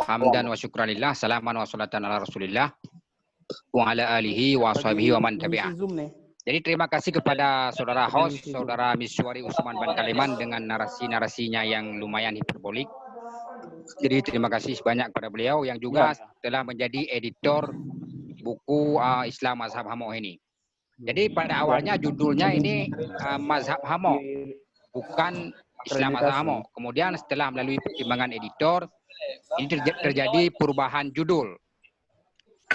Hamdan wa syukranillah, salaman wa salatan ala rasulillah, wa ala alihi wa sahbihi wa man tabi'ah. Jadi terima kasih kepada saudara host, saudara Miswari Usman Ban Kaliman dengan narasi-narasinya yang lumayan hiperbolik. Jadi terima kasih banyak kepada beliau yang juga telah menjadi editor buku Islam Mazhab Hamo ini. Jadi pada awalnya judulnya ini Mazhab Hamo, bukan Islam Mazhab Hamo. Kemudian setelah melalui pertimbangan editor, ini terjadi perubahan judul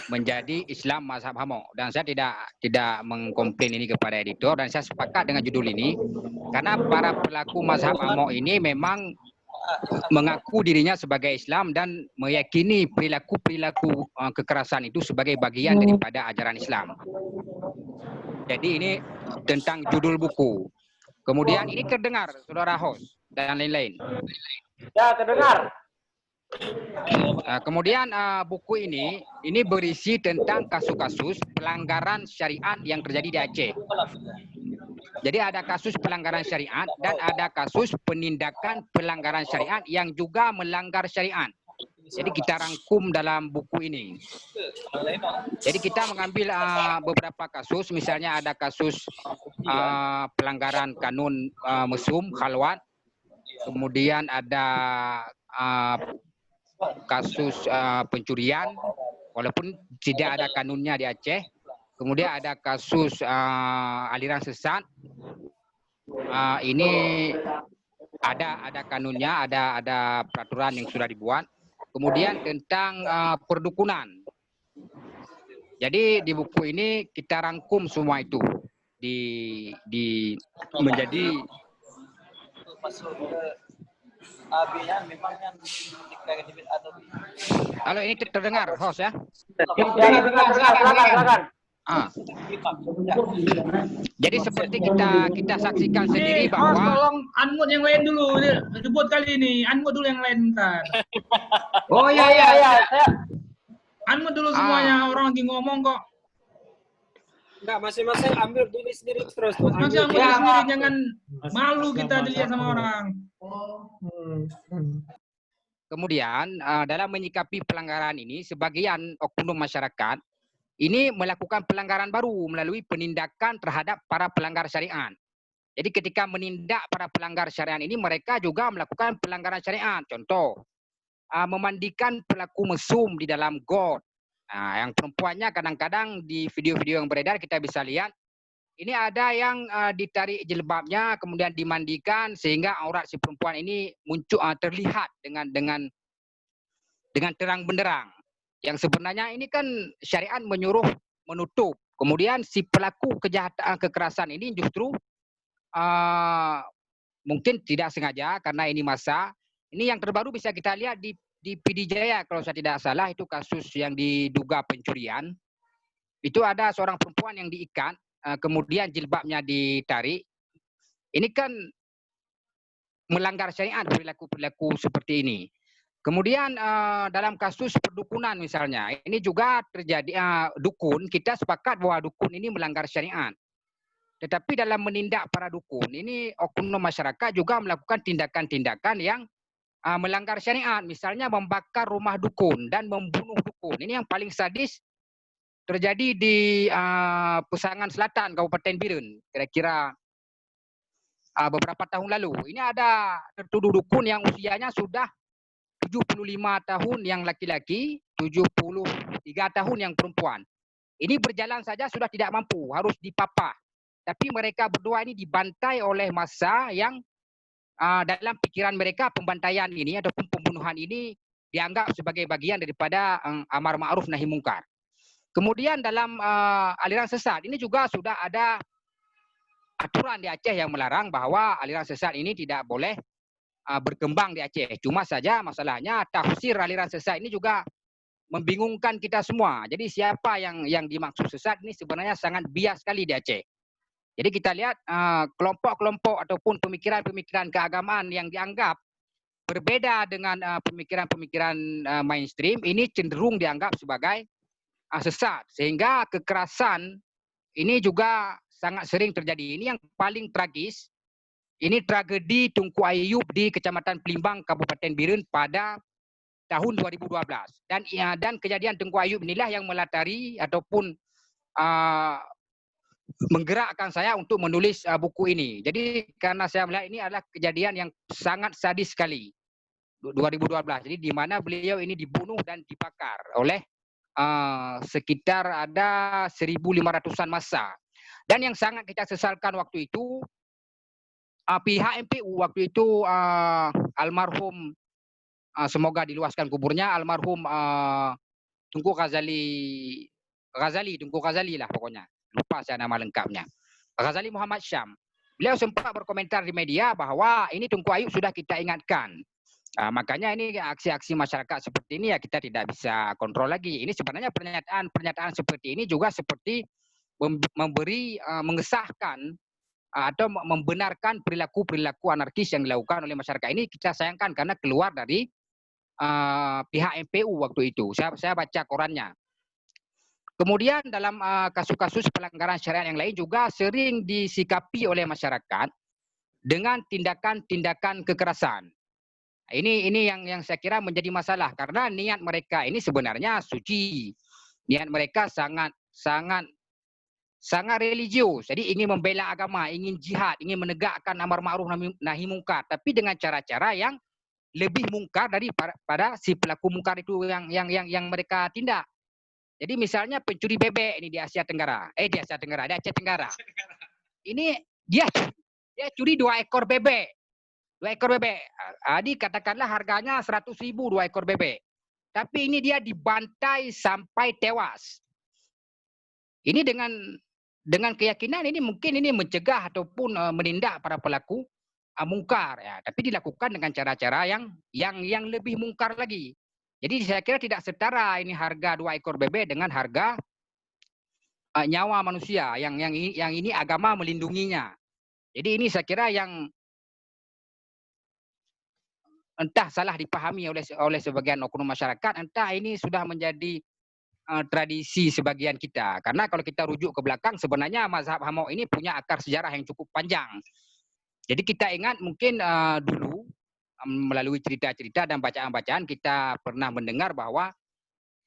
menjadi Islam Mazhab Hamo, dan saya tidak mengkomplain ini kepada editor, dan saya sepakat dengan judul ini karena para pelaku Mazhab Hamo ini memang mengaku dirinya sebagai Islam dan meyakini perilaku kekerasan itu sebagai bagian daripada ajaran Islam. Jadi ini tentang judul buku. Kemudian ini terdengar saudara host dan lain-lain. Ya, terdengar. Kemudian buku ini berisi tentang kasus-kasus pelanggaran syariat yang terjadi di Aceh. Jadi ada kasus pelanggaran syariat dan ada kasus penindakan pelanggaran syariat yang juga melanggar syariat. Jadi kita rangkum dalam buku ini. Jadi kita mengambil beberapa kasus, misalnya ada kasus pelanggaran kanun mesum, khalwat. Kemudian ada kasus pencurian, walaupun tidak ada kanunnya di Aceh. Kemudian ada kasus aliran sesat. Ini ada kanunnya, ada peraturan yang sudah dibuat. Kemudian tentang perdukunan. Jadi di buku ini kita rangkum semua itu menjadi Halo, ini terdengar host ya? Silakan. Jadi seperti kita saksikan sendiri bahwa tolong unmute yang lain dulu. Ribut kali ini, unmute dulu yang lain bentar. Oh iya. Saya Unmute dulu semuanya, orang lagi ngomong kok. Enggak, masing-masing ambil diri sendiri terus. Masih ambil sendiri, jangan malu kita dilihat sama orang. Kemudian dalam menyikapi pelanggaran ini, sebagian oknum masyarakat ini melakukan pelanggaran baru melalui penindakan terhadap para pelanggar syariat. Jadi ketika menindak para pelanggar syariat ini, mereka juga melakukan pelanggaran syariat. Contoh, memandikan pelaku mesum di dalam got. Nah, yang perempuannya kadang-kadang di video-video yang beredar kita bisa lihat, ini ada yang ditarik jilbabnya, kemudian dimandikan sehingga aurat si perempuan ini muncul terlihat dengan terang benderang. Yang sebenarnya ini kan syariat menyuruh menutup. Kemudian si pelaku kejahatan kekerasan ini justru mungkin tidak sengaja karena ini masa. Ini yang terbaru bisa kita lihat di PD Jaya kalau saya tidak salah, itu kasus yang diduga pencurian. Itu ada seorang perempuan yang diikat, kemudian jilbabnya ditarik. Ini kan melanggar syariat perilaku seperti ini. Kemudian dalam kasus perdukunan misalnya, ini juga terjadi dukun, kita sepakat bahwa dukun ini melanggar syariat. Tetapi dalam menindak para dukun, ini oknum masyarakat juga melakukan tindakan-tindakan yang melanggar syariat. Misalnya membakar rumah dukun dan membunuh dukun. Ini yang paling sadis terjadi di Pesangan Selatan, Kabupaten Biren. Kira-kira beberapa tahun lalu. Ini ada tertuduh dukun yang usianya sudah 75 tahun yang laki-laki, 73 tahun yang perempuan. Ini berjalan saja sudah tidak mampu, harus dipapah. Tapi mereka berdua ini dibantai oleh massa yang dalam pikiran mereka pembantaian ini ataupun pembunuhan ini dianggap sebagai bagian daripada amar ma'ruf nahi mungkar. Kemudian dalam aliran sesat ini juga sudah ada aturan di Aceh yang melarang bahwa aliran sesat ini tidak boleh berkembang di Aceh. Cuma saja masalahnya tafsir aliran sesat ini juga membingungkan kita semua. Jadi siapa yang dimaksud sesat ini sebenarnya sangat bias sekali di Aceh. Jadi kita lihat kelompok-kelompok ataupun pemikiran-pemikiran keagamaan yang dianggap berbeda dengan pemikiran-pemikiran mainstream, ini cenderung dianggap sebagai sesat. Sehingga kekerasan ini juga sangat sering terjadi. Ini yang paling tragis. Ini tragedi Tunku Ayub di Kecamatan Pelimbang, Kabupaten Biren pada tahun 2012. Dan kejadian Tengku Ayub inilah yang melatari ataupun menggerakkan saya untuk menulis buku ini. Jadi karena saya melihat ini adalah kejadian yang sangat sadis sekali 2012. Jadi di mana beliau ini dibunuh dan dibakar oleh sekitar ada 1.500-an massa. Dan yang sangat kita sesalkan waktu itu pihak MPU waktu itu almarhum semoga diluaskan kuburnya almarhum Tunku Ghazali lah pokoknya. Lupa saya nama lengkapnya. Ghazali Muhammad Syam. Beliau sempat berkomentar di media bahwa ini Tunku Ayub sudah kita ingatkan. Makanya ini aksi-aksi masyarakat seperti ini ya kita tidak bisa kontrol lagi. Ini sebenarnya pernyataan seperti ini juga seperti mengesahkan atau membenarkan perilaku anarkis yang dilakukan oleh masyarakat ini. Kita sayangkan karena keluar dari pihak MPU waktu itu. Saya baca korannya. Kemudian dalam kasus-kasus pelanggaran syariat yang lain juga sering disikapi oleh masyarakat dengan tindakan-tindakan kekerasan. Ini yang saya kira menjadi masalah karena niat mereka ini sebenarnya suci. Niat mereka sangat religius. Jadi ingin membela agama, ingin jihad, ingin menegakkan amar ma'ruf nahi mungkar, tapi dengan cara-cara yang lebih mungkar daripada si pelaku mungkar itu yang mereka tindak. Jadi misalnya pencuri bebek ini di Aceh Tenggara. Ini dia curi 2 ekor bebek. 2 ekor bebek. Katakanlah harganya 100.000 2 ekor bebek. Tapi ini dia dibantai sampai tewas. Ini dengan keyakinan ini mungkin ini mencegah ataupun menindak para pelaku mungkar ya, tapi dilakukan dengan cara-cara yang lebih mungkar lagi. Jadi saya kira tidak setara ini harga 2 ekor bebek dengan harga nyawa manusia yang ini agama melindunginya. Jadi ini saya kira yang entah salah dipahami oleh sebagian oknum masyarakat, entah ini sudah menjadi tradisi sebagian kita. Karena kalau kita rujuk ke belakang sebenarnya mazhab Hamo ini punya akar sejarah yang cukup panjang. Jadi kita ingat mungkin dulu melalui cerita-cerita dan bacaan-bacaan kita pernah mendengar bahwa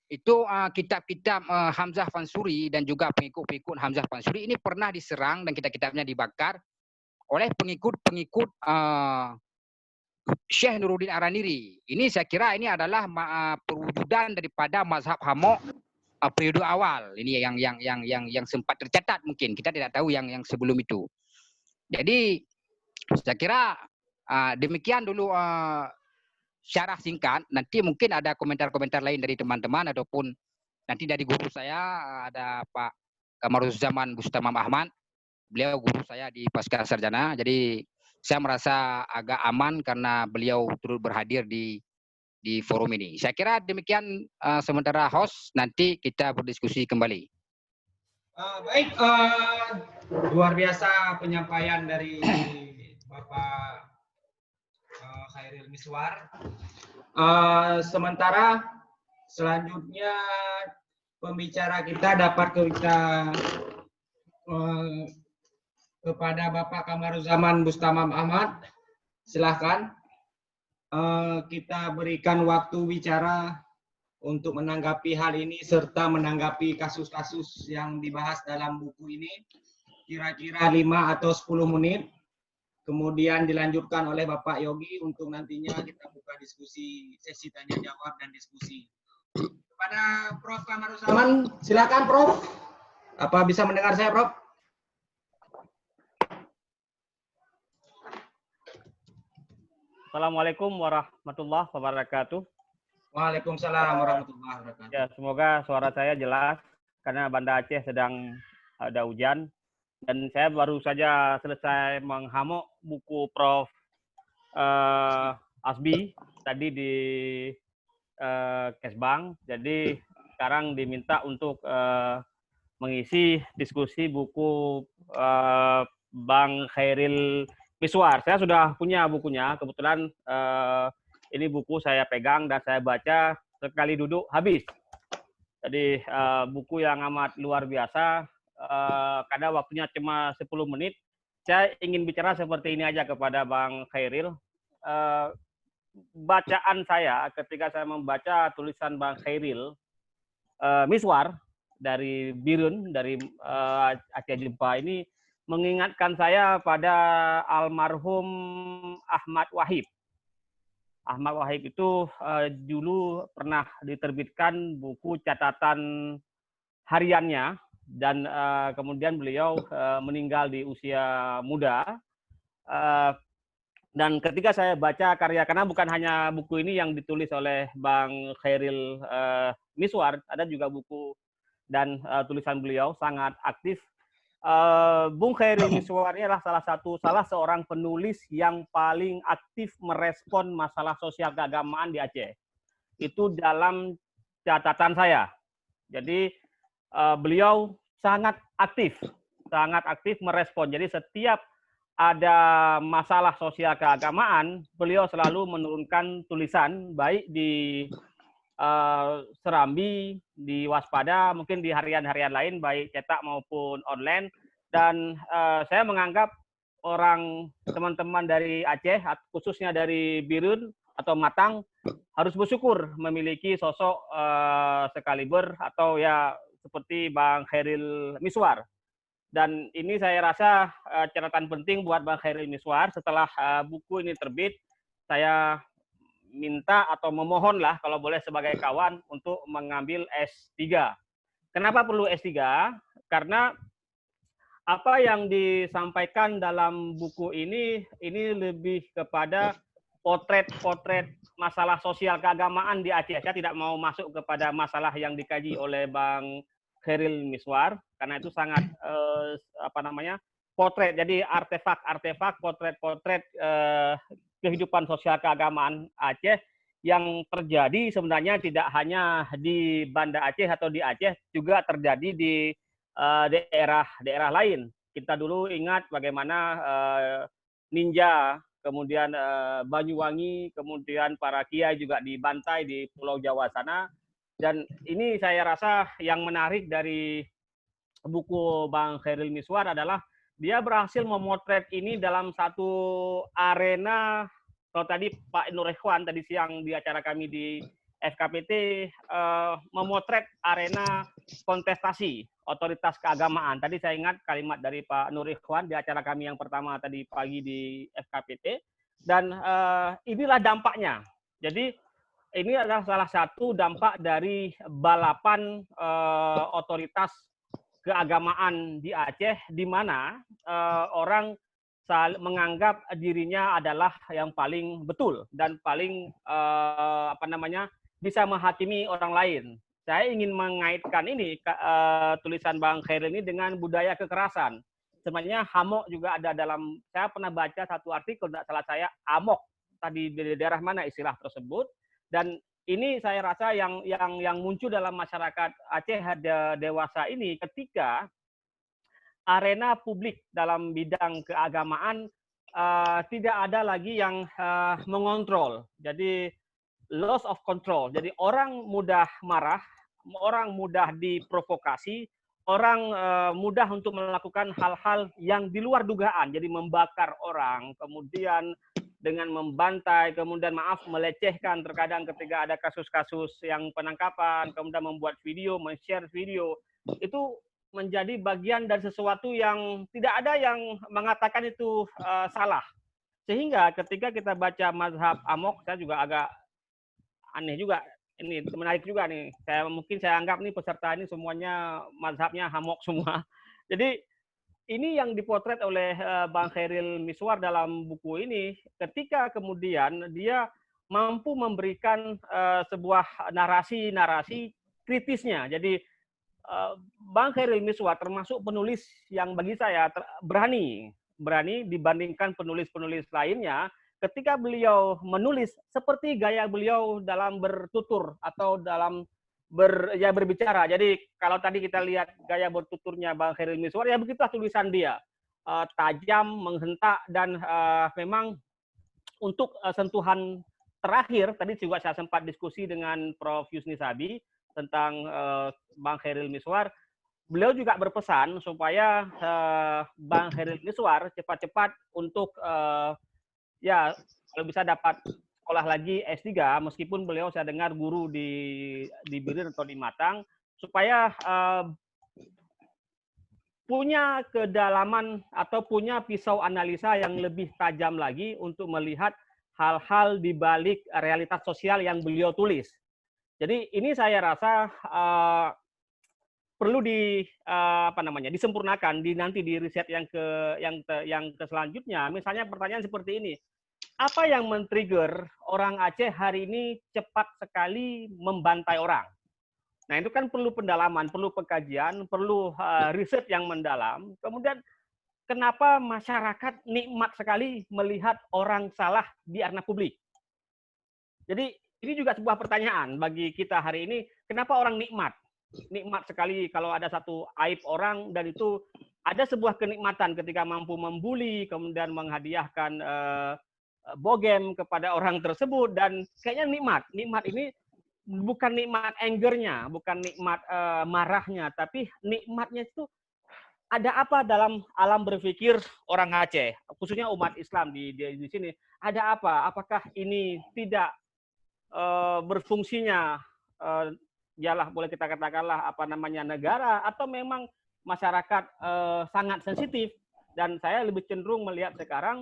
itu kitab-kitab Hamzah Fansuri dan juga pengikut-pengikut Hamzah Fansuri ini pernah diserang dan kitab-kitabnya dibakar oleh pengikut-pengikut Syekh Nuruddin Araniri. Ini saya kira ini adalah perwujudan daripada mazhab Hamo periode awal. Ini yang sempat tercatat mungkin kita tidak tahu yang sebelum itu. Jadi saya kira demikian dulu syarah singkat. Nanti mungkin ada komentar-komentar lain dari teman-teman ataupun nanti dari guru saya ada Pak Kamaruzzaman Bustamam Ahmad. Beliau guru saya di Pasca Sarjana. Jadi saya merasa agak aman karena beliau turut berhadir di forum ini. Saya kira demikian sementara host. Nanti kita berdiskusi kembali. Baik, luar biasa penyampaian dari Bapak Khairil Miswar. Sementara selanjutnya pembicara kita dapat kita kepada Bapak Kamaruzzaman Bustamam Ahmad. Silahkan kita berikan waktu bicara untuk menanggapi hal ini serta menanggapi kasus-kasus yang dibahas dalam buku ini. Kira-kira 5 atau 10 menit. Kemudian dilanjutkan oleh Bapak Yogi untuk nantinya kita buka diskusi, sesi tanya jawab dan diskusi. Kepada Prof. Kamaruzzaman, silakan Prof. Apa bisa mendengar saya, Prof? Assalamualaikum warahmatullahi wabarakatuh. Waalaikumsalam warahmatullahi wabarakatuh. Ya, semoga suara saya jelas karena Banda Aceh sedang ada hujan. Dan saya baru saja selesai menghamok buku Prof. Asbi tadi di Kesbang. Jadi sekarang diminta untuk mengisi diskusi buku Bang Khairil Miswar. Saya sudah punya bukunya. Kebetulan ini buku saya pegang dan saya baca sekali duduk habis. Jadi buku yang amat luar biasa. Karena waktunya cuma 10 menit, saya ingin bicara seperti ini aja kepada Bang Khairil. bacaan saya ketika saya membaca tulisan Bang Khairil Miswar dari Birun, dari Aceh Jempa ini mengingatkan saya pada almarhum Ahmad Wahib. Ahmad Wahib itu dulu pernah diterbitkan buku catatan hariannya, dan kemudian beliau meninggal di usia muda. Dan ketika saya baca karya, karena bukan hanya buku ini yang ditulis oleh Bang Khairil Miswar, ada juga buku dan tulisan beliau sangat aktif. Bung Khairil Miswar ini adalah salah seorang penulis yang paling aktif merespon masalah sosial keagamaan di Aceh. Itu dalam catatan saya. Jadi beliau sangat aktif merespon. Jadi setiap ada masalah sosial keagamaan, beliau selalu menurunkan tulisan, baik di Serambi, di Waspada, mungkin di harian-harian lain, baik cetak maupun online. Dan saya menganggap teman-teman dari Aceh, khususnya dari Birun atau Matang, harus bersyukur memiliki sosok sekaliber atau ya seperti Bang Khairil Miswar. Dan ini saya rasa catatan penting buat Bang Khairil Miswar. Setelah buku ini terbit, saya minta atau memohonlah kalau boleh sebagai kawan untuk mengambil S3. Kenapa perlu S3? Karena apa yang disampaikan dalam buku ini lebih kepada potret masalah sosial keagamaan di Aceh. Saya tidak mau masuk kepada masalah yang dikaji oleh Bang Khairil Miswar, karena itu sangat potret. Jadi artefak, potret kehidupan sosial keagamaan Aceh yang terjadi sebenarnya tidak hanya di Banda Aceh atau di Aceh, juga terjadi di daerah lain. Kita dulu ingat bagaimana Ninja, kemudian Banyuwangi, kemudian para kiai juga dibantai di Pulau Jawa sana. Dan ini saya rasa yang menarik dari buku Bang Khairil Miswar adalah dia berhasil memotret ini dalam satu arena. Kalau tadi Pak Nur Ikhwan tadi siang di acara kami di FKPT memotret arena kontestasi otoritas keagamaan. Tadi saya ingat kalimat dari Pak Nur Ikhwan di acara kami yang pertama tadi pagi di FKPT. Dan inilah dampaknya. Jadi ini adalah salah satu dampak dari balapan otoritas keagamaan di Aceh, di mana orang menganggap dirinya adalah yang paling betul dan paling bisa menghakimi orang lain. Saya ingin mengaitkan ini tulisan Bang Khairil ini dengan budaya kekerasan. Sebenarnya hamok juga ada dalam. Saya pernah baca satu artikel, tidak salah saya, amok tadi di daerah mana istilah tersebut. Dan ini saya rasa yang muncul dalam masyarakat Aceh dewasa ini ketika arena publik dalam bidang keagamaan tidak ada lagi yang mengontrol. Jadi loss of control. Jadi orang mudah marah, orang mudah diprovokasi, orang mudah untuk melakukan hal-hal yang di luar dugaan. Jadi membakar orang, kemudian dengan membantai, kemudian melecehkan terkadang ketika ada kasus-kasus yang penangkapan, kemudian membuat video, men-share video, itu menjadi bagian dari sesuatu yang tidak ada yang mengatakan itu salah. Sehingga ketika kita baca mazhab amok, saya juga agak aneh juga. Ini menarik juga nih. Saya anggap nih peserta ini semuanya mazhabnya hamok semua. Jadi ini yang dipotret oleh Bang Khairil Miswar dalam buku ini, ketika kemudian dia mampu memberikan sebuah narasi kritisnya. Jadi Bang Khairil Miswar termasuk penulis yang bagi saya berani dibandingkan penulis-penulis lainnya, ketika beliau menulis seperti gaya beliau dalam bertutur atau dalam berbicara. Jadi kalau tadi kita lihat gaya bertuturnya Bang Khairil Miswar, ya begitulah tulisan dia. Tajam, menghentak, dan memang untuk sentuhan terakhir, tadi juga saya sempat diskusi dengan Prof. Yusni Sabi tentang Bang Khairil Miswar. Beliau juga berpesan supaya Bang Khairil Miswar cepat-cepat untuk ya kalau bisa dapat sekolah lagi S3, meskipun beliau saya dengar guru di Birin atau di Matang, supaya punya kedalaman atau punya pisau analisa yang lebih tajam lagi untuk melihat hal-hal di balik realitas sosial yang beliau tulis. Jadi ini saya rasa perlu disempurnakan nanti di riset yang ke selanjutnya. Misalnya pertanyaan seperti ini. Apa yang men-trigger orang Aceh hari ini cepat sekali membantai orang? Nah, itu kan perlu pendalaman, perlu pengkajian, perlu riset yang mendalam. Kemudian, kenapa masyarakat nikmat sekali melihat orang salah di arena publik? Jadi, ini juga sebuah pertanyaan bagi kita hari ini, kenapa orang nikmat? Nikmat sekali kalau ada satu aib orang, dan itu ada sebuah kenikmatan ketika mampu membuli, kemudian menghadiahkan bogem kepada orang tersebut, dan kayaknya nikmat. Nikmat ini bukan nikmat angernya, bukan nikmat marahnya, tapi nikmatnya itu ada apa dalam alam berpikir orang Aceh, khususnya umat Islam di sini. Ada apa? Apakah ini tidak berfungsinya, boleh kita katakanlah negara, atau memang masyarakat sangat sensitif? Dan saya lebih cenderung melihat sekarang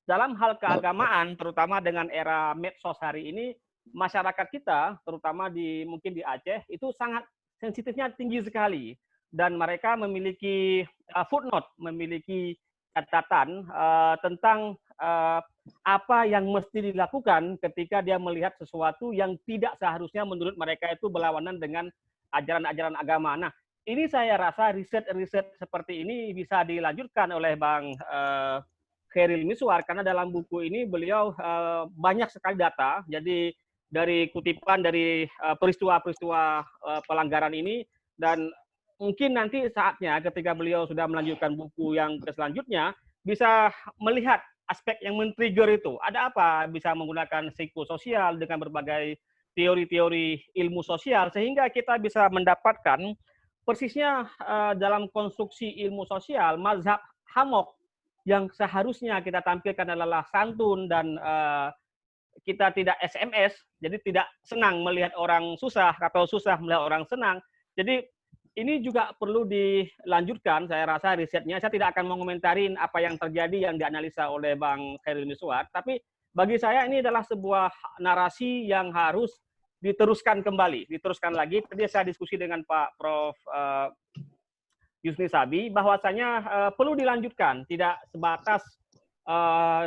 dalam hal keagamaan, terutama dengan era medsos hari ini, masyarakat kita, terutama mungkin di Aceh, itu sangat sensitifnya tinggi sekali, dan mereka memiliki footnote, memiliki catatan tentang apa yang mesti dilakukan ketika dia melihat sesuatu yang tidak seharusnya menurut mereka itu berlawanan dengan ajaran-ajaran agama. Nah, ini saya rasa riset-riset seperti ini bisa dilanjutkan oleh Bang Khairil Miswar, karena dalam buku ini beliau banyak sekali data. Jadi dari kutipan dari peristiwa-peristiwa pelanggaran ini, dan mungkin nanti saatnya ketika beliau sudah melanjutkan buku yang selanjutnya bisa melihat aspek yang men-trigger itu. Ada apa? Bisa menggunakan psikososial dengan berbagai teori-teori ilmu sosial, sehingga kita bisa mendapatkan persisnya dalam konstruksi ilmu sosial, mazhab Hamok yang seharusnya kita tampilkan adalah santun dan kita tidak SMS, jadi tidak senang melihat orang susah atau susah melihat orang senang. Jadi ini juga perlu dilanjutkan, saya rasa risetnya. Saya tidak akan mengomentari apa yang terjadi yang dianalisa oleh Bang Khairil Miswar, tapi bagi saya ini adalah sebuah narasi yang harus diteruskan kembali, diteruskan lagi. Tadi saya diskusi dengan Pak Prof. Yusni Sabi, bahwasanya perlu dilanjutkan, tidak sebatas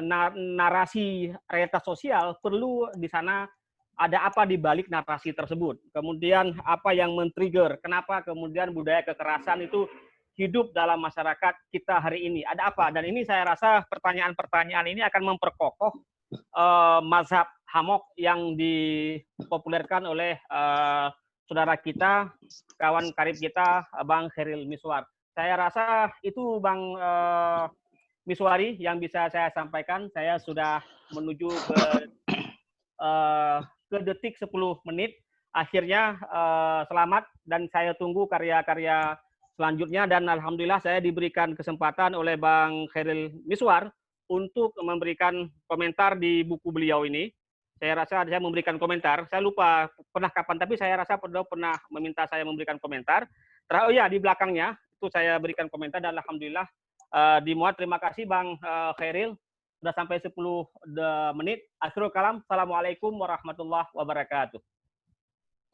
narasi realitas sosial, perlu di sana ada apa di balik narasi tersebut. Kemudian apa yang men-trigger, kenapa kemudian budaya kekerasan itu hidup dalam masyarakat kita hari ini. Ada apa? Dan ini saya rasa pertanyaan-pertanyaan ini akan memperkokoh mazhab Hamok yang dipopulerkan oleh saudara kita, kawan karib kita, Bang Khairil Miswar. Saya rasa itu Bang Miswari yang bisa saya sampaikan. Saya sudah menuju ke detik 10 menit. Akhirnya selamat, dan saya tunggu karya-karya selanjutnya. Dan alhamdulillah saya diberikan kesempatan oleh Bang Khairil Miswar untuk memberikan komentar di buku beliau ini. Saya rasa saya memberikan komentar. Saya lupa pernah kapan, tapi saya rasa beliau pernah meminta saya memberikan komentar. Oh ya, di belakangnya itu saya berikan komentar, dan alhamdulillah dimuat. Terima kasih Bang Khairil. Sudah sampai 10 menit. Akhirul kalam. Assalamualaikum warahmatullahi wabarakatuh.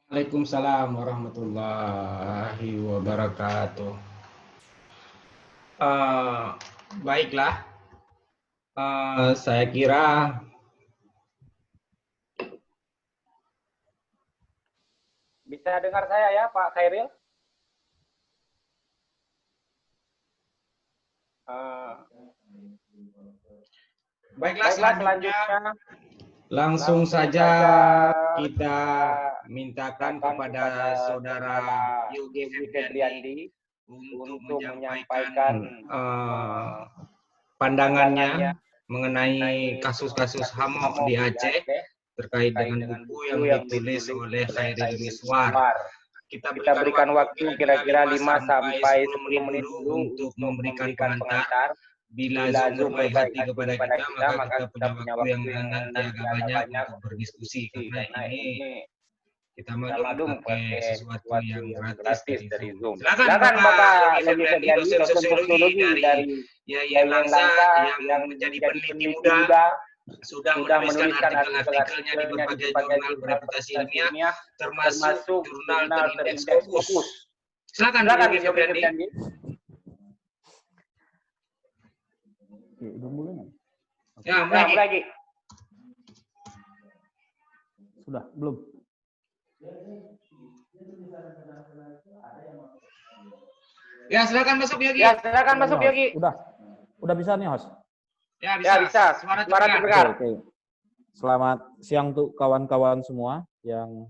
Waalaikumsalam warahmatullahi wabarakatuh. Baiklah, saya kira Bisa dengar saya ya, Pak Khairil? Baiklah, selanjutnya langsung saja kita mintakan kepada saudara Yogi Febriandi untuk menyampaikan pandangannya mengenai kasus-kasus Hamok di Aceh terkait dengan buku yang ditulis oleh Khairil Miswar. Kita berikan waktu kira-kira 5 sampai 10 menit dulu untuk memberikan komentar. Bila Zoom berbaik hati kepada kita, maka kita punya waktu yang nanti agak banyak untuk berdiskusi. Karena ini kita maklum pakai sesuatu yang gratis dari Zoom. Silakan Bapak Legi Febriandi, dosen sosiologi dari Yayasan Langsa yang menjadi peneliti muda, sudah menuliskan artikel-artikelnya di berbagai jurnal bereputasi ilmiah, termasuk jurnal terindeks Scopus. Silakan Legi Febriandi. Ya, lagi. Sudah, belum? Ya, silakan masuk Yogi. Udah bisa nih, host? Ya, bisa. Suara terdengar. Oke. Selamat siang untuk kawan-kawan semua yang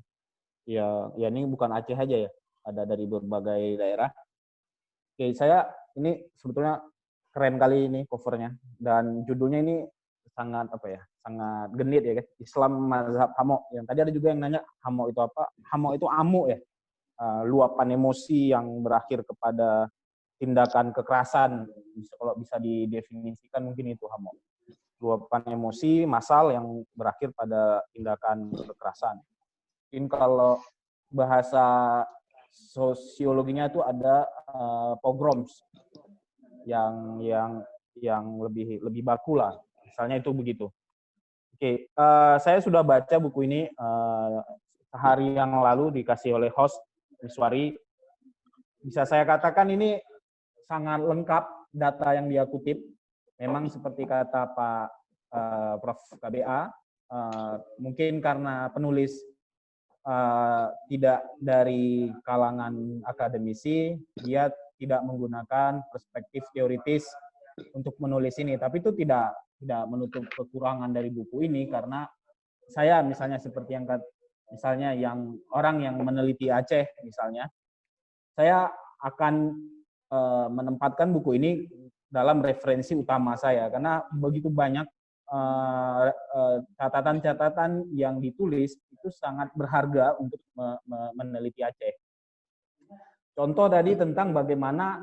ya ini bukan Aceh aja ya, ada dari berbagai daerah. Oke, saya ini sebetulnya keren kali ini covernya dan judulnya ini sangat sangat genit ya, Islam mazhab Hamo. Yang tadi ada juga yang nanya Hamo itu apa? Hamo itu amu ya, luapan emosi yang berakhir kepada tindakan kekerasan. Kalau bisa didefinisikan mungkin itu Hamo, luapan emosi massal yang berakhir pada tindakan kekerasan. Mungkin kalau bahasa sosiologinya itu ada pogroms yang lebih baku lah, misalnya itu begitu. Oke, saya sudah baca buku ini sehari yang lalu dikasih oleh host Miswari. Bisa saya katakan ini sangat lengkap data yang dia kutip. Memang seperti kata Pak Prof KBA, mungkin karena penulis tidak dari kalangan akademisi, dia tidak menggunakan perspektif teoritis untuk menulis ini. Tapi itu tidak menutup kekurangan dari buku ini, karena saya misalnya seperti yang orang yang meneliti Aceh misalnya, saya akan menempatkan buku ini dalam referensi utama saya, karena begitu banyak catatan-catatan yang ditulis itu sangat berharga untuk meneliti Aceh. Contoh tadi tentang bagaimana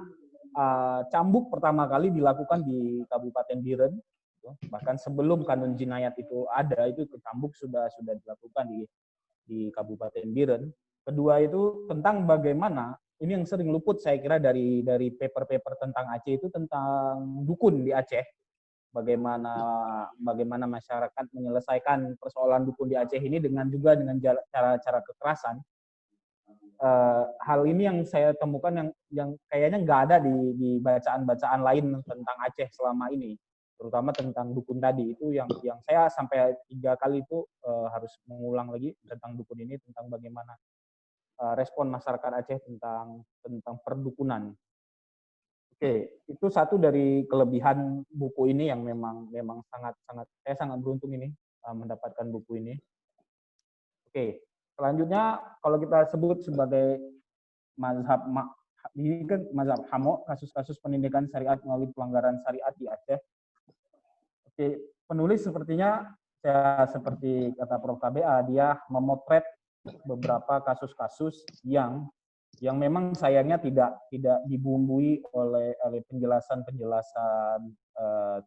cambuk pertama kali dilakukan di Kabupaten Biren. Bahkan sebelum kanun jinayat itu ada, itu cambuk sudah dilakukan di Kabupaten Biren. Kedua itu tentang bagaimana, ini yang sering luput saya kira dari paper-paper tentang Aceh itu tentang dukun di Aceh. Bagaimana masyarakat menyelesaikan persoalan dukun di Aceh ini dengan cara-cara kekerasan. Hal ini yang saya temukan yang kayaknya nggak ada di bacaan-bacaan lain tentang Aceh selama ini, terutama tentang dukun tadi. Itu yang saya sampai 3 kali itu harus mengulang lagi tentang dukun ini, tentang bagaimana respon masyarakat Aceh tentang perdukunan. Oke, itu satu dari kelebihan buku ini yang memang saya sangat beruntung ini mendapatkan buku ini. Oke, selanjutnya kalau kita sebut sebagai mazhab ini kan mazhab Hamo, kasus-kasus penindakan syariat melalui pelanggaran syariat di Aceh. Oke, penulis sepertinya seperti kata Prof KBA, dia memotret beberapa kasus-kasus yang memang sayangnya tidak dibumbui oleh penjelasan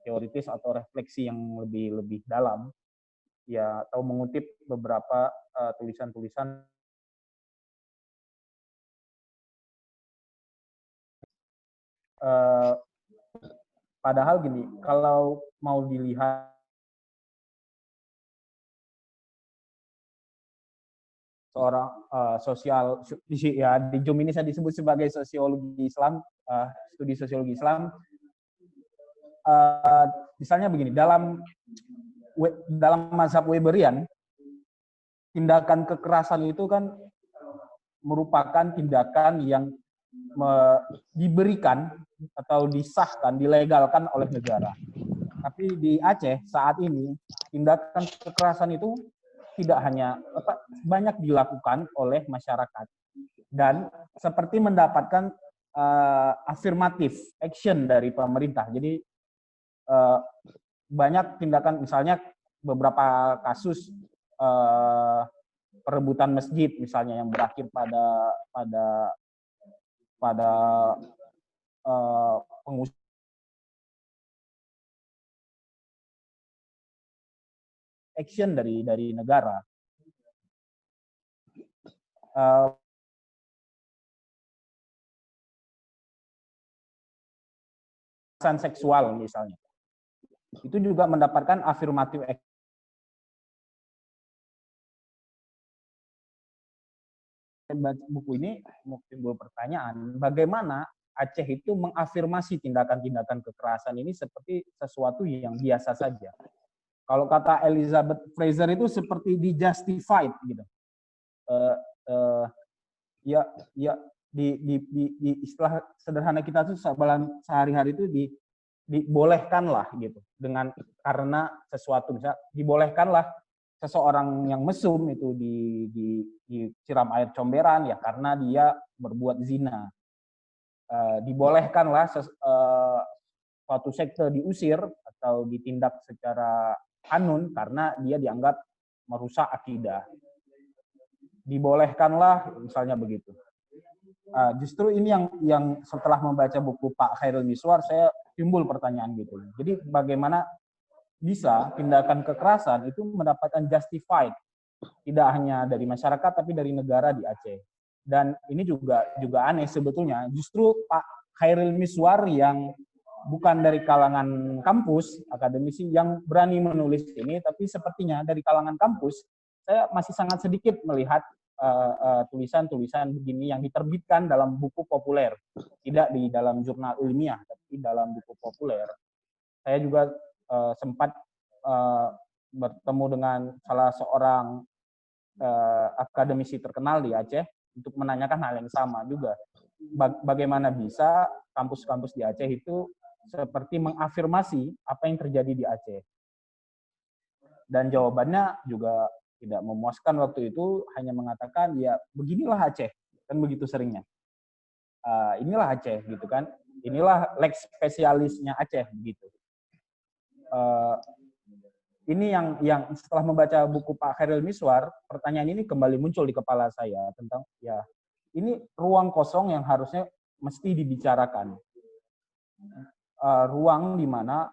teoritis atau refleksi yang lebih dalam, ya, atau mengutip beberapa tulisan-tulisan. Padahal gini, kalau mau dilihat seorang sosial ya, di Zoom ini saya disebut sebagai sosiologi Islam, studi sosiologi Islam. Misalnya begini, dalam mazhab Weberian, tindakan kekerasan itu kan merupakan tindakan yang diberikan atau disahkan, dilegalkan oleh negara. Tapi di Aceh saat ini tindakan kekerasan itu tidak hanya banyak dilakukan oleh masyarakat dan seperti mendapatkan afirmatif action dari pemerintah. Jadi banyak tindakan, misalnya beberapa kasus perebutan masjid misalnya yang berakhir pada pengusir action dari negara. Kekerasan seksual misalnya, itu juga mendapatkan afirmatif action. Baca buku ini timbul pertanyaan, bagaimana Aceh itu mengafirmasi tindakan-tindakan kekerasan ini seperti sesuatu yang biasa saja. Kalau kata Elizabeth Fraser itu seperti di-justified gitu. Di istilah sederhana kita tuh sehari-hari itu dibolehkanlah gitu, dengan karena sesuatu, misalnya dibolehkanlah seseorang yang mesum itu disiram air comberan ya karena dia berbuat zina. Dibolehkanlah suatu sekte diusir atau ditindak secara kanun karena dia dianggap merusak akidah. Dibolehkanlah misalnya begitu. Justru ini yang setelah membaca buku Pak Khairil Miswar saya timbul pertanyaan gitu. Jadi bagaimana bisa tindakan kekerasan itu mendapatkan justified, tidak hanya dari masyarakat tapi dari negara di Aceh. Dan ini juga aneh sebetulnya. Justru Pak Khairil Miswar yang bukan dari kalangan kampus, akademisi yang berani menulis ini, tapi sepertinya dari kalangan kampus saya masih sangat sedikit melihat tulisan-tulisan begini yang diterbitkan dalam buku populer, tidak di dalam jurnal ilmiah, tapi dalam buku populer. Saya juga sempat bertemu dengan salah seorang akademisi terkenal di Aceh untuk menanyakan hal yang sama juga. Bagaimana bisa kampus-kampus di Aceh itu seperti mengafirmasi apa yang terjadi di Aceh. Dan jawabannya juga tidak memuaskan waktu itu, hanya mengatakan ya beginilah Aceh, kan begitu seringnya. Inilah Aceh gitu kan, inilah lex spesialisnya Aceh begitu. Ini yang setelah membaca buku Pak Khairil Miswar, pertanyaan ini kembali muncul di kepala saya tentang ya ini ruang kosong yang harusnya mesti dibicarakan. Ruang di mana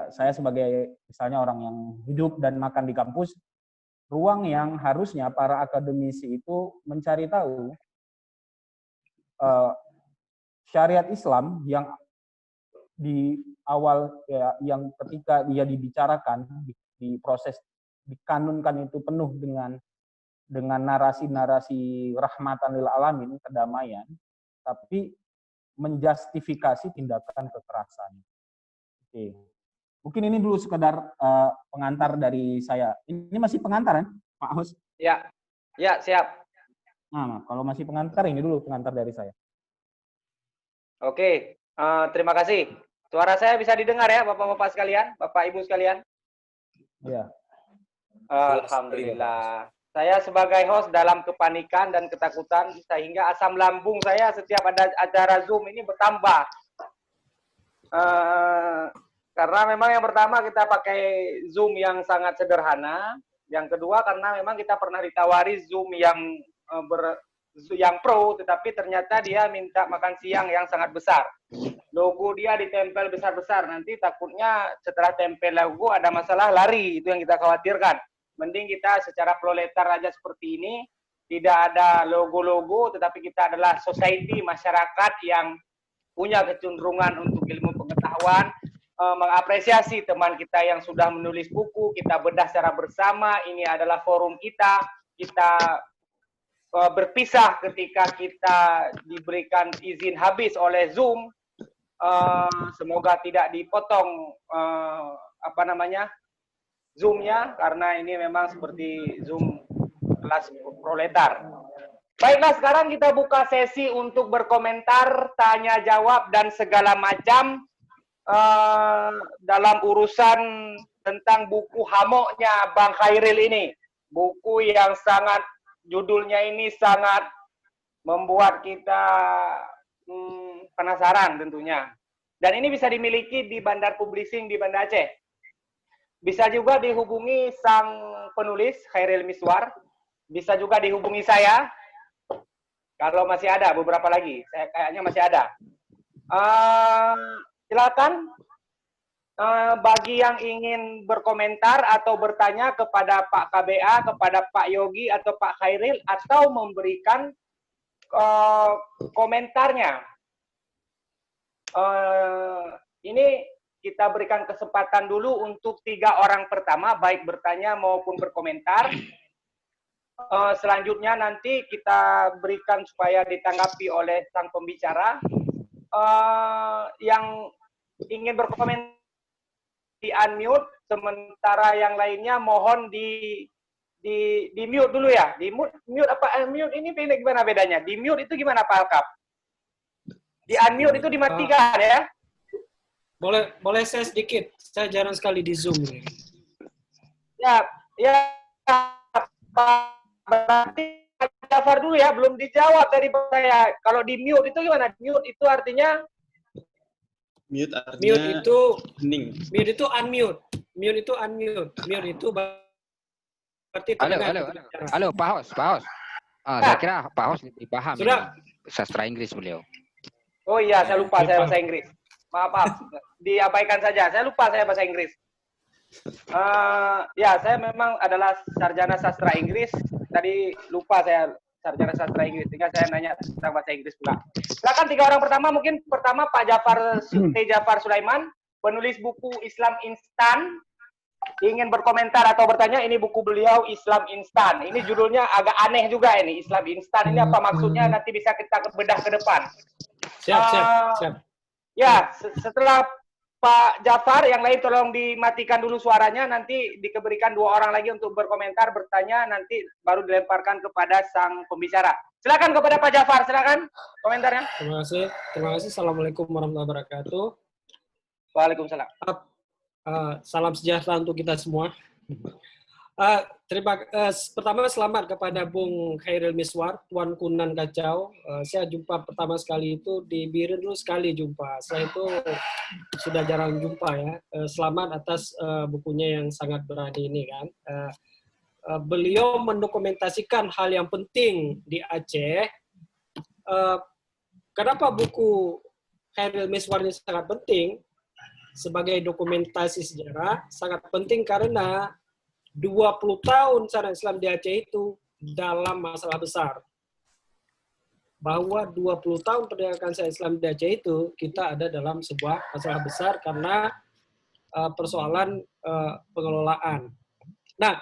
saya sebagai misalnya orang yang hidup dan makan di kampus, ruang yang harusnya para akademisi itu mencari tahu syariat Islam yang di awal ya, yang ketika dia dibicarakan di proses dikanunkan itu penuh dengan narasi-narasi rahmatan lil alamin, kedamaian, tapi menjustifikasi tindakan kekerasan. Oke. Mungkin ini dulu sekedar pengantar dari saya. Ini masih pengantar kan, Pak Host? Ya, siap. Nah, kalau masih pengantar, ini dulu pengantar dari saya. Oke, terima kasih. Suara saya bisa didengar ya, Bapak-Bapak sekalian, Bapak Ibu sekalian? Ya. Alhamdulillah. Saya sebagai host dalam kepanikan dan ketakutan, sehingga asam lambung saya setiap ada acara Zoom ini bertambah. Karena memang yang pertama kita pakai Zoom yang sangat sederhana. Yang kedua karena memang kita pernah ditawari Zoom yang pro, tetapi ternyata dia minta makan siang yang sangat besar. Logo dia ditempel besar-besar, nanti takutnya setelah tempel logo ada masalah lari, itu yang kita khawatirkan. Mending kita secara proletar aja seperti ini, tidak ada logo-logo, tetapi kita adalah society, masyarakat yang punya kecenderungan untuk ilmu pengetahuan, mengapresiasi teman kita yang sudah menulis buku, kita bedah secara bersama, ini adalah forum kita berpisah ketika kita diberikan izin habis oleh Zoom. Semoga tidak dipotong Zoom-nya, karena ini memang seperti Zoom kelas proletar. Baiklah, sekarang kita buka sesi untuk berkomentar, tanya jawab dan segala macam dalam urusan tentang buku Hamoknya Bang Khairil ini. Buku yang sangat, judulnya ini sangat membuat kita penasaran tentunya. Dan ini bisa dimiliki di Bandar Publishing di Banda Aceh. Bisa juga dihubungi sang penulis Khairil Miswar. Bisa juga dihubungi saya. Kalau masih ada beberapa lagi, saya kayaknya masih ada. Silakan bagi yang ingin berkomentar atau bertanya kepada Pak KBA, kepada Pak Yogi atau Pak Khairil, atau memberikan komentarnya. Ini kita berikan kesempatan dulu untuk 3 orang pertama, baik bertanya maupun berkomentar. Selanjutnya nanti kita berikan supaya ditanggapi oleh sang pembicara. Yang ingin berkomentar di unmute, sementara yang lainnya mohon di mute dulu ya. Di mute apa unmute ini gimana bedanya? Di mute itu gimana Pak Alkap? Di unmute itu dimatikan ya. Boleh saya sedikit. Saya jarang sekali di Zoom. Ya Pak, berarti Pak Jafar dulu ya, belum dijawab dari saya. Kalau di mute itu gimana? Mute itu artinya Mute artinya Mute itu hening. Mute itu unmute. Mute itu unmute. Mute itu berarti Halo, Pak Hos. Saya kira Pak Hos lebih paham Sudah. sastra Inggris beliau. Oh iya, saya lupa saya bahasa Inggris. Maaf, diabaikan saja. Saya lupa saya bahasa Inggris. Ya, saya memang adalah sarjana sastra Inggris. Tadi lupa saya sarjana sastra Inggris, sehingga saya nanya tentang bahasa Inggris pula. Silakan 3 orang pertama, mungkin pertama Pak Jafar Sulaiman, penulis buku Islam Instan, ingin berkomentar atau bertanya. Ini buku beliau Islam Instan. Ini judulnya agak aneh juga ini, Islam Instan. Ini apa maksudnya? Nanti bisa kita bedah ke depan. Siap. Ya, setelah Pak Jafar, yang lain tolong dimatikan dulu suaranya, nanti diberikan 2 orang lagi untuk berkomentar, bertanya, nanti baru dilemparkan kepada sang pembicara. Silakan kepada Pak Jafar, silakan komentarnya. Terima kasih. Assalamualaikum warahmatullahi wabarakatuh. Waalaikumsalam. Salam sejahtera untuk kita semua. Pertama selamat kepada Bung Khairil Miswar, Tuan Kunan Kacau. Saya jumpa pertama sekali itu di Biren dulu sekali jumpa. Setelah itu sudah jarang jumpa ya. Selamat atas bukunya yang sangat berani ini kan. Beliau mendokumentasikan hal yang penting di Aceh. Kenapa buku Khairil Miswar ini sangat penting? Sebagai dokumentasi sejarah, sangat penting karena 20 tahun syariat Islam di Aceh itu dalam masalah besar. Bahwa 20 tahun perdagangan syariat Islam di Aceh itu kita ada dalam sebuah masalah besar karena persoalan pengelolaan. Nah,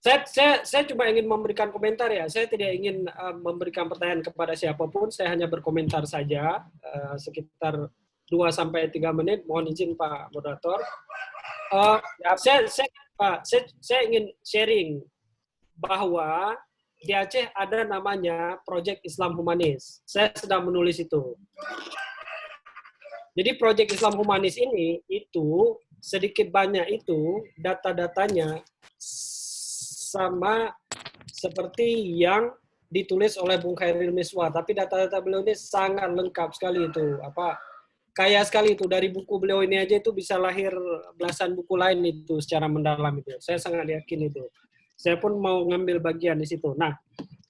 saya cuma ingin memberikan komentar ya. Saya tidak ingin memberikan pertanyaan kepada siapapun. Saya hanya berkomentar saja sekitar 2-3 menit. Mohon izin Pak Moderator. Saya ingin sharing bahwa di Aceh ada namanya Project Islam Humanis. Saya sedang menulis itu. Jadi Project Islam Humanis ini itu sedikit banyak itu data-datanya sama seperti yang ditulis oleh Bung Khairil Miswar, tapi data-data beliau ini sangat lengkap sekali itu. Kaya sekali itu, dari buku beliau ini aja itu bisa lahir belasan buku lain itu secara mendalam itu. Saya sangat yakin itu. Saya pun mau ngambil bagian di situ. Nah,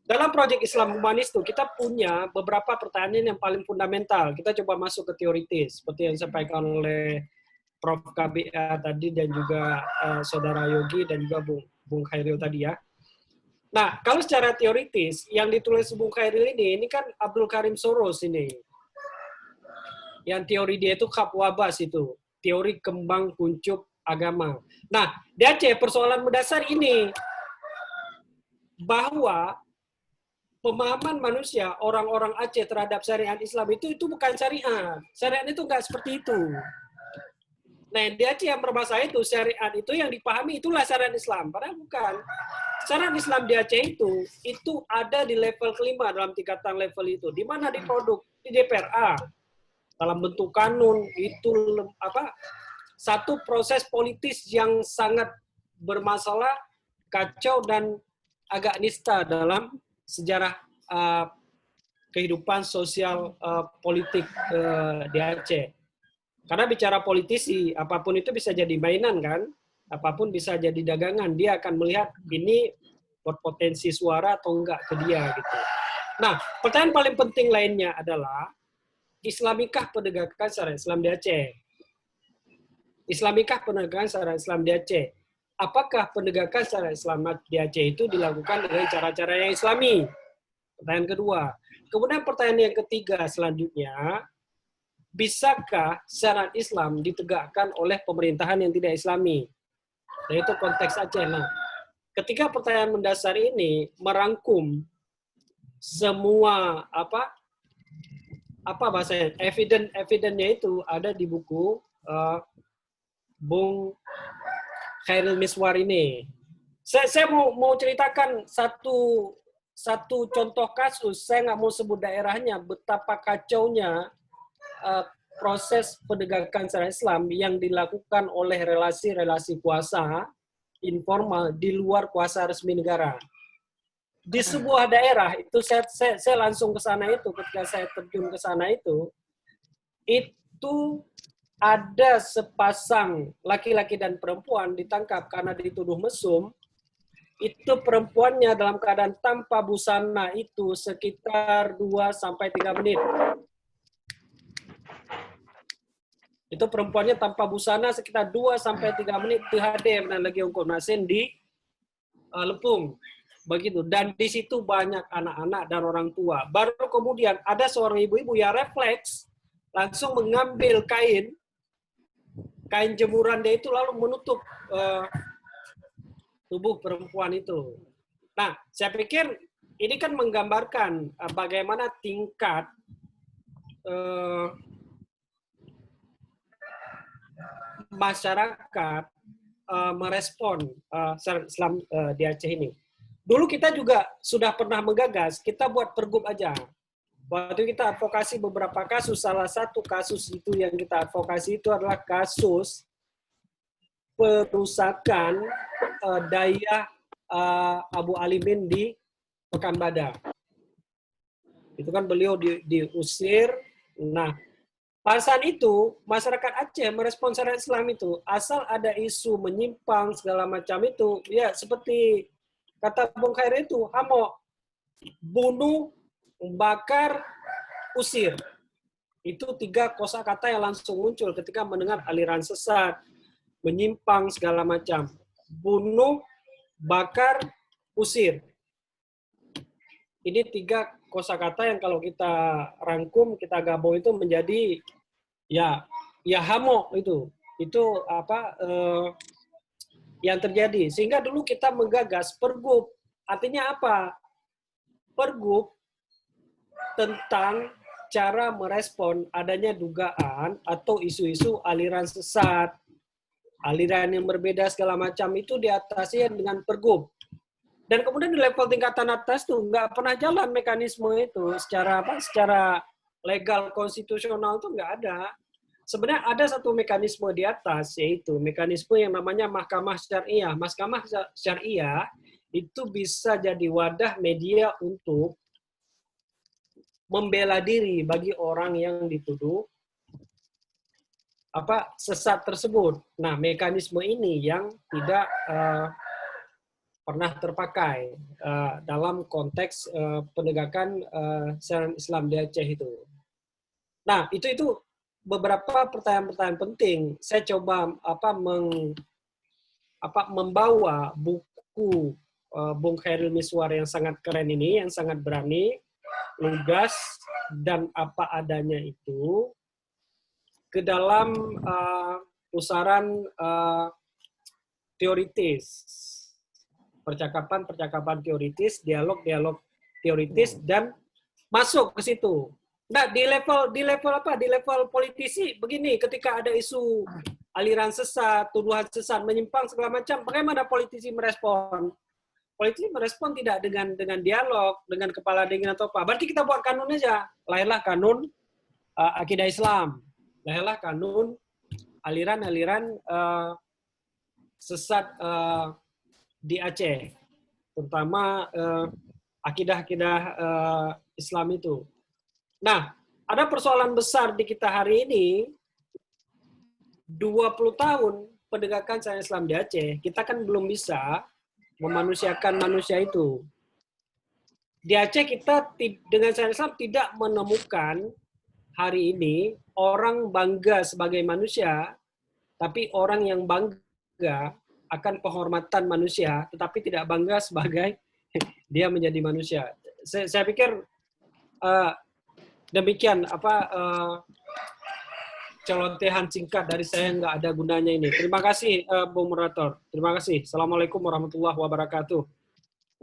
dalam proyek Islam Humanis itu kita punya beberapa pertanyaan yang paling fundamental. Kita coba masuk ke teoritis, seperti yang disampaikan oleh Prof. KBA tadi dan juga Saudara Yogi dan juga Bung Khairil tadi ya. Nah, kalau secara teoritis, yang ditulis Bung Khairil ini kan Abdul Karim Soros ini. Yang teori dia itu Kapwabas itu, teori kembang kuncup agama. Nah, di Aceh persoalan mendasar ini, bahwa pemahaman manusia, orang-orang Aceh terhadap syariat Islam itu bukan syariat. Syariat itu nggak seperti itu. Nah, di Aceh yang bermasalah itu, syariat itu yang dipahami itulah syariat Islam. Padahal bukan. Syariat Islam di Aceh itu ada di level kelima dalam tingkatan level itu. Di mana diproduk? Di DPRA. Dalam bentuk kanun, itu satu proses politis yang sangat bermasalah, kacau, dan agak nista dalam sejarah kehidupan sosial politik di Aceh. Karena bicara politisi, apapun itu bisa jadi mainan kan, apapun bisa jadi dagangan. Dia akan melihat ini berpotensi suara atau enggak ke dia gitu. Nah, pertanyaan paling penting lainnya adalah Islamikah penegakan syariat Islam di Aceh? Islamikah penegakan syariat Islam di Aceh? Apakah penegakan syariat Islam di Aceh itu dilakukan dengan cara-cara yang Islami? Pertanyaan kedua. Kemudian pertanyaan yang ketiga selanjutnya, bisakah syariat Islam ditegakkan oleh pemerintahan yang tidak Islami? Yaitu konteks Aceh. Nah, ketika pertanyaan mendasar ini merangkum semua apa bahasanya, evidence-nya itu ada di buku Bung Khairil Miswar ini. Saya mau ceritakan satu contoh kasus. Saya nggak mau sebut daerahnya. Betapa kacaunya proses penegakan syariat Islam yang dilakukan oleh relasi-relasi kuasa informal di luar kuasa resmi negara. Di sebuah daerah itu saya langsung ke sana itu, ketika saya terjun ke sana itu ada sepasang laki-laki dan perempuan ditangkap karena dituduh mesum. Itu perempuannya dalam keadaan tanpa busana itu sekitar 2-3 menit. Itu perempuannya tanpa busana sekitar 2-3 menit THD dan lagi ungkap nasen di Lepung. Begitu. Dan di situ banyak anak-anak dan orang tua. Baru kemudian ada seorang ibu-ibu yang refleks langsung mengambil kain jemuran dia itu lalu menutup tubuh perempuan itu. Nah, saya pikir ini kan menggambarkan bagaimana tingkat masyarakat merespon syariat Islam di Aceh ini. Dulu kita juga sudah pernah menggagas, kita buat pergub aja. Waktu kita advokasi beberapa kasus, salah satu kasus itu yang kita advokasi itu adalah kasus perusakan daya Abu Alimin di Pekanbadak. Itu kan beliau diusir. Nah, pada saat itu masyarakat Aceh merespon syariat Islam itu, asal ada isu menyimpang segala macam itu, ya seperti kata Bung Khair itu, hamo, bunuh, bakar, usir. Itu 3 kosakata yang langsung muncul ketika mendengar aliran sesat, menyimpang segala macam. Bunuh, bakar, usir. Ini 3 kosakata yang kalau kita rangkum, kita gabung itu menjadi ya hamo itu. Itu yang terjadi. Sehingga dulu kita menggagas pergub. Artinya apa? Pergub tentang cara merespon adanya dugaan atau isu-isu aliran sesat, aliran yang berbeda segala macam itu diatasi dengan pergub. Dan kemudian di level tingkatan atas tuh nggak pernah jalan mekanisme itu secara legal konstitusional tuh nggak ada. Sebenarnya ada satu mekanisme di atas, yaitu mekanisme yang namanya Mahkamah Syariah. Mahkamah Syariah itu bisa jadi wadah media untuk membela diri bagi orang yang dituduh sesat tersebut. Nah, mekanisme ini yang tidak pernah terpakai dalam konteks penegakan syariat Islam di Aceh itu. Nah, itu beberapa pertanyaan-pertanyaan penting. Saya coba membawa buku Bung Khairil Miswar yang sangat keren ini, yang sangat berani, lugas, dan apa adanya itu ke dalam pusaran teoritis. Percakapan-percakapan teoritis, dialog-dialog teoritis, dan masuk ke situ. Nah, di level politisi begini, ketika ada isu aliran sesat, tuduhan sesat, menyimpang segala macam, bagaimana politisi merespon? Politisi merespon tidak dengan dialog, dengan kepala dingin atau apa. Berarti kita buat kanun aja. Lahirlah kanun akidah Islam. Lahirlah kanun aliran-aliran sesat di Aceh, terutama akidah-akidah Islam itu. Nah, ada persoalan besar di kita hari ini, 20 tahun penegakan syariat Islam di Aceh, kita kan belum bisa memanusiakan manusia itu. Di Aceh kita dengan syariat Islam tidak menemukan hari ini orang bangga sebagai manusia, tapi orang yang bangga akan penghormatan manusia, tetapi tidak bangga sebagai dia menjadi manusia. Saya pikir demikian celotehan singkat dari saya, nggak ada gunanya ini. Terima kasih, Bung Moderator. Terima kasih. Assalamualaikum warahmatullahi wabarakatuh.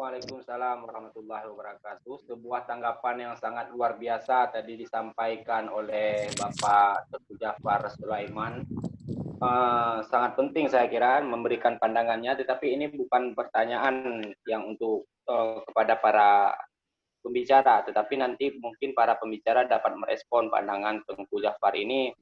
Waalaikumsalam warahmatullahi wabarakatuh. Sebuah tanggapan yang sangat luar biasa tadi disampaikan oleh Bapak Teguh Jafar Sulaiman. Sangat penting saya kira memberikan pandangannya, tetapi ini bukan pertanyaan yang untuk kepada para pembicara, tetapi nanti mungkin para pembicara dapat merespon pandangan Teguh Jafar ini.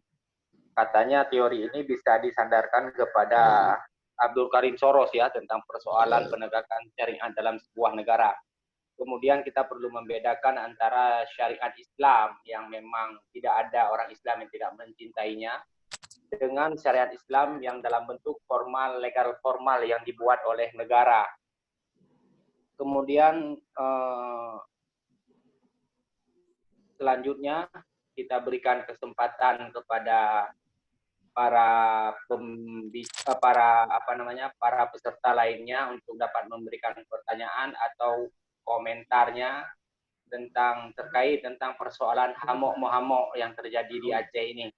Katanya teori ini bisa disandarkan kepada Abdul Karim Soros ya, tentang persoalan penegakan syariat dalam sebuah negara. Kemudian kita perlu membedakan antara syariat Islam yang memang tidak ada orang Islam yang tidak mencintainya, dengan syariat Islam yang dalam bentuk formal, legal formal yang dibuat oleh negara. Kemudian selanjutnya kita berikan kesempatan kepada para peserta lainnya untuk dapat memberikan pertanyaan atau komentarnya terkait tentang persoalan hamok-mohamok yang terjadi di Aceh ini.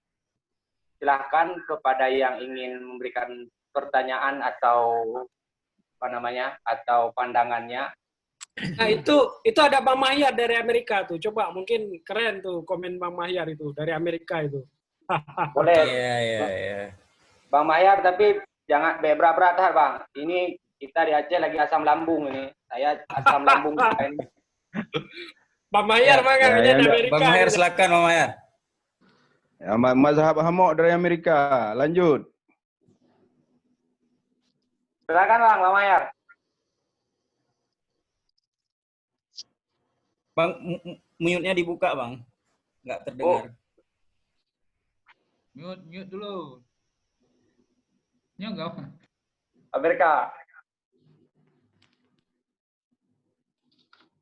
Silahkan kepada yang ingin memberikan pertanyaan atau atau pandangannya. Nah, itu ada Bang Mahyar dari Amerika tuh. Coba, mungkin keren tuh komen Bang Mahyar itu dari Amerika itu. Boleh. Iya. Bang Mahyar, tapi jangan berat-berat Bang. Ini kita di Aceh lagi asam lambung ini. Saya asam lambung ini. Bang Mahyar dari Amerika. Bang Mahyar silakan Bang Mahyar. Ya, mazhab hamok dari Amerika. Lanjut. Silakan Bang Mahyar. Bang, mute-nya dibuka Bang. Nggak terdengar. Mute dulu. Mute enggak? Amerika.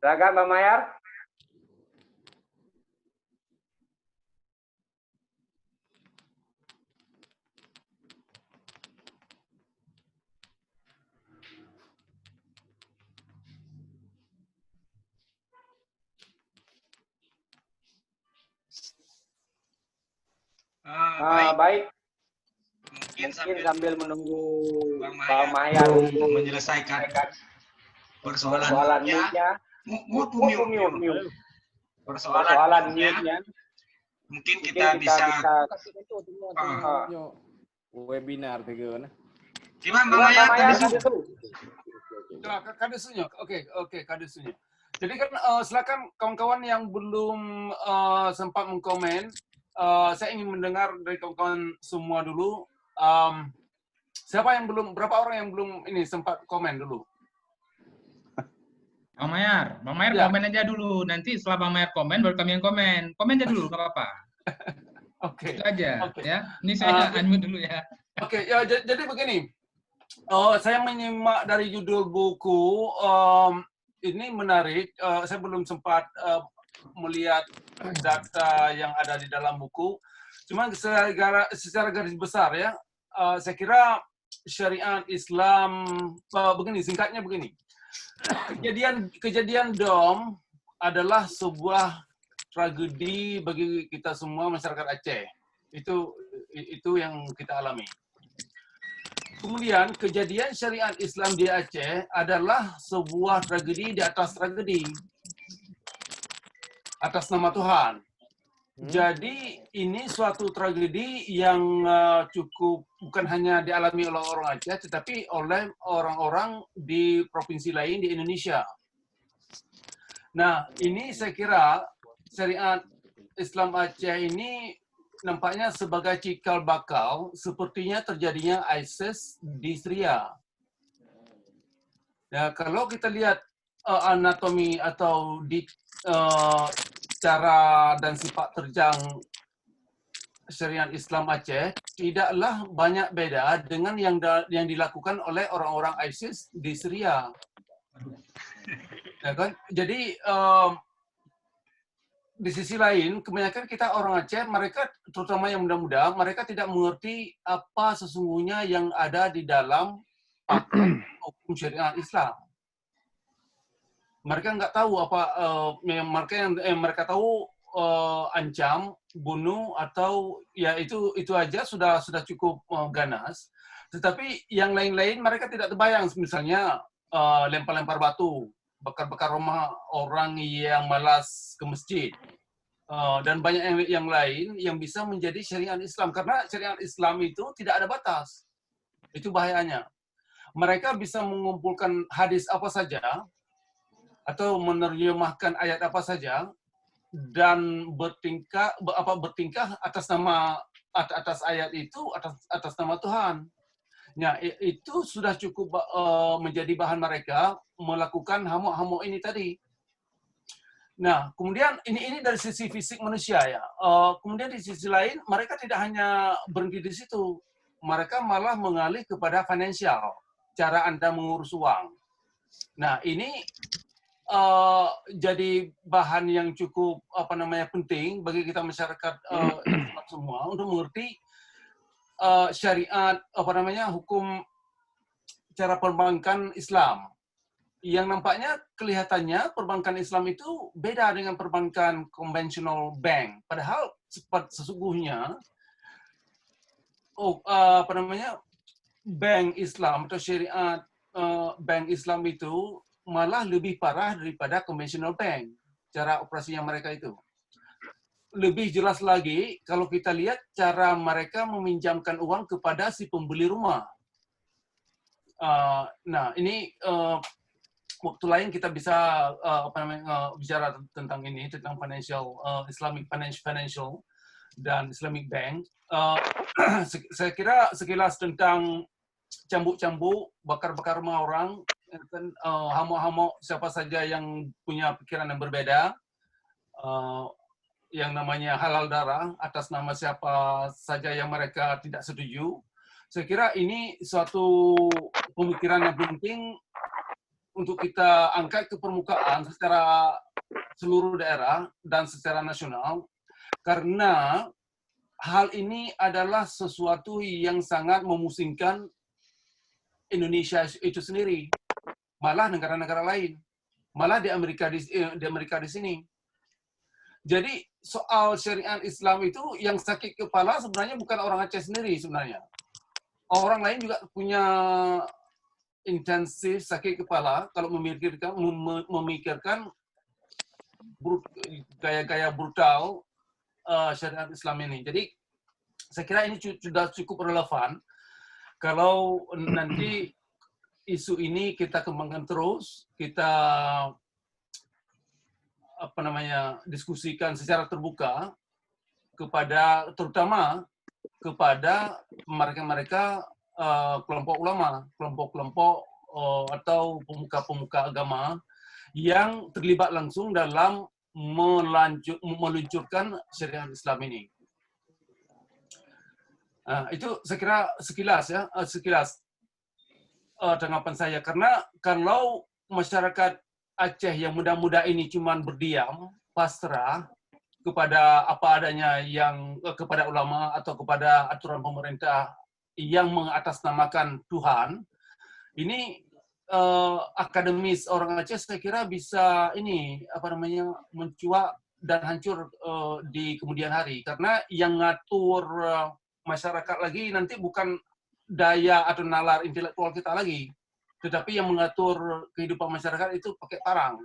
Silakan Bang Mahyar. Baik. Mungkin sambil menunggu Bang Mahyar untuk menyelesaikan persoalan mute-nya. Persoalan mute-nya. Mungkin kita bisa webinar juga. Gimana Bang Mahyar? Oke, kadesunya. Jadi kan silakan kawan-kawan yang belum sempat mengkomen. Saya ingin mendengar dari kawan-kawan semua dulu. Berapa orang yang belum ini sempat komen dulu? Bang Mahyar ya. Komen aja dulu. Nanti setelah Bang Mahyar komen, baru kami yang komen. Komen aja dulu, nggak apa-apa. Oke. Itu aja. Ya. Ini saya unmute dulu ya. Oke, ya, jadi begini. Saya menyimak dari judul buku. Ini menarik. Saya belum sempat melihat data yang ada di dalam buku. Cuma secara garis besar ya, saya kira syariat Islam begini, singkatnya begini. Kejadian DOM adalah sebuah tragedi bagi kita semua masyarakat Aceh. Itu yang kita alami. Kemudian kejadian syariat Islam di Aceh adalah sebuah tragedi di atas tragedi. Atas nama Tuhan. Jadi ini suatu tragedi yang cukup bukan hanya dialami oleh orang Aceh, tetapi oleh orang-orang di provinsi lain di Indonesia. Nah, ini saya kira syariat Islam Aceh ini nampaknya sebagai cikal bakal sepertinya terjadinya ISIS di Syria. Ya, kalau kita lihat anatomi atau di cara dan sifat terjang syariat Islam Aceh tidaklah banyak beda dengan yang dilakukan oleh orang-orang ISIS di Syria. Ya kan? Jadi di sisi lain, kebanyakan kita orang Aceh, mereka terutama yang muda-muda, mereka tidak mengerti apa sesungguhnya yang ada di dalam paket hukum syariat Islam. Mereka nggak tahu apa mereka tahu ancam, bunuh atau ya itu aja sudah cukup ganas. Tetapi yang lain-lain mereka tidak terbayang, misalnya lempar-lempar batu, bakar-bakar rumah orang yang malas ke masjid, dan banyak yang lain yang bisa menjadi syariat Islam. Karena syariat Islam itu tidak ada batas. Itu bahayanya. Mereka bisa mengumpulkan hadis apa saja atau menerjemahkan ayat apa saja dan bertingkah atas ayat itu, atas nama Tuhan. Nah, itu sudah cukup menjadi bahan mereka melakukan hamuk-hamuk ini tadi. Nah, kemudian ini dari sisi fisik manusia ya. Kemudian di sisi lain, mereka tidak hanya berhenti di situ. Mereka malah mengalih kepada finansial, cara Anda mengurus uang. Nah, ini jadi bahan yang cukup penting bagi kita masyarakat semua untuk mengerti syariat hukum cara perbankan Islam, yang nampaknya kelihatannya perbankan Islam itu beda dengan perbankan konvensional bank, padahal sesungguhnya bank Islam atau syariat bank Islam itu malah lebih parah daripada konvensional bank, cara operasinya mereka itu. Lebih jelas lagi kalau kita lihat cara mereka meminjamkan uang kepada si pembeli rumah. Nah, ini waktu lain kita bisa bicara tentang ini, tentang Islamic financial dan Islamic bank. Saya kira sekilas tentang cambuk-cambuk, bakar-bakar rumah orang, hamuk-hamuk siapa saja yang punya pikiran yang berbeda, yang namanya halal darah atas nama siapa saja yang mereka tidak setuju. Saya kira ini suatu pemikiran yang penting untuk kita angkat ke permukaan secara seluruh daerah dan secara nasional, karena hal ini adalah sesuatu yang sangat memusingkan Indonesia itu sendiri, malah negara-negara lain, malah di Amerika di sini. Jadi soal syariat Islam itu yang sakit kepala sebenarnya bukan orang Aceh sendiri sebenarnya. Orang lain juga punya intensif sakit kepala kalau memikirkan gaya-gaya brutal syariat Islam ini. Jadi saya kira ini sudah cukup relevan kalau nanti isu ini kita kembangkan terus, kita diskusikan secara terbuka terutama kepada mereka-mereka kelompok ulama, kelompok-kelompok atau pemuka-pemuka agama yang terlibat langsung dalam meluncurkan syariat Islam ini. Itu saya kira sekilas tanggapan saya, karena kalau masyarakat Aceh yang muda-muda ini cuma berdiam, pasrah kepada apa adanya kepada ulama atau kepada aturan pemerintah yang mengatasnamakan Tuhan, ini akademis orang Aceh saya kira bisa mencuat dan hancur di kemudian hari, karena yang ngatur masyarakat lagi nanti bukan daya atau nalar intelektual kita lagi, tetapi yang mengatur kehidupan masyarakat itu pakai parang.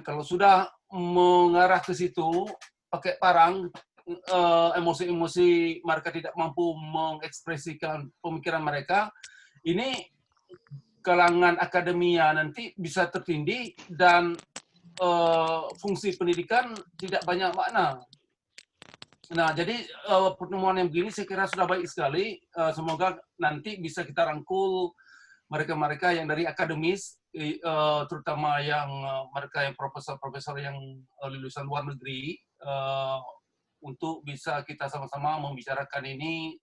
Kalau sudah mengarah ke situ pakai parang, emosi-emosi mereka tidak mampu mengekspresikan pemikiran mereka, ini kalangan akademia nanti bisa tertindih dan fungsi pendidikan tidak banyak makna. Nah, jadi pertemuan yang begini saya kira sudah baik sekali. Semoga nanti bisa kita rangkul mereka-mereka yang dari akademis, terutama yang mereka yang profesor-profesor yang lulusan luar negeri, untuk bisa kita sama-sama membicarakan ini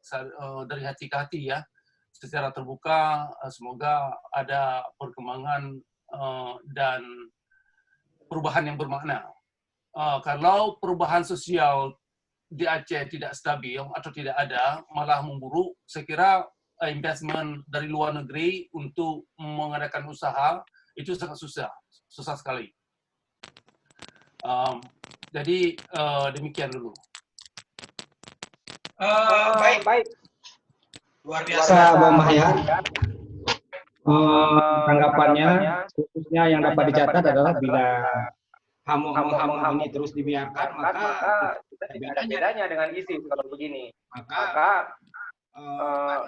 dari hati ke hati ya, secara terbuka. Semoga ada perkembangan dan perubahan yang bermakna. kalau perubahan sosial di Aceh tidak stabil atau tidak ada, malah memburuk, saya kira investment dari luar negeri untuk mengadakan usaha itu sangat susah sekali. Jadi demikian dulu. Baik. Luar biasa Bang Mahyar. Tanggapannya khususnya yang dapat dicatat adalah bila hamok-hamok ini terus dibiarkan, maka tidak ada bedanya dengan ISIS kalau begini. Maka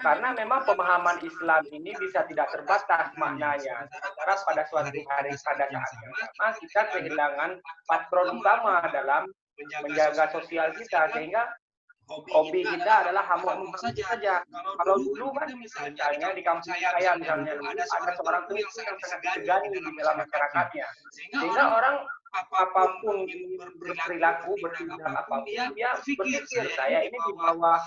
karena memang pemahaman Islam ini bisa tidak terbatas maknanya. Sementara pada suatu hari pada saat yang sama kita kehilangan patron utama dalam menjaga sosial kita, sehingga hobi kita adalah hamok saja. Kalau dulu kan misalnya di kampung saya misalnya ada seorang Kristen yang sangat disegani di dalam masyarakatnya, sehingga orang apapun berperilaku bertindak apapun dia berpikir saya ini di bawah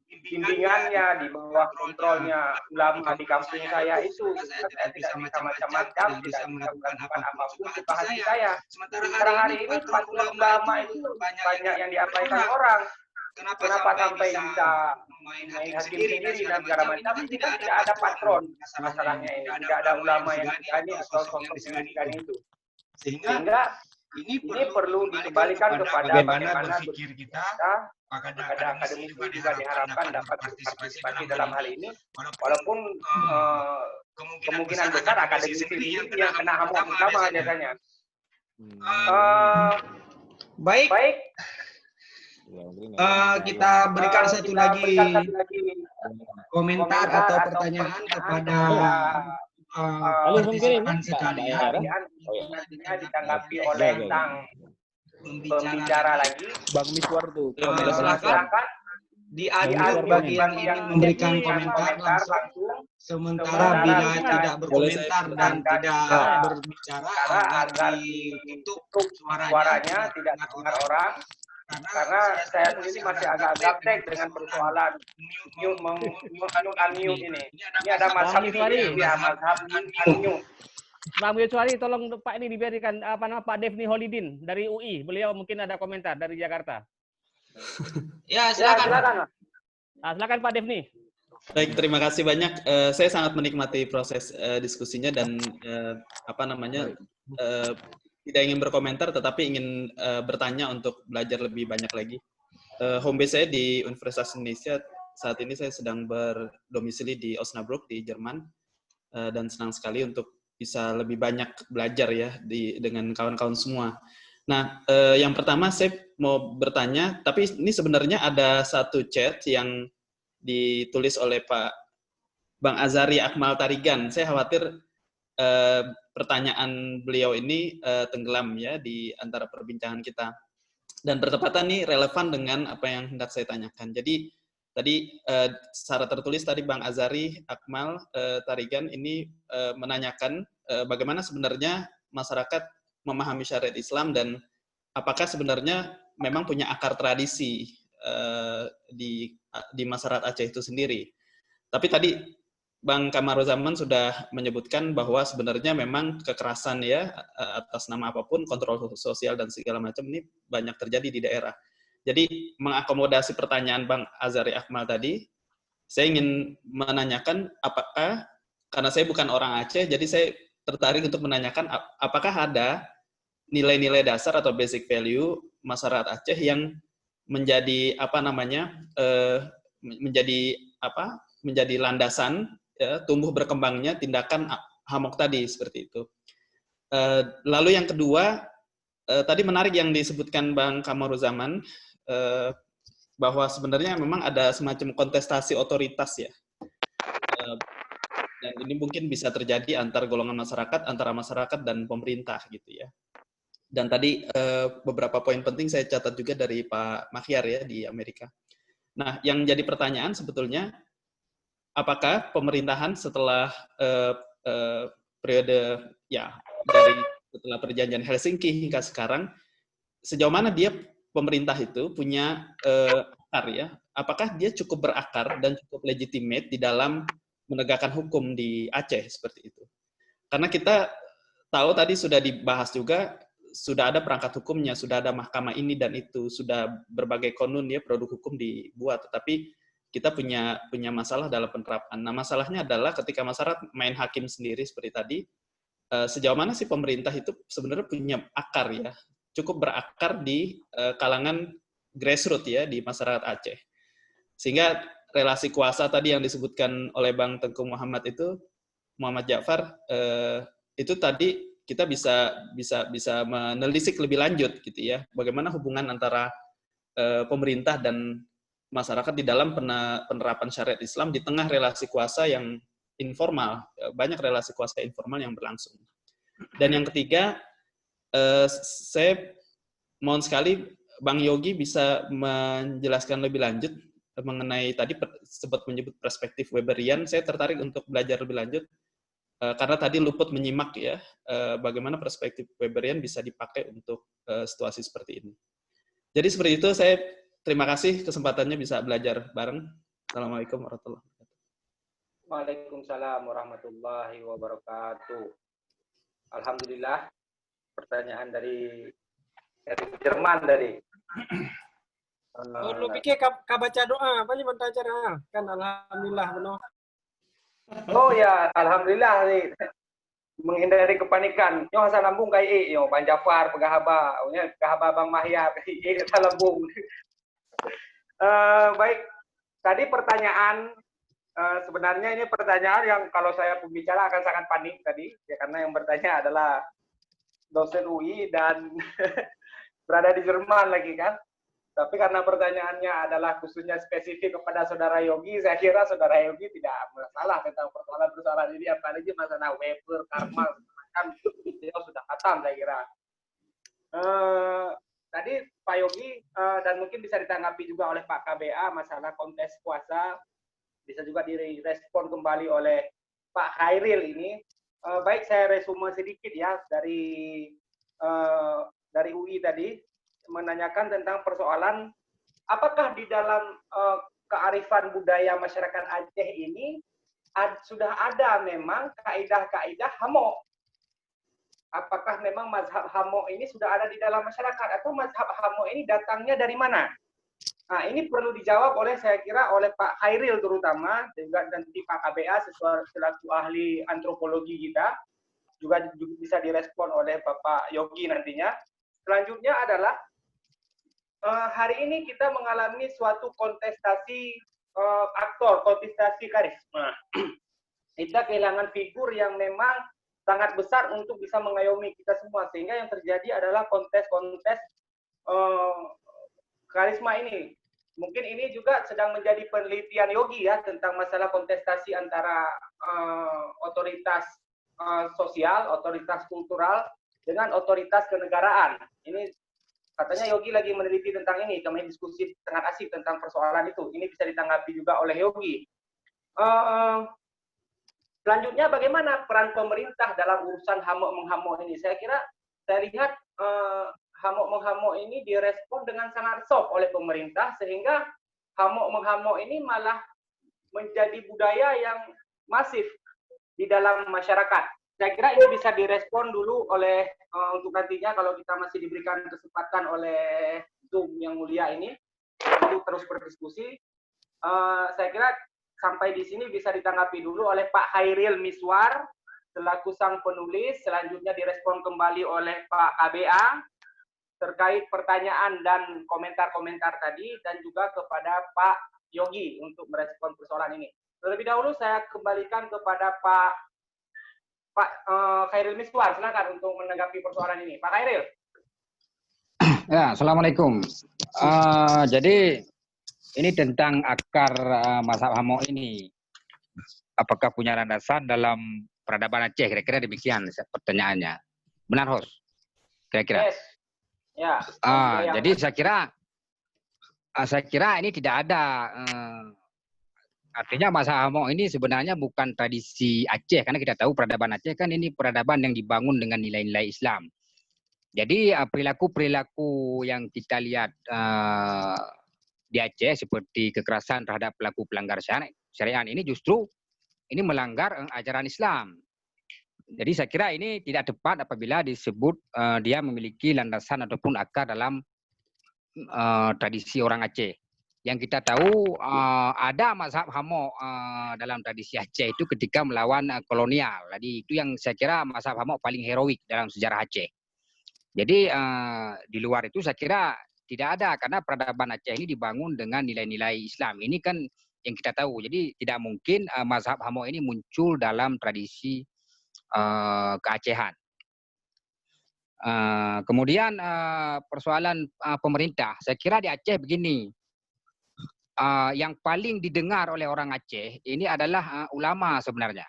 bimbingannya, di bawah kontrolnya ulama di kampung saya itu. Saya tidak bisa macam-macam, tidak bisa melakukan apapun suka hati saya. Sementara hari ini patron ulama itu banyak yang diabaikan orang. Kenapa sampai bisa main hakim sendiri dan segala macam? Tidak ada patron masalahnya ini. Tidak ada ulama yang disegani atau sosok yang disegani itu. Sehingga ini perlu dikembalikan kepada bagaimana berpikir kita. Pada akademisi juga diharapkan dapat berpartisipasi dalam hal ini, walaupun kemungkinan besar akademisi ini yang kena hamok utama biasanya. Baik. Kita berikan satu lagi komentar atau pertanyaan kepada partisipan sekalian. Nantinya ditanggapi oleh sang pembicara lagi. Bang Miswar tuh. Silakan di akhir bagian ini memberikan komentar langsung. Sementara bila tidak berkomentar dan tidak berbicara agar ditutup suaranya tidak dengar orang. Karena saya sendiri masih agak gaptek dengan persoalan unmute ini. Ini ada mazhab unmute. Bang Yuswari, tolong Pak ini diberikan Pak Devni Holidin dari UI. Beliau mungkin ada komentar dari Jakarta. Ya, silakan. Silakan Pak Devni. Baik, terima kasih banyak. Saya sangat menikmati proses diskusinya dan tidak ingin berkomentar, tetapi ingin bertanya untuk belajar lebih banyak lagi. Home base saya di Universitas Indonesia. Saat ini saya sedang berdomisili di Osnabrück di Jerman dan senang sekali untuk bisa lebih banyak belajar ya dengan kawan-kawan semua. Nah, yang pertama saya mau bertanya, tapi ini sebenarnya ada satu chat yang ditulis oleh Pak Bang Azari Akmal Tarigan. Saya khawatir pertanyaan beliau ini tenggelam ya di antara perbincangan kita. Dan bertepatan nih relevan dengan apa yang hendak saya tanyakan. Jadi tadi secara tertulis tadi Bang Azari Akmal Tarigan ini menanyakan bagaimana sebenarnya masyarakat memahami syariat Islam dan apakah sebenarnya memang punya akar tradisi di masyarakat Aceh itu sendiri. Tapi tadi Bang Kamaruzaman sudah menyebutkan bahwa sebenarnya memang kekerasan ya atas nama apapun, kontrol sosial dan segala macam ini banyak terjadi di daerah. Jadi mengakomodasi pertanyaan Bang Azari Akmal tadi, saya ingin menanyakan apakah, karena saya bukan orang Aceh, jadi saya tertarik untuk menanyakan apakah ada nilai-nilai dasar atau basic value masyarakat Aceh yang menjadi menjadi landasan ya, tumbuh berkembangnya tindakan hamok tadi seperti itu. Lalu yang kedua, tadi menarik yang disebutkan Bang Kamaruzaman, bahwa sebenarnya memang ada semacam kontestasi otoritas ya. Dan ini mungkin bisa terjadi antar golongan masyarakat, antara masyarakat dan pemerintah gitu ya. Dan tadi beberapa poin penting saya catat juga dari Pak Mahyar ya di Amerika. Nah, yang jadi pertanyaan sebetulnya, apakah pemerintahan setelah periode ya dari setelah perjanjian Helsinki hingga sekarang, sejauh mana dia pemerintah itu punya akar ya? Apakah dia cukup berakar dan cukup legitimate di dalam menegakkan hukum di Aceh seperti itu? Karena kita tahu tadi sudah dibahas juga sudah ada perangkat hukumnya, sudah ada mahkamah ini dan itu, sudah berbagai konun ya produk hukum dibuat, tetapi kita punya masalah dalam penerapan. Nah, masalahnya adalah ketika masyarakat main hakim sendiri seperti tadi, sejauh mana sih pemerintah itu sebenarnya punya akar ya, cukup berakar di kalangan grassroots ya di masyarakat Aceh. Sehingga relasi kuasa tadi yang disebutkan oleh Bang Tengku Muhammad Ja'far, itu tadi kita bisa menelisik lebih lanjut gitu ya, bagaimana hubungan antara pemerintah dan masyarakat di dalam penerapan syariat Islam di tengah relasi kuasa yang informal, banyak relasi kuasa informal yang berlangsung. Dan yang ketiga, saya mohon sekali Bang Yogi bisa menjelaskan lebih lanjut mengenai tadi sempat menyebut perspektif Weberian. Saya tertarik untuk belajar lebih lanjut karena tadi luput menyimak ya bagaimana perspektif Weberian bisa dipakai untuk situasi seperti ini. Jadi seperti itu, saya terima kasih kesempatannya bisa belajar bareng. Assalamualaikum warahmatullahi wabarakatuh. Waalaikumsalam warahmatullahi wabarakatuh. Alhamdulillah, pertanyaan dari Jerman tadi. Lu pikir kau baca doa apa sih mentah kan alhamdulillah benar. Oh ya, alhamdulillah nih. Menghindari kepanikan. Yo asal lambung kai yo Bang Jafar pegahaba, nya pegahaba Bang Mahyar kita lambung. Baik. Tadi pertanyaan sebenarnya ini pertanyaan yang kalau saya pembicara akan sangat panik tadi ya, karena yang bertanya adalah dosen UI dan berada di Jerman lagi kan. Tapi karena pertanyaannya adalah khususnya spesifik kepada Saudara Yogi, saya kira Saudara Yogi tidak masalah tentang persoalan-persoalan ini, apalagi masalah Weber, Karmal, kan beliau sudah khatam saya kira. Tadi Pak Yogi dan mungkin bisa ditanggapi juga oleh Pak KBA masalah kontes puasa, bisa juga direspon kembali oleh Pak Khairil ini. Baik, saya resume sedikit ya dari UI tadi, menanyakan tentang persoalan apakah di dalam kearifan budaya masyarakat Aceh ini sudah ada memang kaidah-kaidah hamo. Apakah memang mazhab hamo ini sudah ada di dalam masyarakat atau mazhab hamo ini datangnya dari mana? Nah, ini perlu dijawab oleh saya kira oleh Pak Khairil terutama, juga nanti Pak KBA selaku ahli antropologi kita, juga bisa direspon oleh Bapak Yogi nantinya. Selanjutnya adalah hari ini kita mengalami suatu kontestasi aktor, kontestasi karisma. Kita kehilangan figur yang memang sangat besar untuk bisa mengayomi kita semua, sehingga yang terjadi adalah kontes-kontes karisma ini. Mungkin ini juga sedang menjadi penelitian Yogi ya tentang masalah kontestasi antara otoritas sosial, otoritas kultural dengan otoritas kenegaraan. Ini katanya Yogi lagi meneliti tentang ini, kami diskusi sangat asik tentang persoalan itu. Ini bisa ditanggapi juga oleh Yogi. Selanjutnya bagaimana peran pemerintah dalam urusan hamo-menghamo ini? Saya lihat hamo-menghamo ini direspon dengan sangat soft oleh pemerintah, sehingga hamo-menghamo ini malah menjadi budaya yang masif di dalam masyarakat. Saya kira ini bisa direspon dulu oleh untuk nantinya kalau kita masih diberikan kesempatan oleh Zoom yang mulia ini untuk terus berdiskusi. Saya kira sampai di sini bisa ditanggapi dulu oleh Pak Khairil Miswar selaku sang penulis, selanjutnya direspon kembali oleh Pak KBA terkait pertanyaan dan komentar-komentar tadi, dan juga kepada Pak Yogi untuk merespon persoalan ini. Terlebih dahulu saya kembalikan kepada Pak Khairil Miswar, silakan untuk menanggapi persoalan ini. Pak Khairil. Ya, Assalamualaikum. Jadi ini tentang akar mazhab hamo ini. Apakah punya landasan dalam peradaban Aceh? Kira-kira demikian pertanyaannya. Benar, host? Kira-kira. Yes. Ya. Jadi saya kira ini tidak ada. Artinya mazhab hamo ini sebenarnya bukan tradisi Aceh, karena kita tahu peradaban Aceh kan ini peradaban yang dibangun dengan nilai-nilai Islam. Jadi perilaku-perilaku yang kita lihat di Aceh seperti kekerasan terhadap pelaku pelanggar syariat ini justru ini melanggar ajaran Islam. Jadi saya kira ini tidak tepat apabila disebut dia memiliki landasan ataupun akar dalam tradisi orang Aceh. Yang kita tahu ada mazhab Hamo dalam tradisi Aceh itu ketika melawan kolonial. Jadi itu yang saya kira mazhab Hamo paling heroik dalam sejarah Aceh. Jadi di luar itu saya kira tidak ada, karena peradaban Aceh ini dibangun dengan nilai-nilai Islam. Ini kan yang kita tahu. Jadi tidak mungkin mazhab Hamo ini muncul dalam tradisi keacehan. Kemudian persoalan pemerintah, saya kira di Aceh begini, yang paling didengar oleh orang Aceh ini adalah ulama sebenarnya,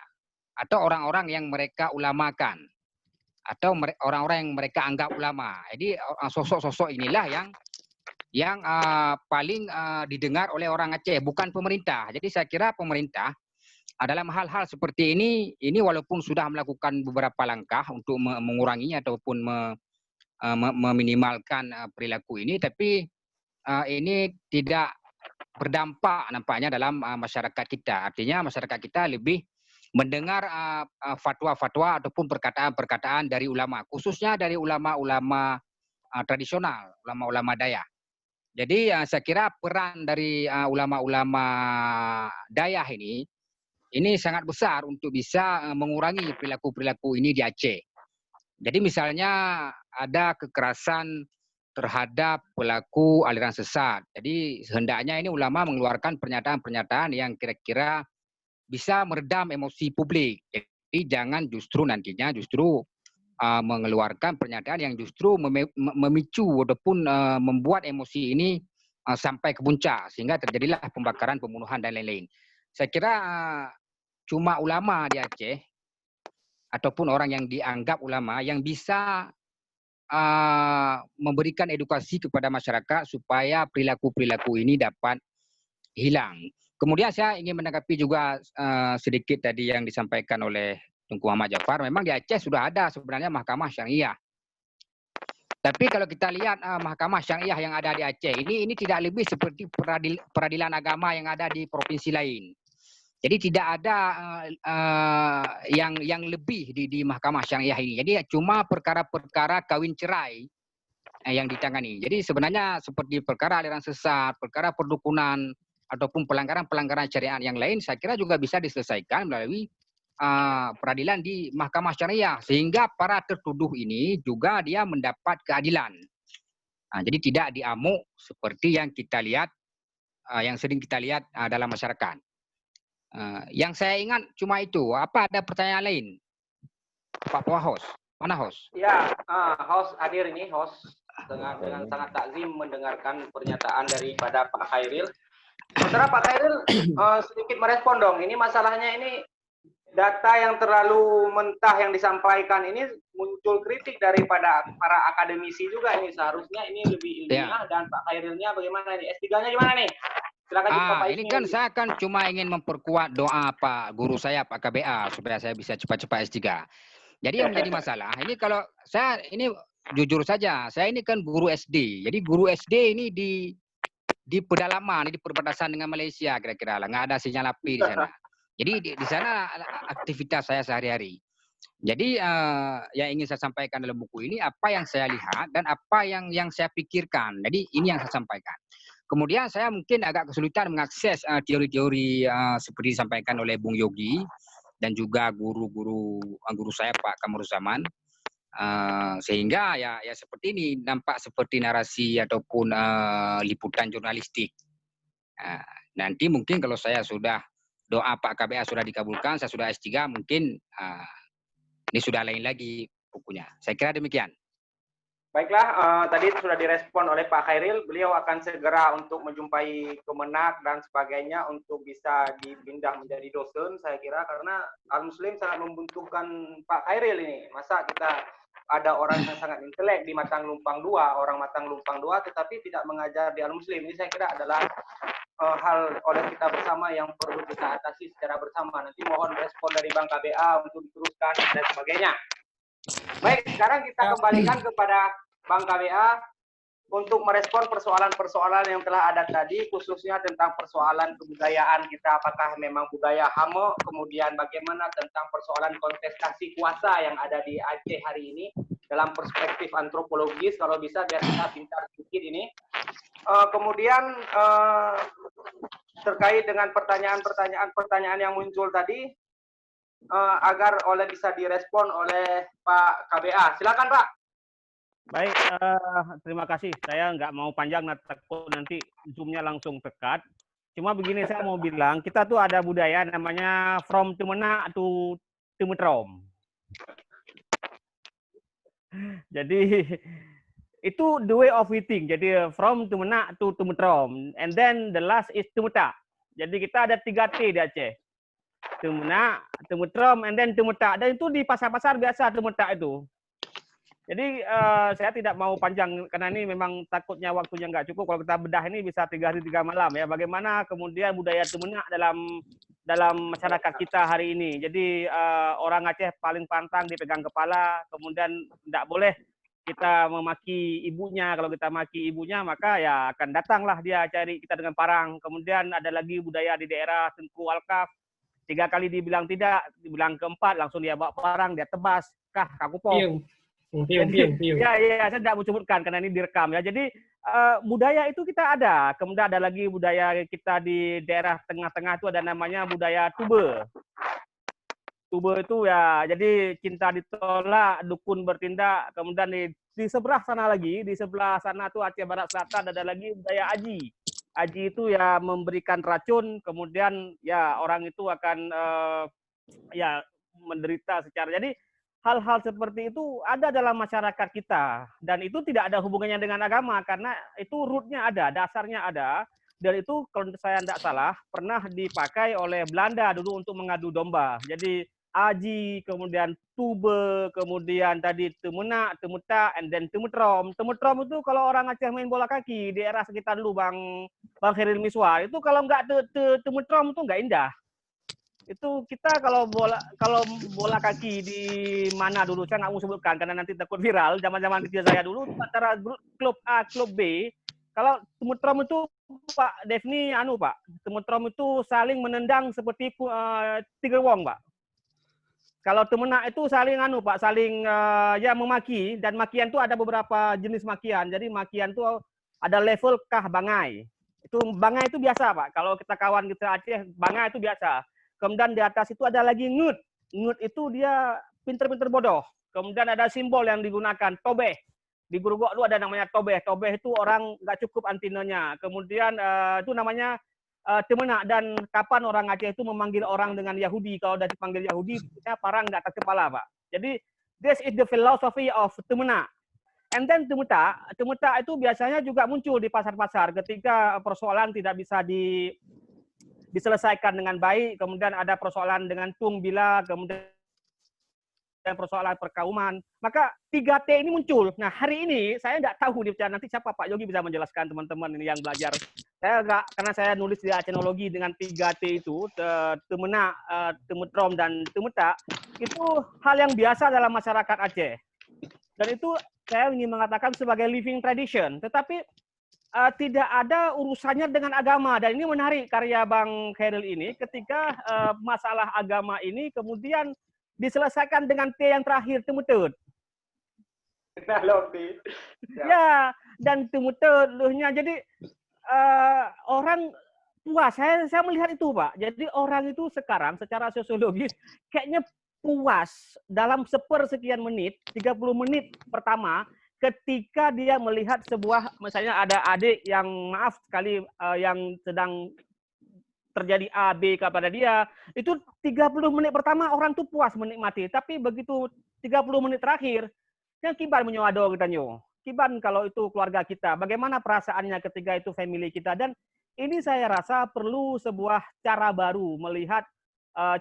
atau orang-orang yang mereka ulamakan, atau orang-orang yang mereka anggap ulama. Jadi sosok-sosok inilah yang paling didengar oleh orang Aceh, bukan pemerintah. Jadi saya kira pemerintah dalam hal-hal seperti ini walaupun sudah melakukan beberapa langkah untuk menguranginya ataupun meminimalkan perilaku ini, tapi ini tidak berdampak nampaknya dalam masyarakat kita. Artinya masyarakat kita lebih mendengar fatwa-fatwa ataupun perkataan-perkataan dari ulama, khususnya dari ulama-ulama tradisional, ulama-ulama Dayak. Jadi saya kira peran dari ulama-ulama Dayak ini sangat besar untuk bisa mengurangi perilaku-perilaku ini di Aceh. Jadi misalnya ada kekerasan terhadap pelaku aliran sesat. Jadi hendaknya ini ulama mengeluarkan pernyataan-pernyataan yang kira-kira bisa meredam emosi publik. Jadi jangan nantinya mengeluarkan pernyataan yang justru memicu ataupun membuat emosi ini sampai ke puncak sehingga terjadilah pembakaran, pembunuhan dan lain-lain. Saya kira cuma ulama di Aceh ataupun orang yang dianggap ulama yang bisa memberikan edukasi kepada masyarakat supaya perilaku-perilaku ini dapat hilang. Kemudian saya ingin menanggapi juga sedikit tadi yang disampaikan oleh Tunku Muhammad Jafar. Memang di Aceh sudah ada sebenarnya mahkamah syariah. Tapi kalau kita lihat mahkamah syariah yang ada di Aceh ini tidak lebih seperti peradilan agama yang ada di provinsi lain. Jadi tidak ada yang lebih di mahkamah syariah ini. Jadi cuma perkara-perkara kawin cerai yang ditangani. Jadi sebenarnya seperti perkara aliran sesat, perkara perdukunan ataupun pelanggaran-pelanggaran syariat yang lain, saya kira juga bisa diselesaikan melalui peradilan di mahkamah syariah, sehingga para tertuduh ini juga dia mendapat keadilan. Jadi tidak diamuk seperti yang kita lihat, yang sering kita lihat dalam masyarakat. Yang saya ingat cuma itu. Apa ada pertanyaan lain? Pak host, mana host? Ya, host hadir ini, host dengan sangat takzim mendengarkan pernyataan daripada Pak Khairil. Sementara Pak Khairil sedikit merespon dong. Ini masalahnya ini data yang terlalu mentah yang disampaikan ini muncul kritik daripada para akademisi juga ini. Seharusnya ini lebih ilmiah dan Pak Khairil-nya bagaimana nih? S3-nya gimana nih? Silakan Pak ini kan saya kan cuma ingin memperkuat doa Pak guru saya Pak KBA supaya saya bisa cepat-cepat S3. Jadi yang menjadi masalah ini kalau saya ini jujur saja, saya ini kan guru SD. Jadi guru SD ini di pedalaman, di perbatasan dengan Malaysia kira-kira lah, nggak ada sinyal api di sana. Jadi di sana aktivitas saya sehari-hari. Jadi yang ingin saya sampaikan dalam buku ini apa yang saya lihat dan apa yang saya pikirkan. Jadi ini yang saya sampaikan. Kemudian saya mungkin agak kesulitan mengakses teori-teori seperti disampaikan oleh Bung Yogi dan juga guru saya Pak Kamaruzaman, sehingga ya seperti ini nampak seperti narasi ataupun liputan jurnalistik. Nanti mungkin kalau saya sudah doa Pak KBA sudah dikabulkan, saya sudah S3, mungkin ini sudah lain lagi bukunya. Saya kira demikian. Baiklah, tadi sudah direspon oleh Pak Khairil. Beliau akan segera untuk menjumpai Kemenak dan sebagainya untuk bisa dipindah menjadi dosen, saya kira, karena Al-Muslim sangat membutuhkan Pak Khairil ini. Masa kita ada orang yang sangat intelek di Matang Lumpang 2, orang Matang Lumpang 2, tetapi tidak mengajar di Al-Muslim. Ini saya kira adalah hal oleh kita bersama yang perlu kita atasi secara bersama. Nanti mohon respon dari Bang KBA untuk diteruskan dan sebagainya. Baik, sekarang kita kembalikan kepada Bang KBA. untuk merespon persoalan-persoalan yang telah ada tadi, khususnya tentang persoalan kebudayaan kita, apakah memang budaya Hamo, kemudian bagaimana tentang persoalan kontestasi kuasa yang ada di Aceh hari ini, dalam perspektif antropologis, kalau bisa biar kita pintar sedikit ini. Kemudian terkait dengan pertanyaan yang muncul tadi, agar bisa direspon oleh Pak KBA. Silakan Pak. Baik, terima kasih. Saya nggak mau panjang, takut nanti zoom-nya langsung tekat. Cuma begini, saya mau bilang, kita tuh ada budaya namanya from Tumena to Tumetrom. Jadi itu the way of eating. Jadi from Tumena to Tumetrom, and then the last is Tumeta. Jadi kita ada 3 T di Aceh. Tumena, Tumetrom, and then Tumeta. Dan itu di pasar-pasar biasa Tumeta itu. Jadi saya tidak mau panjang karena ini memang takutnya waktunya nggak cukup. Kalau kita bedah ini bisa 3 hari 3 malam ya. Bagaimana kemudian budaya Tumena dalam masyarakat kita hari ini. Jadi orang Aceh paling pantang dipegang kepala, kemudian tidak boleh kita memaki ibunya. Kalau kita maki ibunya maka ya akan datanglah dia cari kita dengan parang. Kemudian ada lagi budaya di daerah Tengku Alkaf. 3 kali dibilang tidak, dibilang keempat langsung dia bawa parang, dia tebas, kah kakupong. Ya, saya tidak mau sebutkan karena ini direkam ya. Jadi budaya itu kita ada. Kemudian ada lagi budaya kita di daerah tengah-tengah itu ada namanya budaya Tube. Tube itu ya, jadi cinta ditolak, dukun bertindak. Kemudian di sebelah sana lagi, di sebelah sana tuh Aceh Barat Selatan ada lagi budaya Aji. Aji itu ya memberikan racun, kemudian ya orang itu akan ya menderita secara. Jadi hal-hal seperti itu ada dalam masyarakat kita, dan itu tidak ada hubungannya dengan agama karena itu rootnya ada, dasarnya ada, dan itu kalau saya tidak salah pernah dipakai oleh Belanda dulu untuk mengadu domba. Jadi Aji, kemudian Tube, kemudian tadi Tumena, Temuta, and then Tumetrom. Tumetrom itu kalau orang Aceh main bola kaki di daerah sekitar dulu Bang Khairil Miswar, itu kalau nggak Tumetrom itu nggak indah. Itu kita kalau bola kaki di mana dulu saya nggak mau sebutkan karena nanti takut viral. Zaman-zaman kecil saya dulu antara klub A, klub B. Kalau Tumetrom itu Pak Devni Pak, Tumetrom itu saling menendang seperti Tiger Wong Pak. Kalau Tumena itu saling Pak, saling ya memaki, dan makian itu ada beberapa jenis makian. Jadi makian itu ada level kah bangai. Itu bangai itu biasa Pak. Kalau kita kawan kita Aceh, bangai itu biasa. Kemudian di atas itu ada lagi ngut. Ngut itu dia pinter-pinter bodoh. Kemudian ada simbol yang digunakan, tobeh. Di Gurugok itu ada namanya tobeh. Tobeh itu orang nggak cukup antinanya. Kemudian itu namanya Tumena. Dan kapan orang Aceh itu memanggil orang dengan Yahudi. Kalau udah dipanggil Yahudi, parang di atas kepala Pak. Jadi this is the philosophy of Tumena. And then Tumeta itu biasanya juga muncul di pasar-pasar ketika persoalan tidak bisa diselesaikan dengan baik, kemudian ada persoalan dengan tung bila, kemudian persoalan perkauman, maka 3T ini muncul. Nah hari ini saya nggak tahu nanti siapa Pak Yogi bisa menjelaskan teman-teman ini yang belajar. Saya nggak, karena saya nulis di Acenologi dengan 3T itu, Tumena, Tumetrom, dan Tumeta, itu hal yang biasa dalam masyarakat Aceh. Dan itu saya ingin mengatakan sebagai living tradition, tetapi tidak ada urusannya dengan agama. Dan ini menarik karya Bang Khairil ini ketika masalah agama ini kemudian diselesaikan dengan T yang terakhir, Tumutut. Ya, dan Tumututnya. Jadi orang puas. Saya melihat itu Pak. Jadi orang itu sekarang secara sosiologis kayaknya puas dalam sepersekian menit, 30 menit pertama, ketika dia melihat sebuah, misalnya ada adik yang maaf sekali yang sedang terjadi A, B kepada dia, itu 30 menit pertama orang tuh puas menikmati. Tapi begitu 30 menit terakhir, yang kiban menyuado kita nyo. Kiban kalau itu keluarga kita, bagaimana perasaannya ketika itu family kita. Dan ini saya rasa perlu sebuah cara baru melihat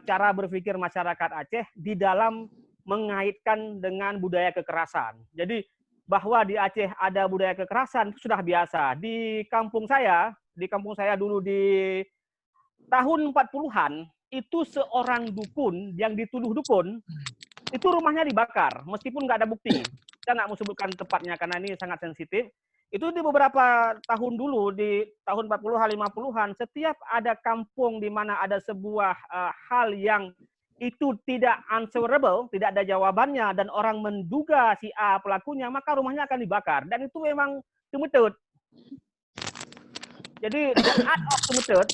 cara berpikir masyarakat Aceh di dalam mengaitkan dengan budaya kekerasan. Jadi bahwa di Aceh ada budaya kekerasan itu sudah biasa. Di kampung saya dulu di tahun 40-an, itu seorang dukun yang dituduh dukun, itu rumahnya dibakar, meskipun nggak ada bukti. Saya nggak mau sebutkan tepatnya karena ini sangat sensitif. Itu di beberapa tahun dulu, di tahun 40-an, 50-an, setiap ada kampung di mana ada sebuah hal yang itu tidak answerable, tidak ada jawabannya, dan orang menduga si A pelakunya, maka rumahnya akan dibakar. Dan itu memang tumetut. Jadi, the art of tumetut,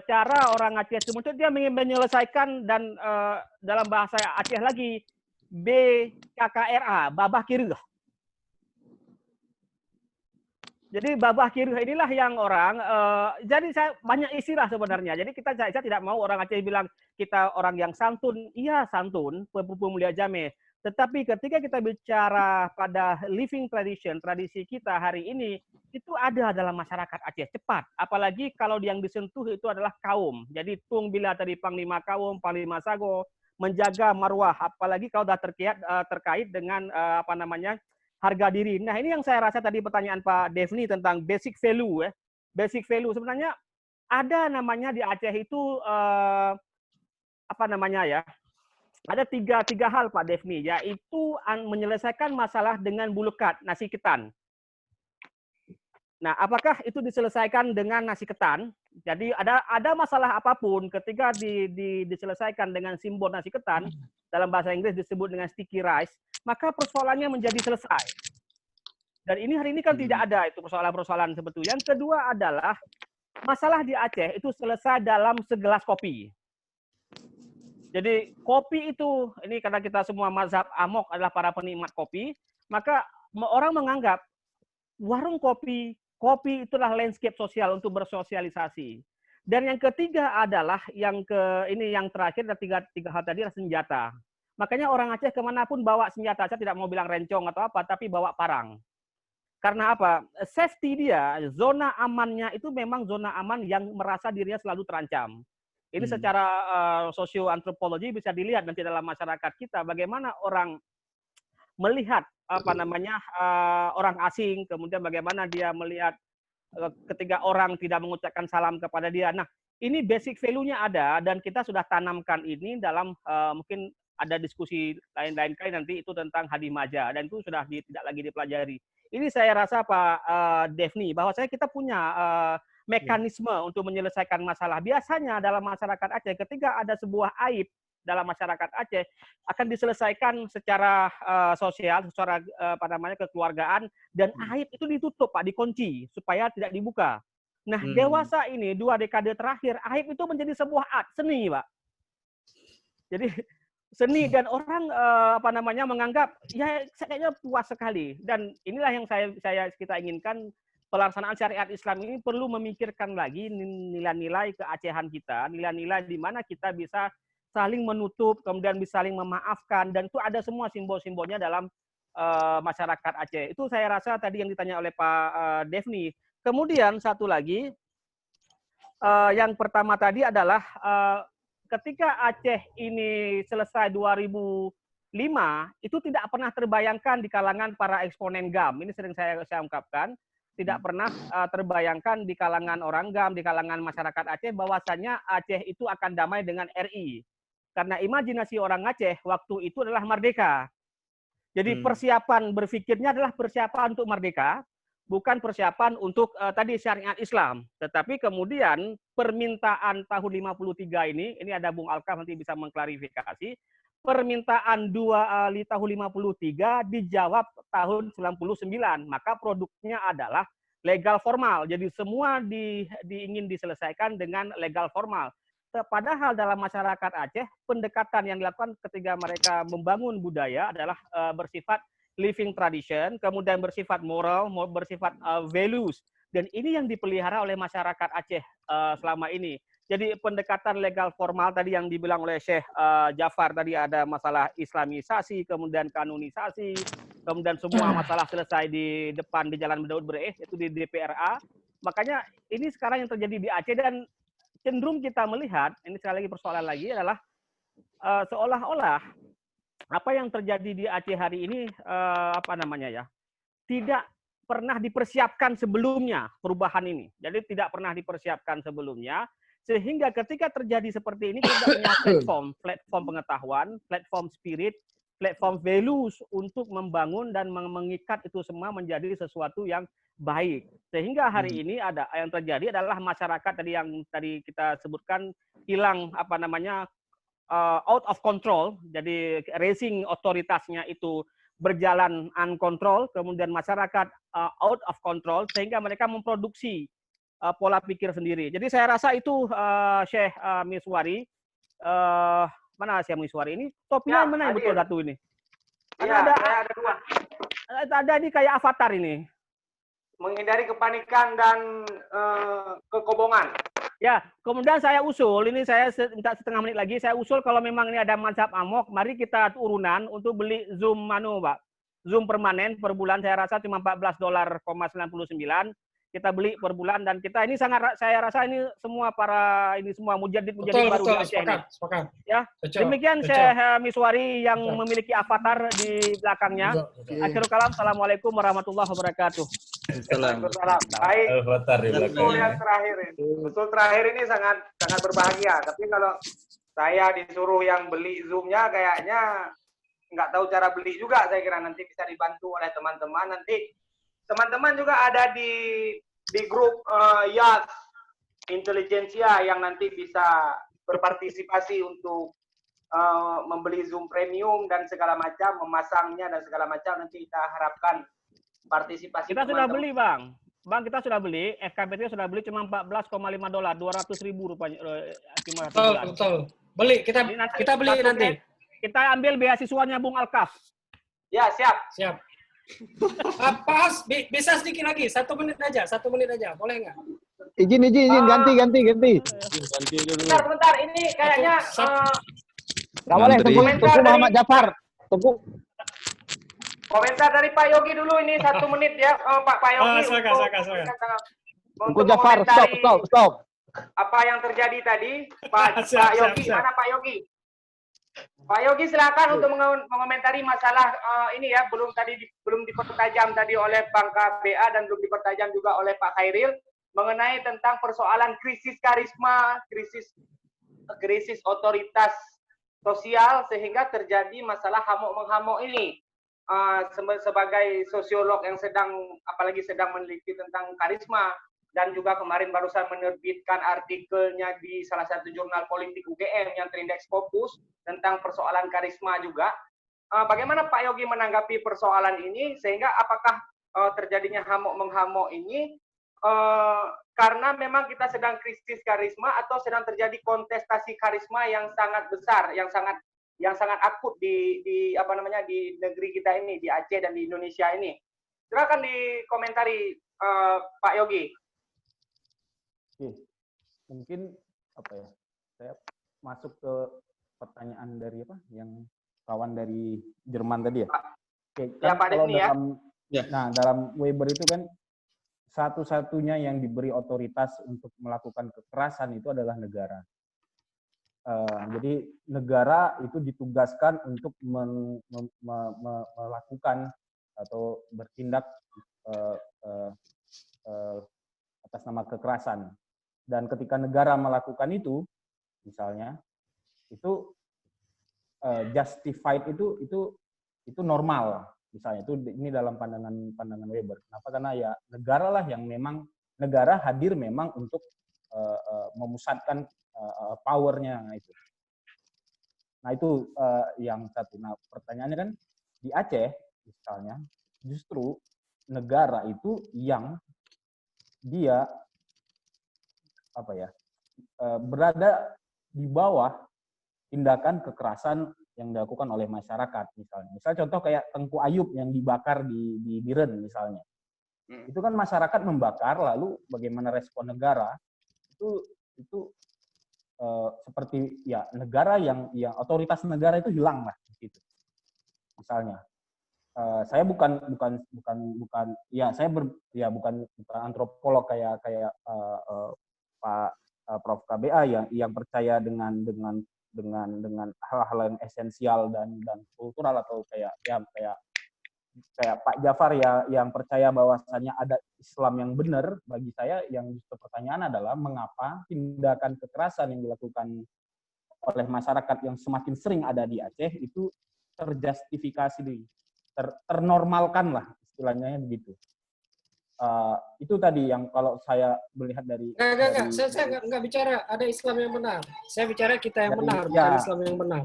cara orang Aceh tumetut, dia menyelesaikan, dan dalam bahasa Aceh lagi, BKKRA, babah kirih. Jadi babah kirih inilah yang orang, jadi saya banyak istilah sebenarnya. Jadi saya tidak mau orang Aceh bilang kita orang yang santun. Iya santun, Pupu Mulia Jameh. Tetapi ketika kita bicara pada living tradition, tradisi kita hari ini, itu ada dalam masyarakat Aceh cepat. Apalagi kalau yang disentuh itu adalah kaum. Jadi tung bila tadi Panglima Kaum, Panglima Sago, menjaga marwah. Apalagi kalau sudah terkait dengan apa namanya, harga diri. Nah, ini yang saya rasa tadi pertanyaan Pak Devni tentang basic value. Basic value sebenarnya ada namanya di Aceh itu apa namanya ya? Ada tiga hal Pak Devni, yaitu menyelesaikan masalah dengan bulukat, nasi ketan. Nah, apakah itu diselesaikan dengan nasi ketan? Jadi ada masalah apapun ketika diselesaikan dengan simbol nasi ketan, dalam bahasa Inggris disebut dengan sticky rice, maka persoalannya menjadi selesai. Dan ini hari ini kan tidak ada itu persoalan-persoalan seperti itu. Yang kedua adalah masalah di Aceh itu selesai dalam segelas kopi. Jadi kopi itu, ini karena kita semua mazhab Amok adalah para penikmat kopi, maka orang menganggap warung kopi itulah landscape sosial untuk bersosialisasi. Dan yang ketiga adalah yang terakhir, tiga hal tadi adalah senjata. Makanya orang Aceh kemanapun bawa senjata, saya tidak mau bilang rencong atau apa, tapi bawa parang. Karena apa? Safety dia, zona amannya itu memang zona aman yang merasa dirinya selalu terancam. Ini secara sosioantropologi bisa dilihat nanti dalam masyarakat kita bagaimana orang melihat apa namanya orang asing, kemudian bagaimana dia melihat ketika orang tidak mengucapkan salam kepada dia. Nah, ini basic value-nya ada dan kita sudah tanamkan ini dalam mungkin ada diskusi lain-lain kali nanti itu tentang hadimaja dan itu sudah tidak lagi dipelajari. Ini saya rasa Pak Devni bahwa kita punya mekanisme untuk menyelesaikan masalah. Biasanya dalam masyarakat Aceh ketika ada sebuah aib dalam masyarakat Aceh akan diselesaikan secara sosial, secara apa namanya kekeluargaan dan aib itu ditutup Pak, dikunci supaya tidak dibuka. Nah, dewasa ini 2 dekade terakhir aib itu menjadi sebuah art seni, Pak. Jadi seni dan orang apa namanya menganggap ya kayaknya puas sekali dan inilah yang kita inginkan. Pelaksanaan syariat Islam ini perlu memikirkan lagi nilai-nilai keacehan kita, nilai-nilai di mana kita bisa saling menutup, kemudian bisa saling memaafkan, dan itu ada semua simbol-simbolnya dalam masyarakat Aceh. Itu saya rasa tadi yang ditanya oleh Pak Devni. Kemudian satu lagi, yang pertama tadi adalah ketika Aceh ini selesai 2005, itu tidak pernah terbayangkan di kalangan para eksponen GAM. Ini sering saya ungkapkan. Tidak pernah terbayangkan di kalangan orang GAM, di kalangan masyarakat Aceh, bahwasannya Aceh itu akan damai dengan RI. Karena imajinasi orang Aceh waktu itu adalah merdeka. Jadi persiapan berpikirnya adalah persiapan untuk merdeka, bukan persiapan untuk tadi syariat Islam. Tetapi kemudian permintaan tahun 53 ini ada Bung Alkaf nanti bisa mengklarifikasi, permintaan di tahun 53 dijawab tahun 99. Maka produknya adalah legal formal. Jadi semua ingin diselesaikan dengan legal formal. Padahal dalam masyarakat Aceh, pendekatan yang dilakukan ketika mereka membangun budaya adalah bersifat living tradition, kemudian bersifat moral, bersifat values. Dan ini yang dipelihara oleh masyarakat Aceh selama ini. Jadi pendekatan legal formal tadi yang dibilang oleh Syekh Jafar tadi ada masalah islamisasi, kemudian kanonisasi, kemudian semua masalah selesai di depan di Jalan Daud Breeh, itu di DPRA. Makanya ini sekarang yang terjadi di Aceh dan cenderung kita melihat, ini sekali lagi persoalan lagi adalah seolah-olah apa yang terjadi di Aceh hari ini apa namanya ya, tidak pernah dipersiapkan sebelumnya perubahan ini. Jadi tidak pernah dipersiapkan sebelumnya. Sehingga ketika terjadi seperti ini kita punya platform pengetahuan, platform spirit, platform values untuk membangun dan mengikat itu semua menjadi sesuatu yang baik. Sehingga hari ini ada yang terjadi adalah masyarakat tadi yang tadi kita sebutkan hilang out of control, jadi racing otoritasnya itu berjalan uncontrol, kemudian masyarakat out of control sehingga mereka memproduksi pola pikir sendiri. Jadi saya rasa itu Syekh Miswari, mana Syekh Miswari ini? Topinya mana yang betul satu ini? Iya, ada dua. Ada ini kayak avatar ini. Menghindari kepanikan dan kekobongan. Ya, kemudian saya usul, ini saya minta setengah menit lagi, saya usul kalau memang ini ada mazhab amok, mari kita urunan untuk beli Zoom Pak. Zoom permanen per bulan saya rasa cuma $14.99. Kita beli per bulan dan kita ini sangat, saya rasa ini semua semua mujadid baru di Aceh ini. Sepakat. Ya, demikian Syekh Miswari yang memiliki avatar di belakangnya. Akhirul kalam, assalamualaikum warahmatullahi wabarakatuh. Waalaikumsalam. Baik. Betul yang terakhir ini. Betul terakhir ini sangat berbahagia. Tapi kalau saya disuruh yang beli Zoom-nya kayaknya nggak tahu cara beli juga. Saya kira nanti bisa dibantu oleh teman-teman. Nanti teman-teman juga ada di grup Yat Intelijensia yang nanti bisa berpartisipasi untuk membeli Zoom Premium dan segala macam, memasangnya dan segala macam. Nanti kita harapkan partisipasi kita sudah beli Bang, kita sudah beli, FKPT sudah beli cuma $14,5, $200.000 rupanya. Betul. Beli, kita beli nanti. Kita ambil beasiswanya Bung Alkaf. Ya, siap. Pas, bisa sedikit lagi, 1 menit aja, boleh nggak? Izin, ganti. Bentar, ini kayaknya Nggak boleh, tunggu Muhammad Jafar. Tunggu. Komentar dari Pak Yogi dulu ini 1 menit ya, Pak Yogi. Tunggu Jafar, stop. Apa yang terjadi tadi, Pak Yogi, mana Pak Yogi? Pak Yogi silakan untuk mengomentari masalah ini ya, belum dipertajam tadi oleh Bang KBA dan belum dipertajam juga oleh Pak Khairil mengenai tentang persoalan krisis karisma, krisis otoritas sosial sehingga terjadi masalah hamok-menghamok ini. Sebagai sosiolog yang apalagi sedang meneliti tentang karisma dan juga kemarin barusan menerbitkan artikelnya di salah satu jurnal politik UGM yang terindeks Fokus tentang persoalan karisma juga. Bagaimana Pak Yogi menanggapi persoalan ini sehingga apakah terjadinya hamok-menghamok ini karena memang kita sedang krisis karisma atau sedang terjadi kontestasi karisma yang sangat besar, yang sangat akut di negeri kita ini, di Aceh dan di Indonesia ini. Silakan dikomentari Pak Yogi. Mungkin saya masuk ke pertanyaan dari yang kawan dari Jerman tadi ya. Ya, Pak Desni ya. Nah, dalam Weber itu kan satu-satunya yang diberi otoritas untuk melakukan kekerasan itu adalah negara. Jadi negara itu ditugaskan untuk melakukan atau bertindak atas nama kekerasan. Dan ketika negara melakukan itu, misalnya, itu justified itu normal, misalnya ini dalam pandangan Weber. Kenapa? Karena ya negara lah yang memang negara hadir memang untuk memusatkan powernya itu. Nah itu yang satu. Nah pertanyaannya kan di Aceh misalnya justru negara itu yang dia berada di bawah tindakan kekerasan yang dilakukan oleh masyarakat misalnya. Misal contoh kayak Tengku Ayub yang dibakar di Biren misalnya. Itu kan masyarakat membakar, lalu bagaimana respon negara? Itu seperti ya negara yang otoritas negara itu hilang lah gitu. Misalnya. Saya bukan antropolog kayak Pak Prof KBA yang percaya dengan hal-hal yang esensial dan kultural atau kayak Pak Jafar yang percaya bahwasannya ada Islam yang benar. Bagi saya yang justru pertanyaan adalah mengapa tindakan kekerasan yang dilakukan oleh masyarakat yang semakin sering ada di Aceh itu terjustifikasi, ternormalkan lah istilahnya begitu. Itu tadi yang kalau saya melihat dari Enggak. Saya enggak bicara ada Islam yang benar. Saya bicara kita yang benar, bukan Islam yang benar.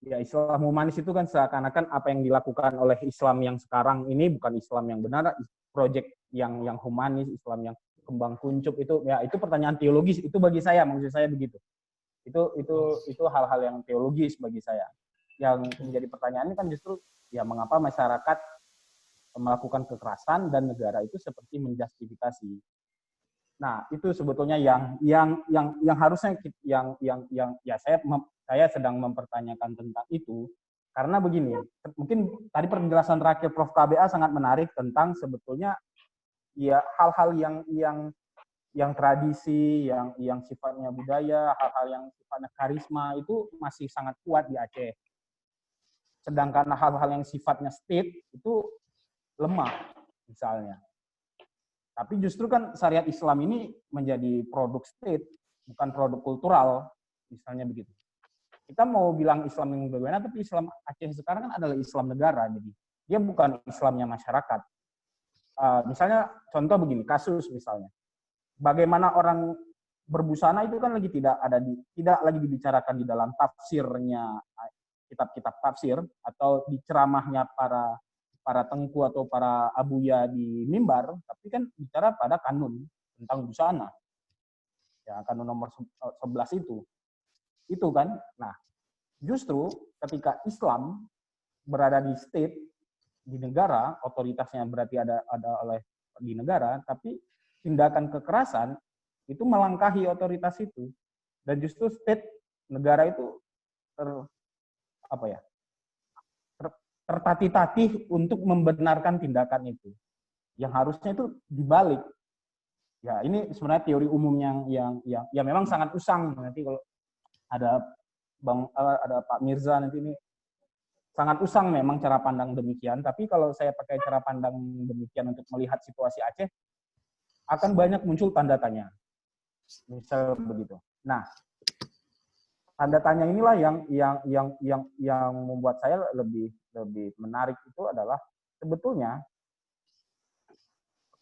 Ya, Islam humanis itu kan seakan-akan apa yang dilakukan oleh Islam yang sekarang ini bukan Islam yang benar, proyek yang humanis, Islam yang kembang kuncup itu pertanyaan teologis itu bagi saya, maksud saya begitu. Itu hal-hal yang teologis bagi saya. Yang menjadi pertanyaan ini kan justru ya mengapa masyarakat melakukan kekerasan dan negara itu seperti menjustifikasi. Nah, itu sebetulnya yang harusnya saya sedang mempertanyakan tentang itu karena begini, mungkin tadi penjelasan terakhir Prof. KBA sangat menarik tentang sebetulnya ya hal-hal yang tradisi, yang sifatnya budaya, hal-hal yang sifatnya karisma itu masih sangat kuat di Aceh. Sedangkan hal-hal yang sifatnya state itu lemah misalnya. Tapi justru kan syariat Islam ini menjadi produk state, bukan produk kultural, misalnya begitu. Kita mau bilang Islam yang berbeda, tapi Islam Aceh sekarang kan adalah Islam negara, jadi dia bukan Islamnya masyarakat. Misalnya contoh begini, kasus misalnya, bagaimana orang berbusana itu kan lagi tidak lagi dibicarakan di dalam tafsirnya kitab-kitab tafsir atau di ceramahnya para tengku atau para abuya di mimbar, tapi kan bicara pada kanun tentang busana. Ya, kanun nomor 11 itu kan. Nah, justru ketika Islam berada di state, di negara, otoritasnya berarti ada oleh di negara, tapi tindakan kekerasan itu melangkahi otoritas itu. Dan justru state, negara itu tertatih-tatih untuk membenarkan tindakan itu. Yang harusnya itu dibalik. Ya, ini sebenarnya teori umum yang memang sangat usang. Nanti kalau ada Pak Mirza nanti ini sangat usang memang cara pandang demikian. Tapi kalau saya pakai cara pandang demikian untuk melihat situasi Aceh, akan banyak muncul tanda tanya. Misal begitu. Nah, tanda tanya inilah yang membuat saya lebih menarik itu adalah sebetulnya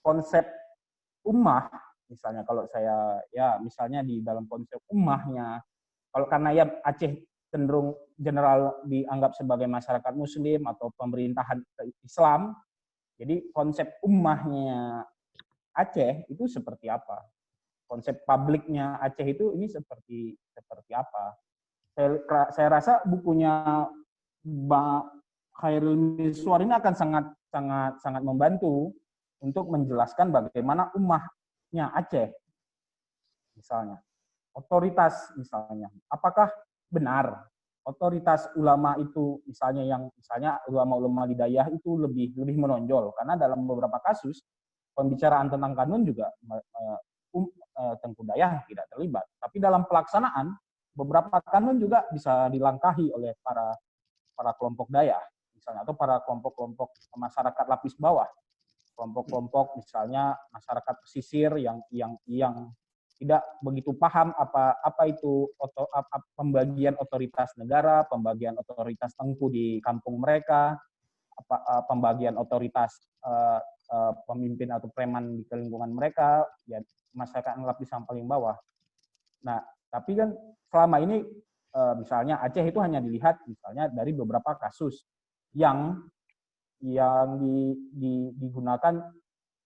konsep ummah, misalnya kalau saya misalnya di dalam konsep ummahnya, kalau karena ya Aceh cenderung general dianggap sebagai masyarakat Muslim atau pemerintahan Islam, jadi konsep ummahnya Aceh itu seperti apa? Konsep publiknya Aceh itu ini seperti apa? Saya rasa bukunya Mbak Khairil Miswar ini akan sangat membantu untuk menjelaskan bagaimana ummahnya Aceh, misalnya otoritas misalnya, apakah benar otoritas ulama itu misalnya ulama-ulama hidayah itu lebih menonjol karena dalam beberapa kasus pembicaraan tentang kanun juga Tengku Dayah tidak terlibat, tapi dalam pelaksanaan beberapa kanun juga bisa dilangkahi oleh para kelompok Dayah misalnya atau para kelompok-kelompok masyarakat lapis bawah, kelompok-kelompok misalnya masyarakat pesisir yang tidak begitu paham apa itu pembagian otoritas negara, pembagian otoritas tengku di kampung mereka, pembagian otoritas pemimpin atau preman di lingkungan mereka, ya masyarakat lapisan paling bawah. Nah, tapi kan selama ini misalnya Aceh itu hanya dilihat misalnya dari beberapa kasus yang digunakan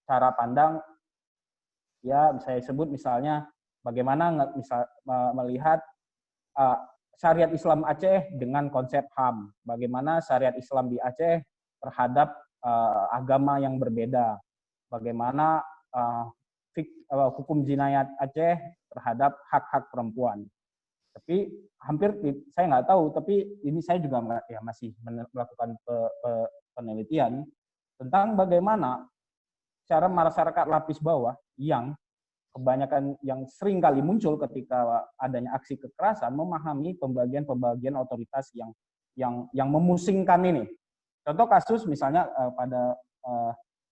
cara pandang ya saya sebut misalnya bagaimana melihat syariat Islam Aceh dengan konsep HAM, bagaimana syariat Islam di Aceh terhadap agama yang berbeda, bagaimana hukum jinayat Aceh terhadap hak-hak perempuan. Tapi hampir saya nggak tahu, tapi ini saya juga masih melakukan penelitian tentang bagaimana cara masyarakat lapis bawah yang kebanyakan yang sering kali muncul ketika adanya aksi kekerasan memahami pembagian otoritas yang memusingkan ini. Contoh kasus misalnya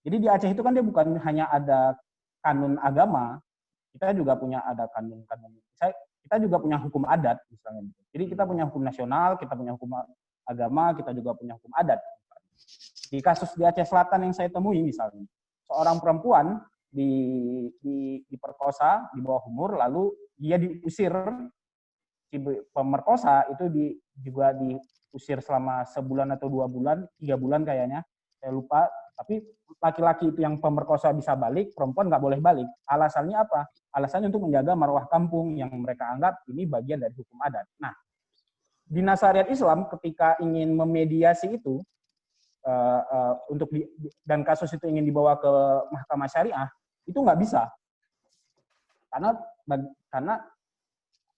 jadi di Aceh itu kan dia bukan hanya ada kanun agama, kita juga punya ada kanun-kanun. Kita juga punya hukum adat misalnya. Jadi kita punya hukum nasional, kita punya hukum agama, kita juga punya hukum adat. Di kasus di Aceh Selatan yang saya temui misalnya, seorang perempuan diperkosa di bawah umur, lalu dia diusir, si pemerkosa itu juga diusir selama sebulan atau 2 bulan, 3 bulan kayaknya, saya lupa. Tapi laki-laki itu yang pemerkosa bisa balik, perempuan nggak boleh balik. Alasannya apa? Alasannya untuk menjaga marwah kampung yang mereka anggap ini bagian dari hukum adat. Nah, Dinas Syariat Islam ketika ingin memediasi itu, dan kasus itu ingin dibawa ke mahkamah syariah, itu nggak bisa. Karena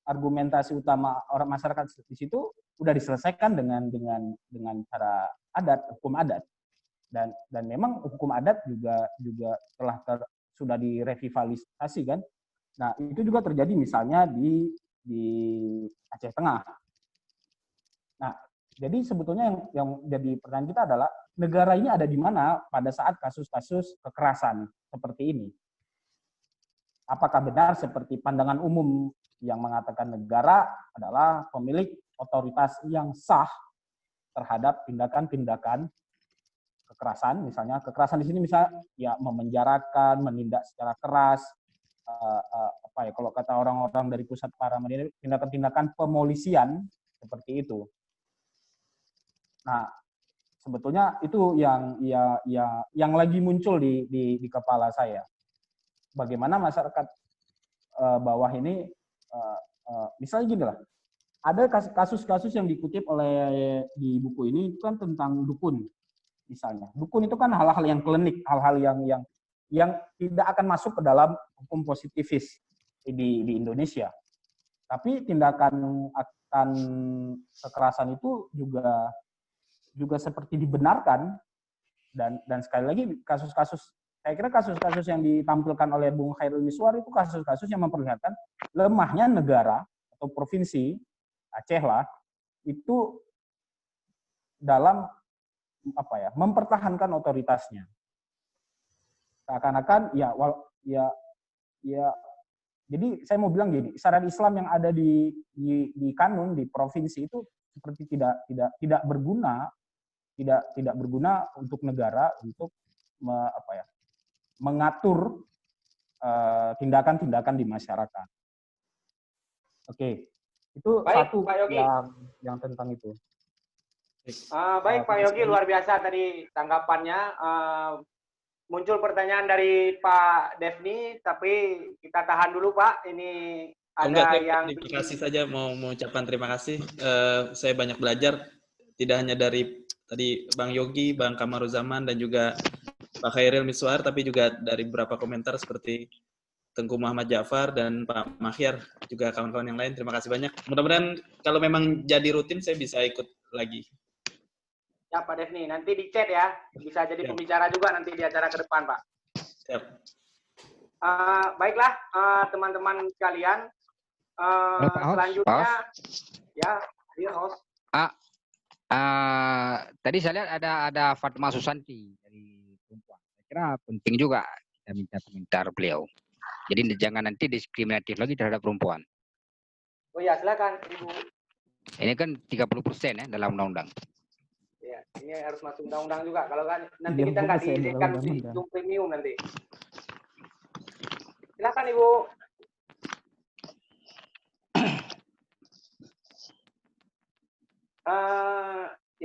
argumentasi utama orang masyarakat di situ udah diselesaikan dengan cara adat, hukum adat. Dan memang hukum adat juga sudah direvitalisasi kan. Nah, itu juga terjadi misalnya di Aceh Tengah. Nah, jadi sebetulnya yang jadi pertanyaan kita adalah negara ini ada di mana pada saat kasus-kasus kekerasan seperti ini. Apakah benar seperti pandangan umum yang mengatakan negara adalah pemilik otoritas yang sah terhadap tindakan-tindakan kekerasan, misalnya kekerasan di sini misalnya ya memenjarakan, menindak secara keras, kalau kata orang-orang dari pusat paramiliter, tindakan-tindakan pemolisian seperti itu. Nah, sebetulnya itu yang lagi muncul di kepala saya. Bagaimana masyarakat bawah ini, misalnya gini lah, ada kasus-kasus yang dikutip oleh di buku ini kan tentang dukun, misalnya. Dukun itu kan hal-hal yang klinik, hal-hal yang tidak akan masuk ke dalam hukum positivis di Indonesia. Tapi tindakan akan kekerasan itu juga seperti dibenarkan, dan sekali lagi saya kira kasus-kasus yang ditampilkan oleh Bung Khairil Miswar itu kasus-kasus yang memperlihatkan lemahnya negara atau provinsi Aceh lah itu dalam mempertahankan otoritasnya. Seakan-akan jadi saya mau bilang gini, syariat Islam yang ada di kanun di provinsi itu seperti tidak berguna untuk negara untuk mengatur tindakan-tindakan di masyarakat. Oke, itu baik, satu yang tentang itu. Baik Pak Yogi, luar biasa tadi tanggapannya. Muncul pertanyaan dari Pak Devni, tapi kita tahan dulu Pak. Ini ada yang terima kasih saja, mau mengucapkan terima kasih. Saya banyak belajar, tidak hanya dari tadi Bang Yogi, Bang Kamaruzaman, dan juga Pak Khairil Miswar, tapi juga dari beberapa komentar seperti Tengku Muhammad Ja'far dan Pak Mahyar, juga kawan-kawan yang lain. Terima kasih banyak. Mudah-mudahan kalau memang jadi rutin, saya bisa ikut lagi. Ya Pak Devni, nanti di chat ya. Bisa jadi pembicara juga nanti di acara ke depan Pak. Siap. Baiklah teman-teman sekalian. Selanjutnya, ya, dia host. Tadi saya lihat ada Fatma Susanti dari perempuan. Saya kira penting juga kita minta komentar beliau. Jadi jangan nanti diskriminatif lagi terhadap perempuan. Oh ya, silakan Ibu. Ini kan 30% ya dalam undang-undang. Ya, ini harus masuk undang-undang juga. Kalau kan nanti kita nggak diizinkan di Zoom Premium nanti. Silakan Ibu.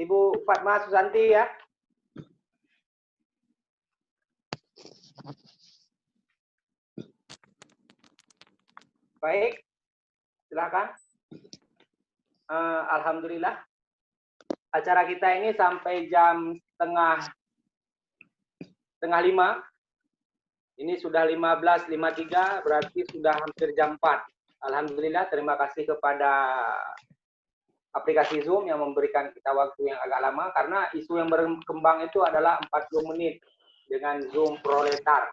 Ibu Fatma Susanti ya. Baik, silakan. Alhamdulillah. Acara kita ini sampai jam setengah 5. Ini sudah 15.53, berarti sudah hampir jam 4. Alhamdulillah, terima kasih kepada aplikasi Zoom yang memberikan kita waktu yang agak lama, karena isu yang berkembang itu adalah 40 menit dengan Zoom Proletar.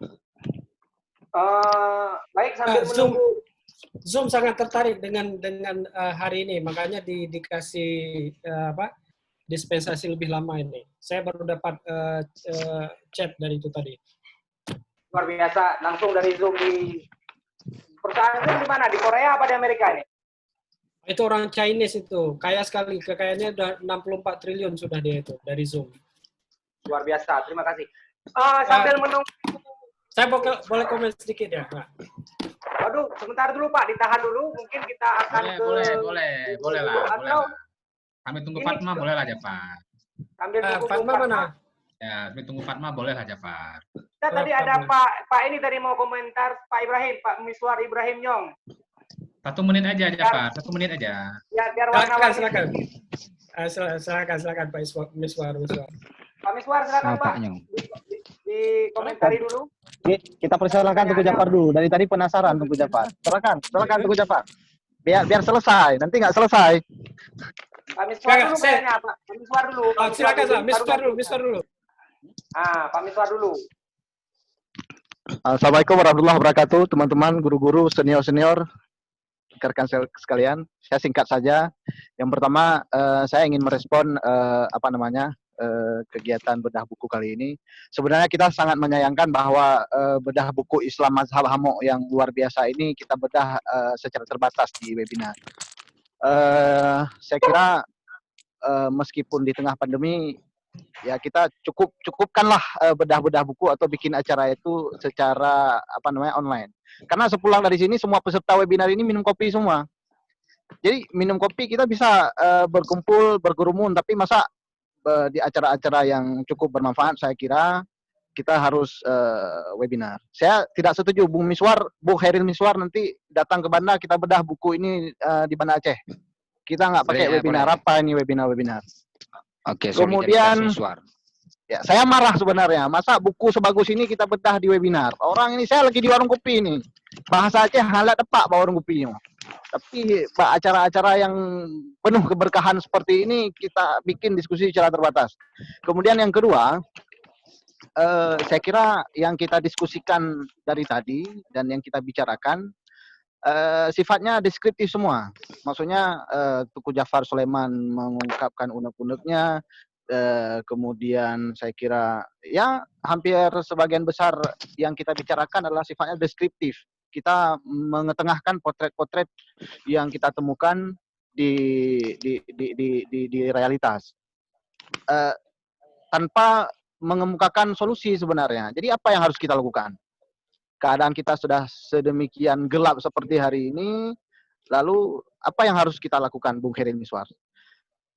Baik, sambil menunggu. Zoom sangat tertarik dengan hari ini, makanya dikasih dispensasi lebih lama ini. Saya baru dapat chat dari itu tadi. Luar biasa, langsung dari Zoom di perusahaan Zoom di mana? Di Korea apa di Amerika ini? Itu orang Chinese itu, kaya sekali, kekayaannya udah 64 triliun sudah dia itu dari Zoom. Luar biasa, terima kasih. Sambil menunggu. Saya boleh komen sedikit ya, Pak? Waduh, sebentar dulu Pak, ditahan dulu. Mungkin kita akan boleh lah. Kami tunggu Fatma, boleh lah Jafar. Sambil tunggu Fatma mana? Ya, kami tunggu Fatma, boleh lah Jafar. Kita tadi ada Pak ini tadi mau komentar, Pak Ibrahim, Pak Miswar Ibrahim Nyong. 1 menit aja Jafar, 1 menit aja. Ya, biar Silakan Pak Miswar. Pak Miswar silakan Pak. Dikomentari dulu. Kita persilakan Tengku Jafar dulu. Dari tadi penasaran Tengku Jafar. Silakan Tengku Jafar. Biar selesai. Nanti nggak selesai. Pak Miswar dulu kayaknya, Pak. Pak Miswar dulu. Silakan Miswar dulu. Pak Miswar dulu. Assalamualaikum warahmatullahi wabarakatuh, teman-teman, guru-guru, senior-senior, rekan sekalian. Saya singkat saja. Yang pertama, saya ingin merespon kegiatan bedah buku kali ini. Sebenarnya kita sangat menyayangkan bahwa bedah buku Islam Mazhab Hamo yang luar biasa ini kita bedah secara terbatas di webinar. Saya kira meskipun di tengah pandemi, ya kita cukupkanlah bedah-bedah buku atau bikin acara itu secara online. Karena sepulang dari sini semua peserta webinar ini minum kopi semua. Jadi minum kopi kita bisa berkumpul, berkerumun, tapi masa di acara-acara yang cukup bermanfaat saya kira kita harus webinar. Saya tidak setuju Bung Khairil Miswar nanti datang ke Banda kita bedah buku ini di Banda Aceh. Kita nggak pakai webinar. Apa ini webinar? Oke, kemudian ya saya marah sebenarnya. Masa buku sebagus ini kita bedah di webinar? Orang ini saya lagi di warung kopi ini. Bahasa Aceh halat tepak warung kopi ini. Tapi acara-acara yang penuh keberkahan seperti ini kita bikin diskusi secara terbatas. Kemudian yang kedua, saya kira yang kita diskusikan dari tadi dan yang kita bicarakan sifatnya deskriptif semua. Maksudnya Tengku Jafar Sulaiman mengungkapkan unek-uneknya, kemudian saya kira ya hampir sebagian besar yang kita bicarakan adalah sifatnya deskriptif. Kita mengetengahkan potret-potret yang kita temukan di realitas tanpa mengemukakan solusi sebenarnya. Jadi apa yang harus kita lakukan? Keadaan kita sudah sedemikian gelap seperti hari ini, lalu apa yang harus kita lakukan, Bung Khairil Miswar?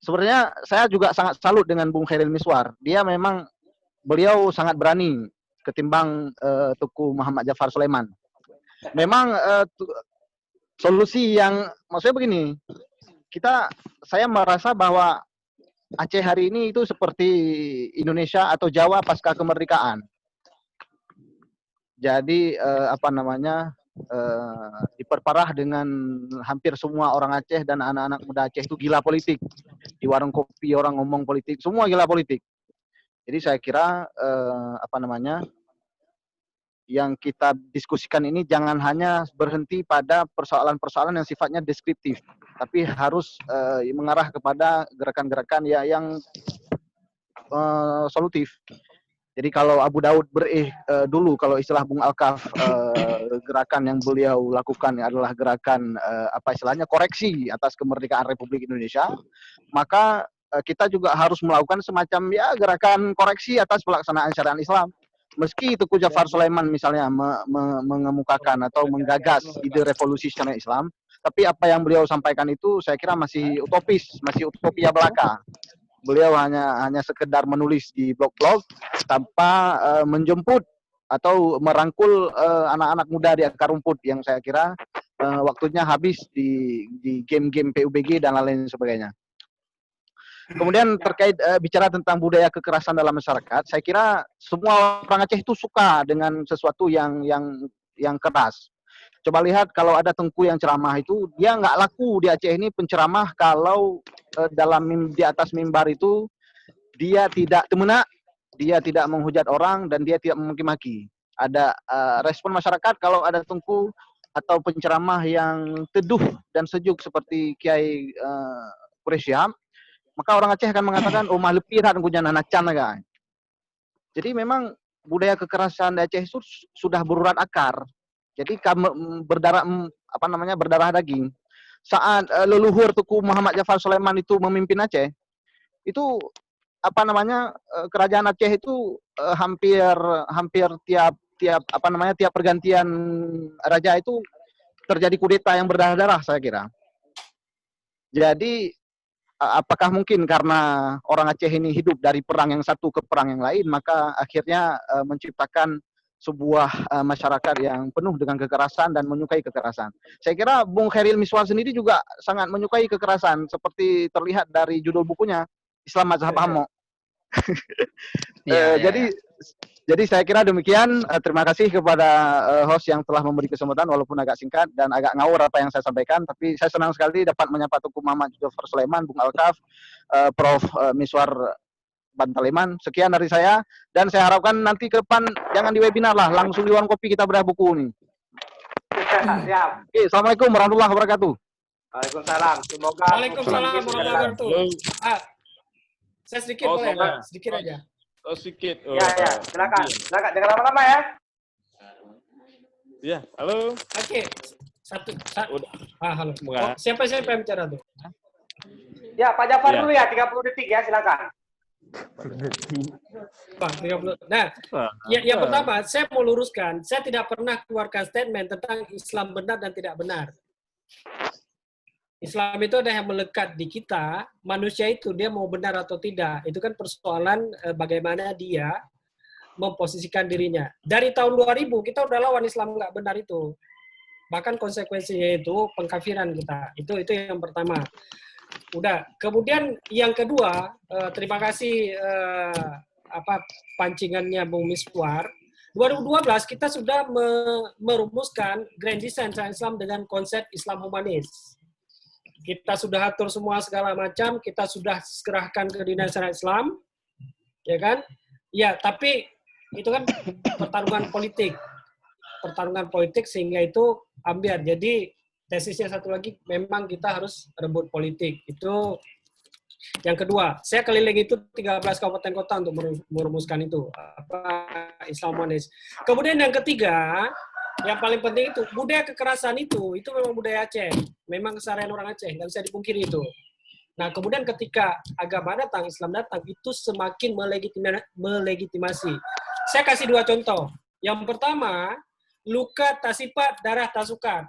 Sebenarnya saya juga sangat salut dengan Bung Khairil Miswar. Beliau sangat berani ketimbang Tengku Muhammad Jafar Sulaiman. Memang solusi yang maksudnya begini, saya merasa bahwa Aceh hari ini itu seperti Indonesia atau Jawa pasca kemerdekaan. Jadi diperparah dengan hampir semua orang Aceh dan anak-anak muda Aceh itu gila politik. Di warung kopi orang ngomong politik, semua gila politik. Jadi saya kira yang kita diskusikan ini jangan hanya berhenti pada persoalan-persoalan yang sifatnya deskriptif, tapi harus mengarah kepada gerakan-gerakan yang solutif. Jadi kalau Abu Daud dulu, kalau istilah Bung Alkaf, gerakan yang beliau lakukan adalah gerakan koreksi atas kemerdekaan Republik Indonesia, maka kita juga harus melakukan semacam gerakan koreksi atas pelaksanaan syariat Islam. Meski Tengku Jafar Sulaiman misalnya mengemukakan atau menggagas ide revolusi syariat Islam, tapi apa yang beliau sampaikan itu saya kira masih utopis, masih utopia belaka. Beliau hanya sekedar menulis di blog-blog tanpa menjemput atau merangkul anak-anak muda di akar rumput yang saya kira waktunya habis di game-game PUBG dan lain sebagainya. Kemudian terkait bicara tentang budaya kekerasan dalam masyarakat, saya kira semua orang Aceh itu suka dengan sesuatu yang keras. Coba lihat kalau ada Tengku yang ceramah itu, dia nggak laku di Aceh ini penceramah kalau di atas mimbar itu dia tidak temenak, dia tidak menghujat orang, dan dia tidak memaki-maki. Ada respon masyarakat kalau ada Tengku atau penceramah yang teduh dan sejuk seperti Kiai Quraish Shihab, maka orang Aceh akan mengatakan, oh mah lepir Tengku jangan nacan kan. Jadi memang budaya kekerasan di Aceh itu sudah berurat akar. Jadi berdarah daging. saat leluhur Tuku Muhammad Jafar Sulaiman itu memimpin Aceh, itu apa namanya kerajaan Aceh itu hampir tiap pergantian raja itu terjadi kudeta yang berdarah-darah, saya kira. Jadi apakah mungkin karena orang Aceh ini hidup dari perang yang satu ke perang yang lain, maka akhirnya menciptakan sebuah masyarakat yang penuh dengan kekerasan dan menyukai kekerasan. Saya kira Bung Khairil Miswar sendiri juga sangat menyukai kekerasan, seperti terlihat dari judul bukunya, Islam Mazhab Hamo. Jadi saya kira demikian. Terima kasih kepada host yang telah memberi kesempatan, walaupun agak singkat dan agak ngawur apa yang saya sampaikan. Tapi saya senang sekali dapat menyapa Tuku Muhammad Jafar Sulaiman, Bung Alkaf, Prof. Miswar Bantaleman. Sekian dari saya, dan saya harapkan nanti ke depan jangan di webinar lah, langsung di warung kopi kita bedah buku nih. Siap. Oke, Assalamualaikum warahmatullahi wabarakatuh. Waalaikumsalam. Semoga. Waalaikumsalam warahmatullahi wabarakatuh. Saya sedikit boleh, Pak? Sedikit aja. Oh, sedikit. Oh, ya, silakan. Silakan, jangan lama-lama ya. Ya, halo. Oke. Halo. Oh, siapa yang bicara tuh? Ya, Pak Jafar dulu ya, 30 detik ya, silakan. Pak, 30. Nah, yang pertama, saya mau luruskan, saya tidak pernah keluarkan statement tentang Islam benar dan tidak benar. Islam itu ada yang melekat di kita, manusia itu dia mau benar atau tidak. Itu kan persoalan bagaimana dia memposisikan dirinya. Dari tahun 2000 kita udah lawan Islam nggak benar itu. Bahkan konsekuensinya itu pengkafiran kita. Itu yang pertama. Udah. Kemudian yang kedua, terima kasih pancingannya Bung Miswar. 2012 kita sudah merumuskan Grand Design Islam dengan konsep Islam humanis. Kita sudah atur semua segala macam, kita sudah serahkan ke Dinas Syariat Islam, ya kan? Ya, tapi itu kan pertarungan politik sehingga itu ambiar. Jadi tesisnya satu lagi, memang kita harus rebut politik. Itu yang kedua. Saya keliling itu 13 kabupaten kota untuk merumuskan itu Islam humanis. Kemudian yang ketiga, yang paling penting itu budaya kekerasan itu memang budaya Aceh, memang keseharian orang Aceh, nggak bisa dipungkiri itu. Nah, kemudian ketika agama datang, Islam datang, itu semakin melegitimasi. Saya kasih 2 contoh. Yang pertama, luka tasipat, darah tasukat.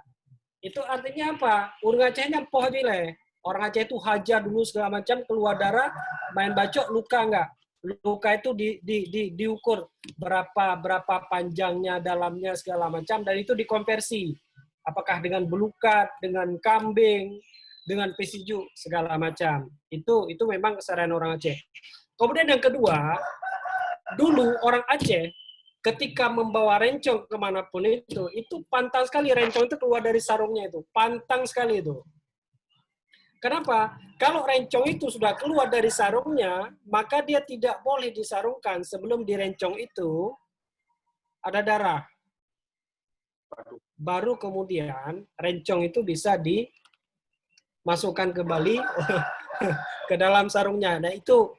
Itu artinya apa? Orang Acehnya poh jile. Orang Aceh itu hajar dulu segala macam, keluar darah, main bacok, luka enggak? Luka itu diukur berapa panjangnya, dalamnya segala macam, dan itu dikonversi. Apakah dengan belukat, dengan kambing, dengan pesiju segala macam. Itu memang keseharian orang Aceh. Kemudian yang kedua, dulu orang Aceh ketika membawa rencong kemanapun itu pantang sekali rencong itu keluar dari sarungnya itu, pantang sekali itu. Kenapa? Kalau rencong itu sudah keluar dari sarungnya, maka dia tidak boleh disarungkan sebelum di rencong itu ada darah. Baru kemudian rencong itu bisa dimasukkan kembali ke dalam sarungnya. Nah itu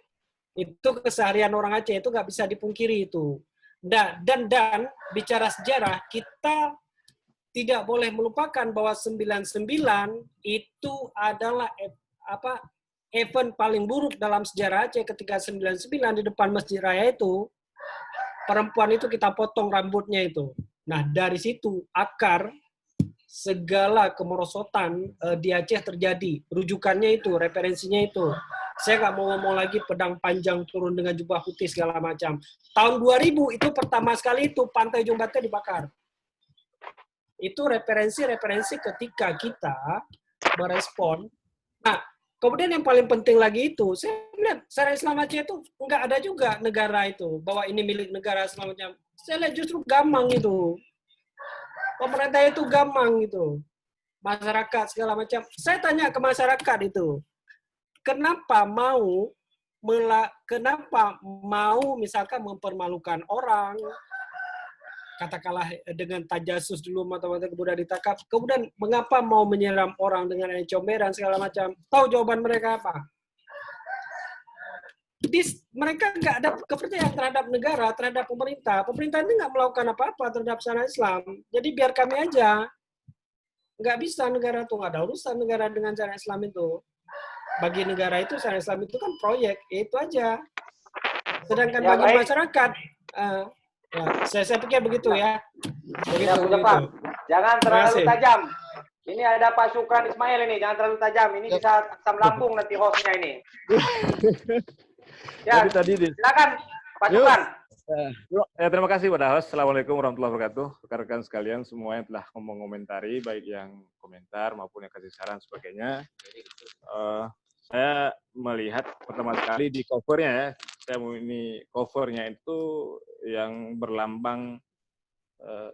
keseharian orang Aceh, itu nggak bisa dipungkiri itu. Dan bicara sejarah, kita tidak boleh melupakan bahwa 99 itu adalah event paling buruk dalam sejarah Aceh. Ketika 99 di depan Masjid Raya itu, perempuan itu kita potong rambutnya itu. Nah, dari situ akar segala kemerosotan di Aceh terjadi. Rujukannya itu, referensinya itu. Saya nggak mau ngomong lagi pedang panjang turun dengan jubah putih segala macam. Tahun 2000 itu pertama sekali itu Pantai Jombatnya dibakar. Itu referensi ketika kita merespon. Nah, kemudian yang paling penting lagi itu, saya lihat syariat Islam Aceh itu nggak ada juga negara itu, bahwa ini milik negara segala macam. Saya lihat justru gamang itu. Pemerintah itu gamang itu. Masyarakat segala macam. Saya tanya ke masyarakat itu, kenapa mau misalkan mempermalukan orang, katakanlah dengan tajasus dulu mata-mata kemudian ditangkap, kemudian mengapa mau menyeram orang dengan air comberan segala macam? Tahu jawaban mereka apa? Mereka nggak ada kepercayaan terhadap negara, terhadap pemerintah. Pemerintah ini nggak melakukan apa-apa terhadap syariat Islam. Jadi biar kami aja. nggak bisa negara tuh, nggak ada urusan negara dengan syariat Islam itu. Bagi negara itu syariat Islam itu kan proyek, itu aja. Sedangkan Ya, bagi baik. masyarakat, ya, saya pikir begitu ya. Begitu, Ya, Bu Jafar. Jangan Terima terlalu kasih. tajam. Ini ada Pak Syukran Ismail ini, jangan terlalu tajam. Ini bisa asam lambung nanti hostnya ini. Ya, Tapi tadi silakan Pak Syukran. terima kasih pada host. Assalamualaikum warahmatullahi wabarakatuh. Rekan-rekan sekalian semua yang telah mengomentari, baik yang komentar maupun yang kasih saran sebagainya. Saya melihat pertama sekali di covernya ya, ini covernya itu yang berlambang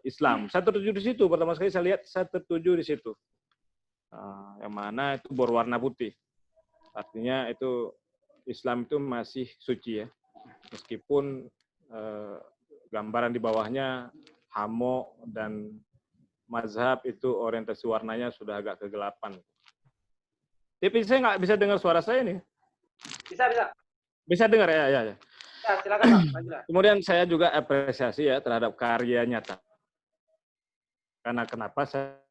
Islam. Saya tertuju di situ. Pertama sekali saya lihat, saya tertuju di situ. Yang mana itu berwarna putih. Artinya itu Islam itu masih suci ya. Meskipun gambaran di bawahnya hamo dan mazhab itu orientasi warnanya sudah agak kegelapan. Tapi saya nggak bisa dengar suara saya nih. Bisa, bisa. Bisa dengar ya? Ya. Ya, silakan Pak. Lanjutlah. Kemudian saya juga apresiasi ya terhadap karya nyata. Karena kenapa saya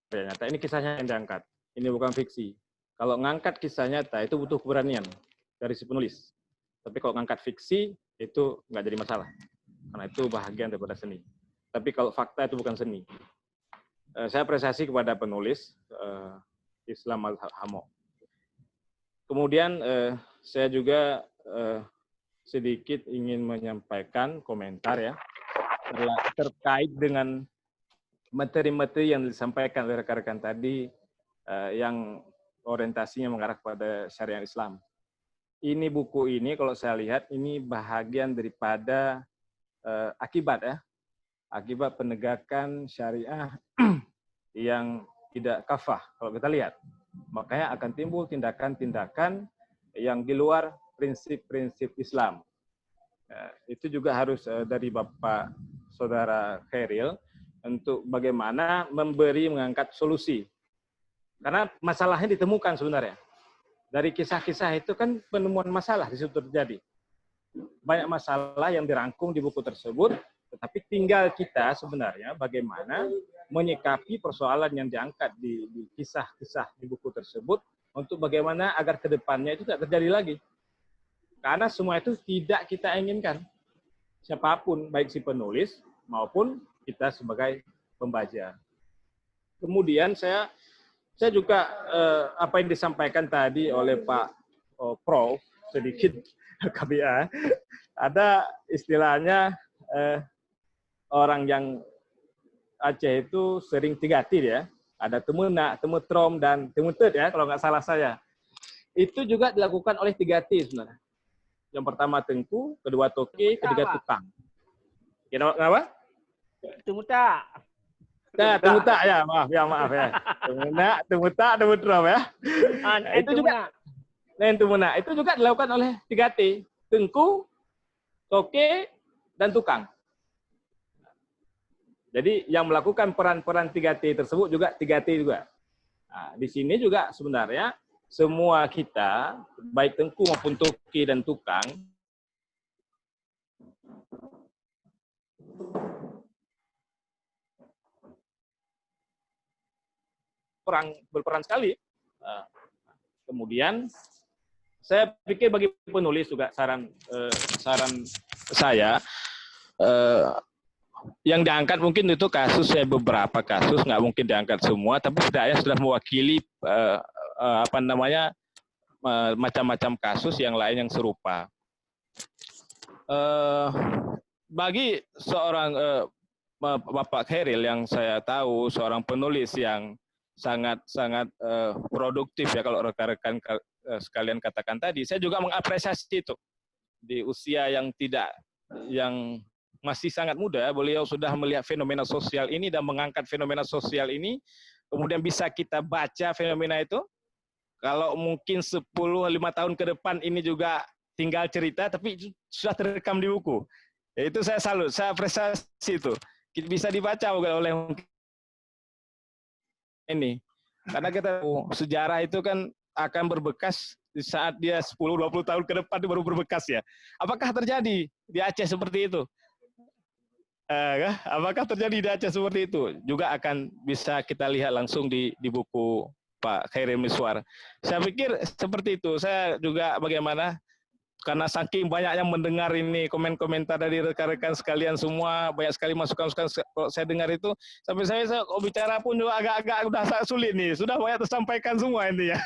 karya nyata? Ini kisahnya yang diangkat. Ini bukan fiksi. Kalau ngangkat kisah nyata itu butuh keberanian dari si penulis. Tapi kalau ngangkat fiksi itu nggak jadi masalah. Karena itu bahagian daripada seni. Tapi kalau fakta itu bukan seni. Saya apresiasi kepada penulis Islam Al-Hamo. Kemudian saya juga sedikit ingin menyampaikan komentar ya terkait dengan materi-materi yang disampaikan oleh rekan-rekan tadi yang orientasinya mengarah kepada syariat Islam. Ini buku ini kalau saya lihat ini bahagian daripada akibat ya, akibat penegakan syariah yang tidak kafah kalau kita lihat. Makanya akan timbul tindakan-tindakan yang di luar prinsip-prinsip Islam. Itu juga harus dari Bapak Saudara Khairil untuk bagaimana mengangkat solusi. Karena masalahnya ditemukan sebenarnya. Dari kisah-kisah itu kan penemuan masalah di situ terjadi. Banyak masalah yang dirangkum di buku tersebut, tetapi tinggal kita sebenarnya bagaimana menyikapi persoalan yang diangkat di kisah-kisah di buku tersebut untuk bagaimana agar ke depannya itu tidak terjadi lagi. Karena semua itu tidak kita inginkan. Siapapun, baik si penulis maupun kita sebagai pembaca. Kemudian saya juga apa yang disampaikan tadi oleh Pak Prof sedikit KBA, ada istilahnya orang yang Aceh itu sering 3 T ya, ada temenak, temetrom dan temutet ya kalau nggak salah saya. Itu juga dilakukan oleh 3 T sebenarnya. Yang pertama tengku, kedua toke, ketiga tukang. Kenapa? Temuta. Nah, temuta ya, maaf ya. Temunak, temuta, temetrom ya. Itu juga. Temunak itu juga dilakukan oleh 3 T, tengku, toke, dan tukang. Jadi yang melakukan peran-peran 3T tersebut juga 3T juga. Nah, di sini juga sebenarnya semua kita, baik tengku maupun toki dan tukang, berperan sekali. Kemudian saya pikir bagi penulis juga saran saya yang diangkat mungkin itu kasus beberapa kasus, nggak mungkin diangkat semua, tapi setidaknya sudah mewakili macam-macam kasus yang lain yang serupa. Bagi seorang Bapak Khairil yang saya tahu seorang penulis yang sangat produktif ya kalau rekan-rekan sekalian katakan tadi, saya juga mengapresiasi itu di usia yang masih sangat muda, beliau sudah melihat fenomena sosial ini dan mengangkat fenomena sosial ini, kemudian bisa kita baca fenomena itu. Kalau mungkin 10-5 tahun ke depan ini juga tinggal cerita, tapi sudah terekam di buku. Ya, itu saya salut, saya apresiasi itu. Bisa dibaca oleh ini. Karena kita sejarah itu kan akan berbekas di saat dia 10-20 tahun ke depan itu baru berbekas ya. Apakah terjadi di Aceh seperti itu? Apakah terjadi di Aceh seperti itu? Juga akan bisa kita lihat langsung di buku Pak Khairil Miswar. Saya pikir seperti itu. Saya juga bagaimana, karena saking banyaknya mendengar ini komen-komentar dari rekan-rekan sekalian semua, banyak sekali masukan-masukan. Kalau saya dengar itu, sampai saya bicara pun juga agak-agak udah sulit nih. Sudah banyak tersampaikan semua ini ya.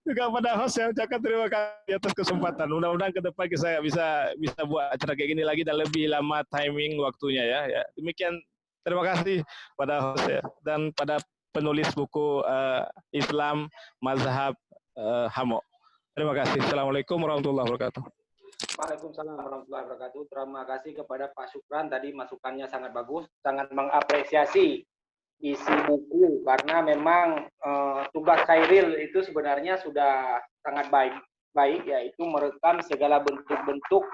Juga pada host saya ucapkan terima kasih atas kesempatan. Mudah-mudahan ke depan saya bisa buat acara kayak gini lagi dan lebih lama timing waktunya ya. Demikian, terima kasih pada host ya, dan pada penulis buku Islam Mazhab Hamo. Terima kasih. Assalamualaikum warahmatullahi wabarakatuh. Waalaikumsalam warahmatullahi wabarakatuh. Terima kasih kepada Pak Syukran, tadi masukannya sangat bagus, sangat mengapresiasi isi buku, karena memang tugas Khairil itu sebenarnya sudah sangat baik, yaitu merekam segala bentuk-bentuk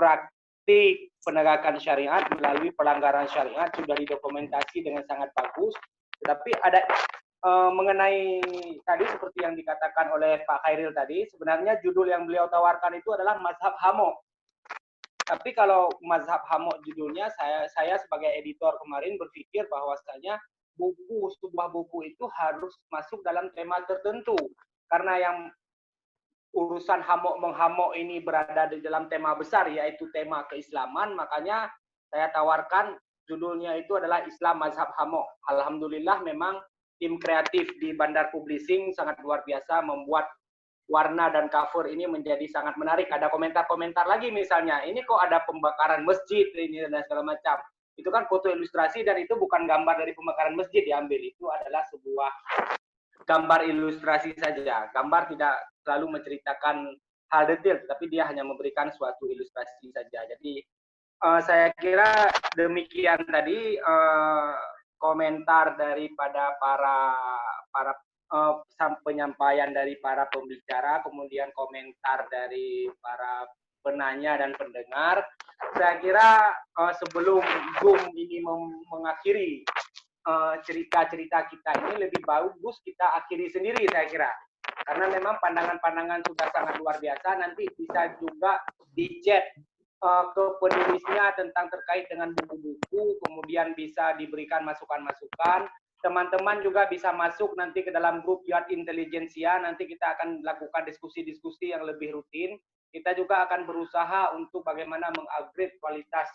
praktik penegakan syariat melalui pelanggaran syariat, sudah didokumentasi dengan sangat bagus. Tetapi ada mengenai tadi seperti yang dikatakan oleh Pak Khairil tadi, sebenarnya judul yang beliau tawarkan itu adalah Mazhab Hamo. Tapi kalau Mazhab Hamo judulnya, saya sebagai editor kemarin berpikir bahwasanya sebuah buku itu harus masuk dalam tema tertentu. Karena yang urusan hamo menghamo ini berada di dalam tema besar, yaitu tema keislaman, makanya saya tawarkan judulnya itu adalah Islam Mazhab Hamo. Alhamdulillah memang tim kreatif di Bandar Publishing sangat luar biasa membuat warna dan cover ini menjadi sangat menarik. Ada komentar-komentar lagi misalnya, ini kok ada pembakaran masjid ini dan segala macam. Itu kan foto ilustrasi dan itu bukan gambar dari pembakaran masjid diambil. Itu adalah sebuah gambar ilustrasi saja. Gambar tidak selalu menceritakan hal detail, tapi dia hanya memberikan suatu ilustrasi saja. Jadi saya kira demikian tadi komentar daripada para penyampaian dari para pembicara, kemudian komentar dari para penanya dan pendengar. Saya kira sebelum Zoom ini mengakhiri cerita-cerita kita ini, lebih bagus kita akhiri sendiri saya kira. Karena memang pandangan-pandangan sudah sangat luar biasa, nanti bisa juga di-chat ke penulisnya tentang terkait dengan buku-buku, kemudian bisa diberikan masukan-masukan. Teman-teman juga bisa masuk nanti ke dalam grup Yat Intelijensia, nanti kita akan lakukan diskusi-diskusi yang lebih rutin. Kita juga akan berusaha untuk bagaimana mengupgrade kualitas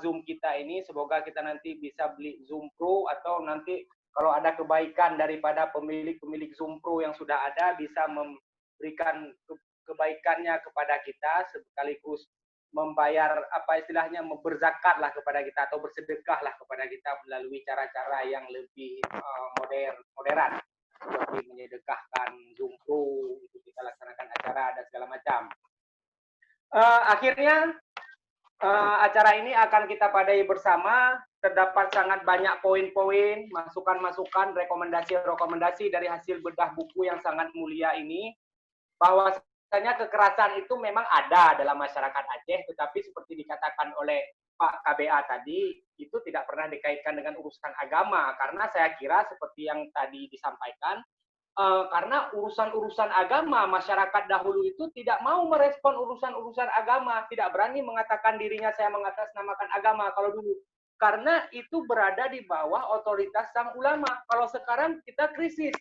Zoom kita ini. Semoga kita nanti bisa beli Zoom Pro, atau nanti kalau ada kebaikan daripada pemilik-pemilik Zoom Pro yang sudah ada, bisa memberikan kebaikannya kepada kita, sekaligus membayar apa istilahnya, berzakatlah kepada kita atau bersedekahlah kepada kita melalui cara-cara yang lebih modern, seperti menyedekahkan Zoom Pro, itu kita laksanakan acara dan segala macam. Akhirnya acara ini akan kita padai bersama. Terdapat sangat banyak poin-poin, masukan-masukan, rekomendasi-rekomendasi dari hasil bedah buku yang sangat mulia ini, bahwa kekerasan itu memang ada dalam masyarakat Aceh, tetapi seperti dikatakan oleh Pak KBA tadi, itu tidak pernah dikaitkan dengan urusan agama, karena saya kira seperti yang tadi disampaikan, karena urusan-urusan agama, masyarakat dahulu itu tidak mau merespon urusan-urusan agama, tidak berani mengatakan dirinya saya mengatasnamakan agama kalau dulu, karena itu berada di bawah otoritas sang ulama. Kalau sekarang kita krisis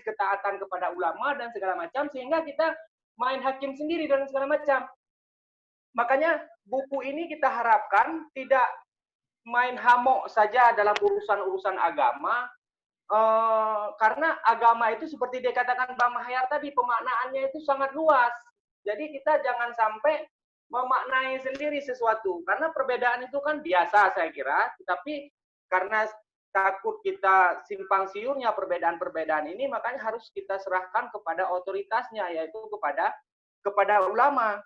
ketaatan kepada ulama dan segala macam, sehingga kita main hakim sendiri dan segala macam. Makanya buku ini kita harapkan tidak main hamo saja dalam urusan-urusan agama, karena agama itu seperti dikatakan Bang Mahyar tadi, pemaknaannya itu sangat luas. Jadi kita jangan sampai memaknai sendiri sesuatu, karena perbedaan itu kan biasa saya kira, tetapi karena takut kita simpang siurnya perbedaan-perbedaan ini, makanya harus kita serahkan kepada otoritasnya, yaitu kepada ulama.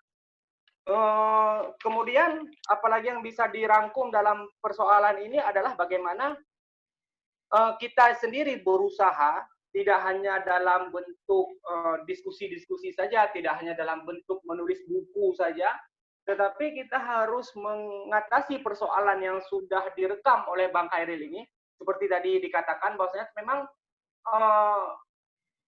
Kemudian apalagi yang bisa dirangkum dalam persoalan ini adalah bagaimana kita sendiri berusaha, tidak hanya dalam bentuk diskusi-diskusi saja, tidak hanya dalam bentuk menulis buku saja, tetapi kita harus mengatasi persoalan yang sudah direkam oleh Bang Khairil ini. Seperti tadi dikatakan bahwasanya memang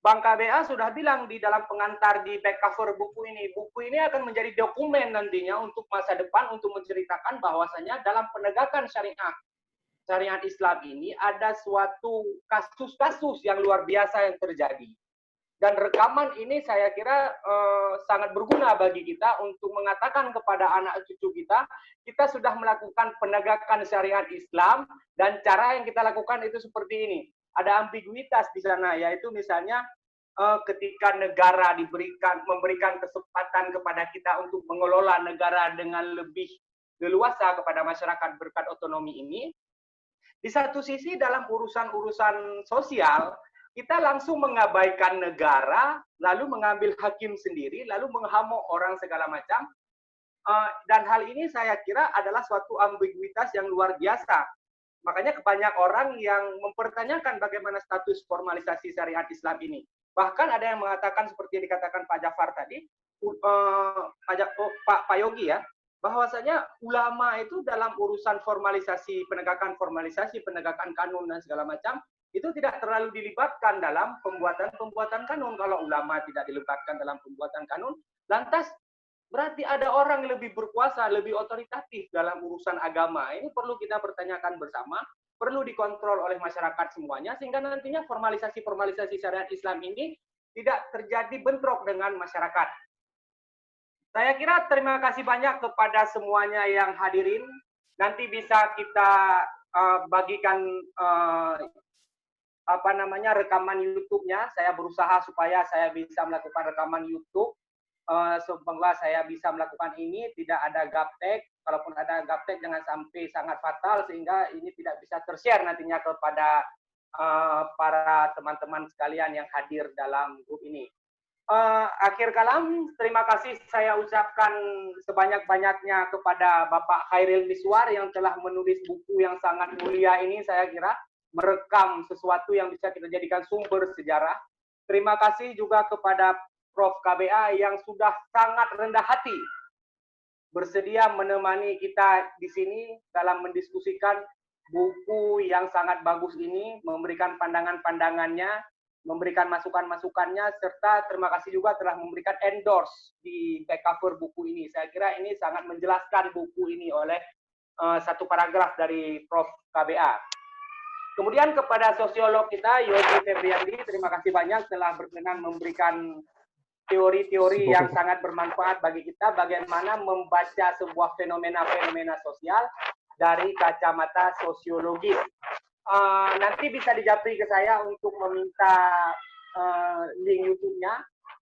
Bang KBA sudah bilang di dalam pengantar di back cover buku ini. Buku ini akan menjadi dokumen nantinya untuk masa depan untuk menceritakan bahwasanya dalam penegakan syariat Islam ini ada suatu kasus-kasus yang luar biasa yang terjadi. Dan rekaman ini saya kira sangat berguna bagi kita untuk mengatakan kepada anak cucu kita, kita sudah melakukan penegakan syariat Islam dan cara yang kita lakukan itu seperti ini. Ada ambiguitas di sana, yaitu misalnya ketika negara memberikan kesempatan kepada kita untuk mengelola negara dengan lebih leluasa kepada masyarakat berkat otonomi ini, di satu sisi dalam urusan-urusan sosial, kita langsung mengabaikan negara, lalu mengambil hakim sendiri, lalu menghamok orang segala macam. Dan hal ini saya kira adalah suatu ambiguitas yang luar biasa. Makanya banyak orang yang mempertanyakan bagaimana status formalisasi syariat Islam ini. Bahkan ada yang mengatakan seperti yang dikatakan Pak Jafar tadi, Pak Yogi ya, bahwasanya ulama itu dalam urusan penegakan kanun dan segala macam, itu tidak terlalu dilibatkan dalam pembuatan kanun. Kalau ulama tidak dilibatkan dalam pembuatan kanun, lantas berarti ada orang yang lebih berkuasa, lebih otoritatif dalam urusan agama. Ini perlu kita pertanyakan bersama, perlu dikontrol oleh masyarakat semuanya, sehingga nantinya formalisasi syariat Islam ini tidak terjadi bentrok dengan masyarakat. Saya kira terima kasih banyak kepada semuanya yang hadirin. Nanti bisa kita bagikan rekaman YouTube-nya. Saya berusaha supaya saya bisa melakukan rekaman YouTube. Semoga saya bisa melakukan ini, tidak ada gaptek. Kalaupun ada gaptek jangan sampai sangat fatal sehingga ini tidak bisa tershare nantinya kepada para teman-teman sekalian yang hadir dalam grup ini. Akhir kalam, terima kasih saya ucapkan sebanyak-banyaknya kepada Bapak Khairil Miswar yang telah menulis buku yang sangat mulia ini. Saya kira merekam sesuatu yang bisa kita jadikan sumber sejarah. Terima kasih juga kepada Prof. KBA yang sudah sangat rendah hati bersedia menemani kita di sini dalam mendiskusikan buku yang sangat bagus ini, memberikan pandangan-pandangannya, memberikan masukan-masukannya, serta terima kasih juga telah memberikan endorse di back cover buku ini. Saya kira ini sangat menjelaskan buku ini oleh satu paragraf dari Prof. KBA. Kemudian kepada sosiolog kita, Yogi Febriandi, terima kasih banyak telah berkenan memberikan teori-teori yang sangat bermanfaat bagi kita, bagaimana membaca sebuah fenomena-fenomena sosial dari kacamata sosiologis. Nanti bisa dijapri ke saya untuk meminta link YouTube-nya.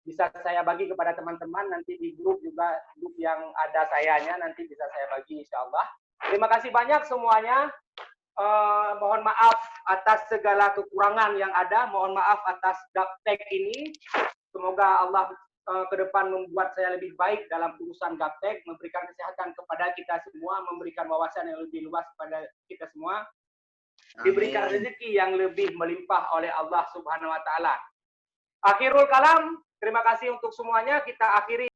Bisa saya bagi kepada teman-teman, nanti di grup juga, grup yang ada sayanya, nanti bisa saya bagi insya Allah. Terima kasih banyak semuanya. Mohon maaf atas segala kekurangan yang ada, mohon maaf atas gaptek ini. Semoga Allah ke depan membuat saya lebih baik dalam urusan gaptek, memberikan kesehatan kepada kita semua, memberikan wawasan yang lebih luas kepada kita semua, diberikan rezeki yang lebih melimpah oleh Allah Subhanahu wa Ta'ala. Akhirul kalam, terima kasih untuk semuanya. Kita akhiri